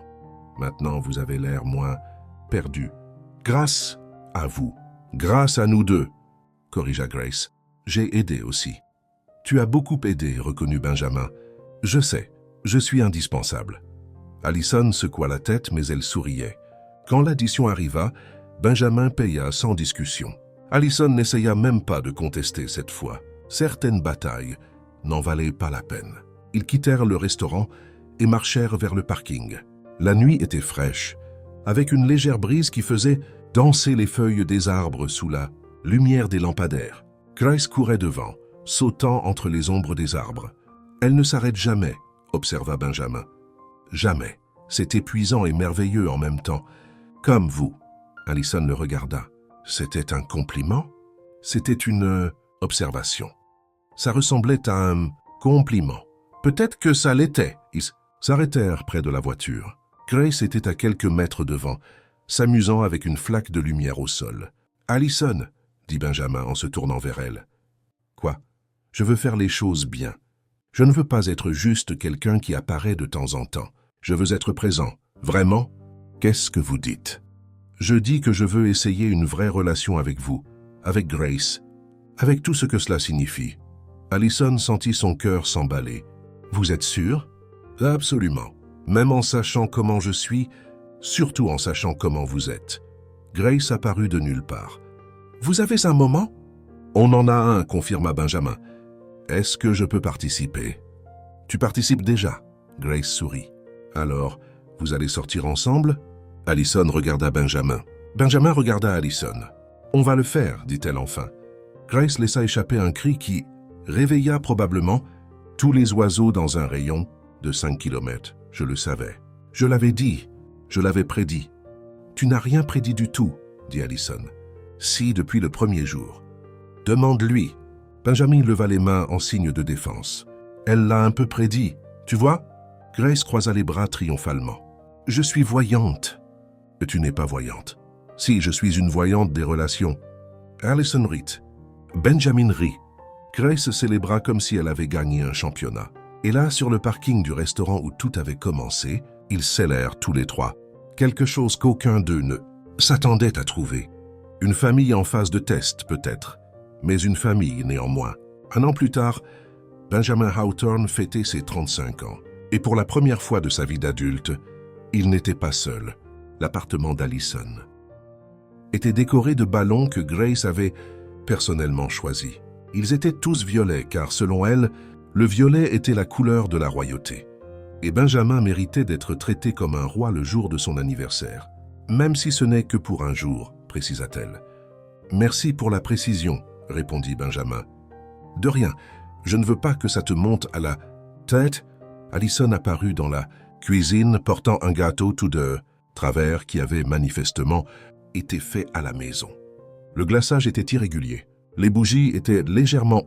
S1: vous avez l'air moins perdu. Grâce à vous. Grâce à nous deux, corrigea Grace. J'ai aidé aussi. Tu as beaucoup aidé, reconnut Benjamin. Je sais, je suis indispensable. Allison secoua la tête, mais elle souriait. Quand l'addition arriva, Benjamin paya sans discussion. Allison n'essaya même pas de contester cette fois. Certaines batailles n'en valaient pas la peine. Ils quittèrent le restaurant et marchèrent vers le parking. La nuit était fraîche, avec une légère brise qui faisait danser les feuilles des arbres sous la lumière des lampadaires. Grace courait devant, sautant entre les ombres des arbres. Elle ne s'arrête jamais, observa Benjamin. Jamais. C'est épuisant et merveilleux en même temps. Comme vous. Allison le regarda. C'était un compliment? C'était une observation. Ça ressemblait à un compliment. Peut-être que ça l'était. Ils s'arrêtèrent près de la voiture. Grace était à quelques mètres devant, s'amusant avec une flaque de lumière au sol. « Allison, » dit Benjamin en se tournant vers elle. « Quoi? Je veux faire les choses bien. Je ne veux pas être juste quelqu'un qui apparaît de temps en temps. Je veux être présent. Vraiment? Qu'est-ce que vous dites? Je dis que je veux essayer une vraie relation avec vous, avec Grace, avec tout ce que cela signifie. » Allison sentit son cœur s'emballer. « Vous êtes sûr? » « Absolument. Même en sachant comment je suis, surtout en sachant comment vous êtes. » Grace apparut de nulle part. « Vous avez un moment? » « On en a un, confirma Benjamin. « Est-ce que je peux participer? » « Tu participes déjà. » Grace sourit. « Alors, vous allez sortir ensemble ?» Allison regarda Benjamin. Benjamin regarda Allison. « On va le faire, dit-elle enfin. » Grace laissa échapper un cri qui réveilla probablement tous les oiseaux dans un rayon de 5 kilomètres. Je le savais. Je l'avais dit. Je l'avais prédit. Tu n'as rien prédit du tout, dit Allison. Si, depuis le premier jour. Demande-lui. Benjamin leva les mains en signe de défense. Elle l'a un peu prédit. Tu vois? Grace croisa les bras triomphalement. Je suis voyante. Tu n'es pas voyante. Si, je suis une voyante des relations. Allison rit. Benjamin rit. Grace célébra comme si elle avait gagné un championnat. Et là, sur le parking du restaurant où tout avait commencé, ils scellèrent tous les trois. Quelque chose qu'aucun d'eux ne s'attendait à trouver. Une famille en phase de test, peut-être, mais une famille néanmoins. Un an plus tard, Benjamin Hawthorne fêtait ses 35 ans. Et pour la première fois de sa vie d'adulte, il n'était pas seul. L'appartement d'Allison était décoré de ballons que Grace avait personnellement choisis. Ils étaient tous violets, car selon elle, le violet était la couleur de la royauté. Et Benjamin méritait d'être traité comme un roi le jour de son anniversaire. Même si ce n'est que pour un jour, précisa-t-elle. Merci pour la précision, répondit Benjamin. De rien, je ne veux pas que ça te monte à la tête. Allison apparut dans la cuisine portant un gâteau tout de travers qui avait manifestement été fait à la maison. Le glaçage était irrégulier. Les bougies étaient légèrement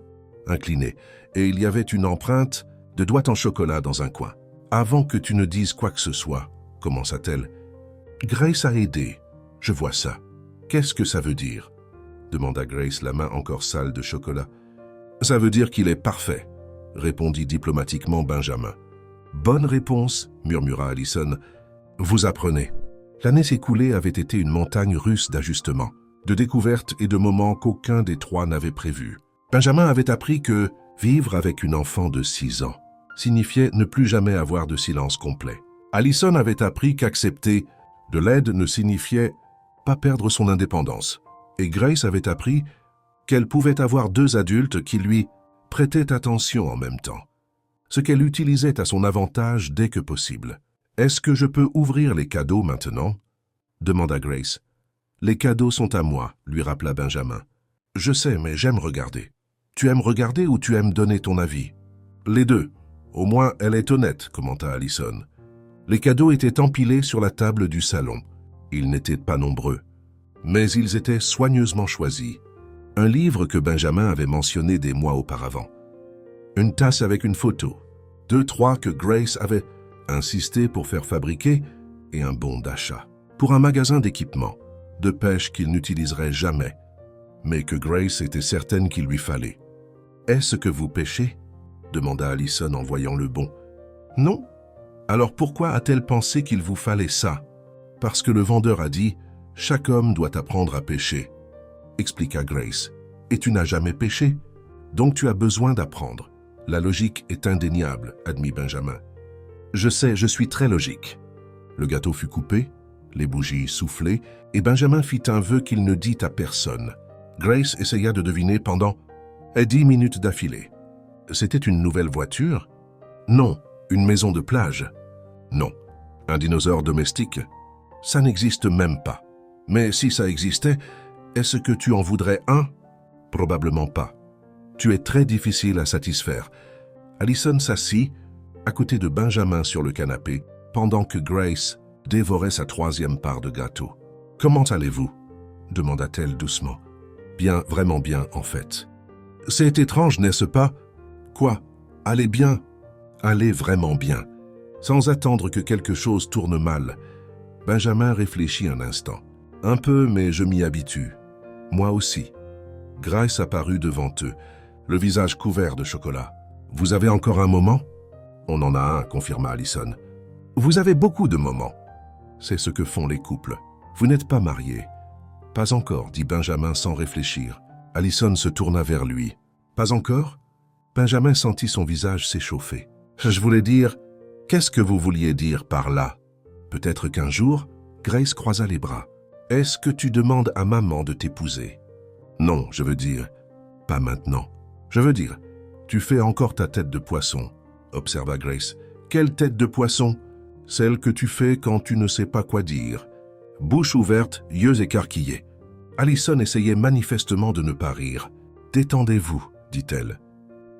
S1: inclinées et il y avait une empreinte de doigt en chocolat dans un coin. « Avant que tu ne dises quoi que ce soit, » commença-t-elle. « Grace a aidé, je vois ça. Qu'est-ce que ça veut dire ?» demanda Grace, la main encore sale de chocolat. « Ça veut dire qu'il est parfait, » répondit diplomatiquement Benjamin. « Bonne réponse, » murmura Allison. « Vous apprenez. » L'année écoulée avait été une montagne russe d'ajustements, de découvertes et de moments qu'aucun des trois n'avait prévus. Benjamin avait appris que vivre avec une enfant de 6 ans, signifiait ne plus jamais avoir de silence complet. Allison avait appris qu'accepter de l'aide ne signifiait pas perdre son indépendance. Et Grace avait appris qu'elle pouvait avoir 2 adultes qui lui prêtaient attention en même temps, ce qu'elle utilisait à son avantage dès que possible. « Est-ce que je peux ouvrir les cadeaux maintenant ?» demanda Grace. « Les cadeaux sont à moi, » lui rappela Benjamin. « Je sais, mais j'aime regarder. »« Tu aimes regarder ou tu aimes donner ton avis ?»« Les deux. Au moins, elle est honnête, » commenta Allison. Les cadeaux étaient empilés sur la table du salon. Ils n'étaient pas nombreux, mais ils étaient soigneusement choisis. Un livre que Benjamin avait mentionné des mois auparavant. Une tasse avec une photo. 2-3 que Grace avait insisté pour faire fabriquer et un bon d'achat. Pour un magasin d'équipement, de pêche qu'il n'utiliserait jamais, mais que Grace était certaine qu'il lui fallait. « Est-ce que vous pêchez ?» demanda Allison en voyant le bon. « Non. Alors pourquoi a-t-elle pensé qu'il vous fallait ça ?»« Parce que le vendeur a dit « Chaque homme doit apprendre à pêcher », expliqua Grace. « Et tu n'as jamais pêché, donc tu as besoin d'apprendre. La logique est indéniable, » admit Benjamin. « Je sais, je suis très logique. » Le gâteau fut coupé, les bougies soufflées, et Benjamin fit un vœu qu'il ne dit à personne. Grace essaya de deviner pendant 10 minutes d'affilée. C'était une nouvelle voiture? Non. Une maison de plage? Non. Un dinosaure domestique? Ça n'existe même pas. Mais si ça existait, est-ce que tu en voudrais un? Probablement pas. Tu es très difficile à satisfaire. Allison s'assit à côté de Benjamin sur le canapé, pendant que Grace dévorait sa 3e part de gâteau. « Comment allez-vous » demanda-t-elle doucement. « Bien, vraiment bien, en fait. »« C'est étrange, n'est-ce pas ?»« Quoi ? Allez bien ?»« Allez vraiment bien. » Sans attendre que quelque chose tourne mal, Benjamin réfléchit un instant. « Un peu, mais je m'y habitue. Moi aussi. » Grace apparut devant eux, le visage couvert de chocolat. « Vous avez encore un moment ?»« On en a un, » confirma Allison. « Vous avez beaucoup de moments. C'est ce que font les couples. Vous n'êtes pas mariés. »« Pas encore, » dit Benjamin sans réfléchir. Allison se tourna vers lui. « Pas encore ?» Benjamin sentit son visage s'échauffer. « Je voulais dire, qu'est-ce que vous vouliez dire par là ?» Peut-être qu'un jour, Grace croisa les bras. « Est-ce que tu demandes à maman de t'épouser ?» Non, je veux dire, pas maintenant. Je veux dire, tu fais encore ta tête de poisson, observa Grace. Quelle tête de poisson? Celle que tu fais quand tu ne sais pas quoi dire. Bouche ouverte, yeux écarquillés. Allison essayait manifestement de ne pas rire. Détendez-vous, dit-elle.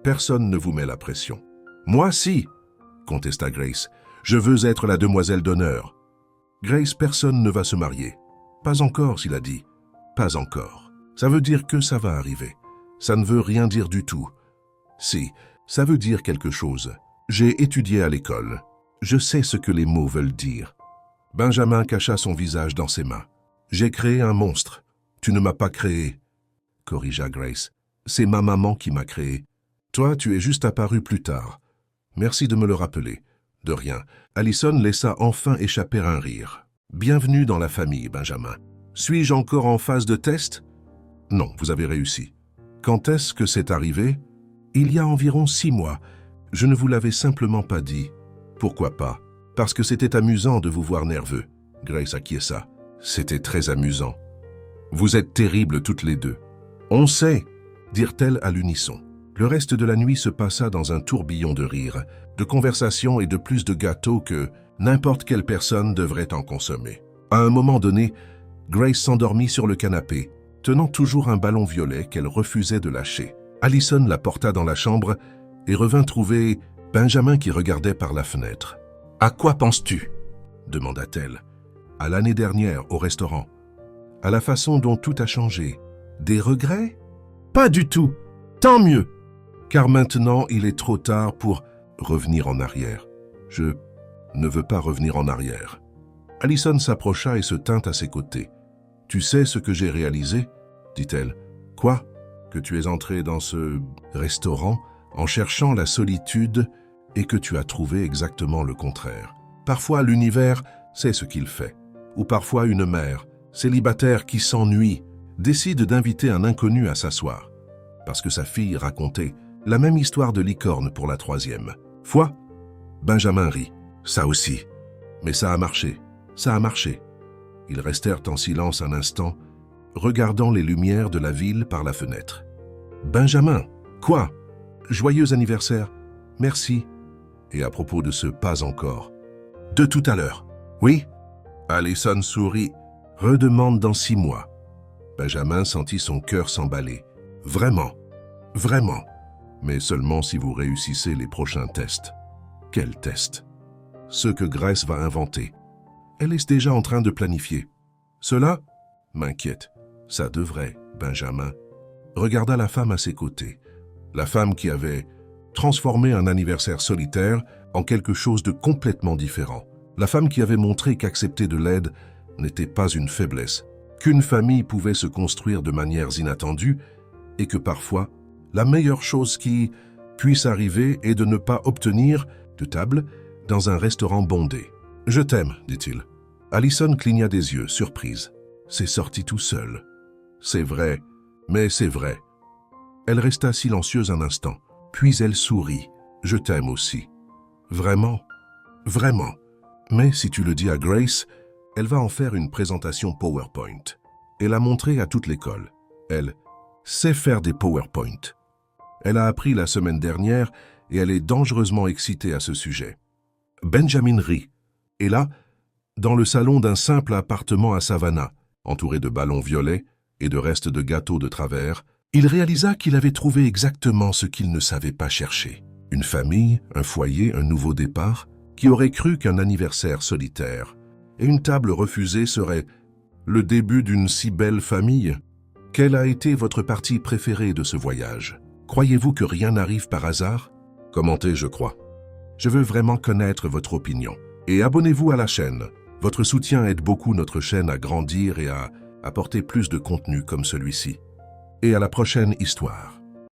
S1: Personne ne vous met la pression. Moi, si, contesta Grace. Je veux être la demoiselle d'honneur. Grace, personne ne va se marier. Pas encore, s'il a dit. Pas encore. Ça veut dire que ça va arriver. Ça ne veut rien dire du tout. Si, ça veut dire quelque chose. J'ai étudié à l'école. Je sais ce que les mots veulent dire. Benjamin cacha son visage dans ses mains. J'ai créé un monstre. Tu ne m'as pas créé, corrigea Grace. C'est ma maman qui m'a créé. Toi, tu es juste apparu plus tard. Merci de me le rappeler. De rien. Allison laissa enfin échapper un rire. Bienvenue dans la famille, Benjamin. Suis-je encore en phase de test? Non, vous avez réussi. Quand est-ce que c'est arrivé? Il y a environ 6 mois. Je ne vous l'avais simplement pas dit. Pourquoi pas? Parce que c'était amusant de vous voir nerveux. Grace acquiesça. C'était très amusant. Vous êtes terribles toutes les deux. On sait, dirent-elles à l'unisson. Le reste de la nuit se passa dans un tourbillon de rires, de conversations et de plus de gâteaux que n'importe quelle personne devrait en consommer. À un moment donné, Grace s'endormit sur le canapé, tenant toujours un ballon violet qu'elle refusait de lâcher. Allison la porta dans la chambre et revint trouver Benjamin qui regardait par la fenêtre. « À quoi penses-tu » demanda-t-elle. « À l'année dernière, au restaurant. À la façon dont tout a changé. Des regrets ? Pas du tout. Tant mieux. Car maintenant, il est trop tard pour revenir en arrière. Je ne veux pas revenir en arrière. » Allison s'approcha et se tint à ses côtés. « Tu sais ce que j'ai réalisé ?» dit-elle. « Quoi ? Que tu es entré dans ce restaurant en cherchant la solitude et que tu as trouvé exactement le contraire. Parfois, l'univers sait ce qu'il fait. Ou parfois, une mère, célibataire qui s'ennuie, décide d'inviter un inconnu à s'asseoir. Parce que sa fille racontait la même histoire de licorne pour la 3e Foi? Benjamin rit. Ça aussi. Mais ça a marché. Ça a marché. Ils restèrent en silence un instant, regardant les lumières de la ville par la fenêtre. Benjamin, quoi? Joyeux anniversaire. Merci. Et à propos de ce pas encore. De tout à l'heure. Oui? Allison sourit. Redemande dans 6 mois. Benjamin sentit son cœur s'emballer. Vraiment. Vraiment. Mais seulement si vous réussissez les prochains tests. Quels tests? Ceux que Grace va inventer. Elle est déjà en train de planifier. Cela m'inquiète. Ça devrait, Benjamin. Regarda la femme à ses côtés. La femme qui avait transformé un anniversaire solitaire en quelque chose de complètement différent. La femme qui avait montré qu'accepter de l'aide n'était pas une faiblesse, qu'une famille pouvait se construire de manières inattendues et que parfois, la meilleure chose qui puisse arriver est de ne pas obtenir de table dans un restaurant bondé. « Je t'aime », dit-il. Allison cligna des yeux, surprise. C'est sorti tout seul. C'est vrai, mais c'est vrai. Elle resta silencieuse un instant, puis elle sourit. « Je t'aime aussi. »« Vraiment? Vraiment. Mais si tu le dis à Grace, elle va en faire une présentation PowerPoint et la montrer à toute l'école. Elle sait faire des PowerPoint. Elle a appris la semaine dernière et elle est dangereusement excitée à ce sujet. » Benjamin rit. Et là, dans le salon d'un simple appartement à Savannah, entouré de ballons violets et de restes de gâteaux de travers, il réalisa qu'il avait trouvé exactement ce qu'il ne savait pas chercher. Une famille, un foyer, un nouveau départ. Qui aurait cru qu'un anniversaire solitaire et une table refusée serait le début d'une si belle famille? Quelle a été votre partie préférée de ce voyage? Croyez-vous que rien n'arrive par hasard? Commentez, je crois. Je veux vraiment connaître votre opinion. Et abonnez-vous à la chaîne. Votre soutien aide beaucoup notre chaîne à grandir et à apporter plus de contenu comme celui-ci. Et à la prochaine histoire.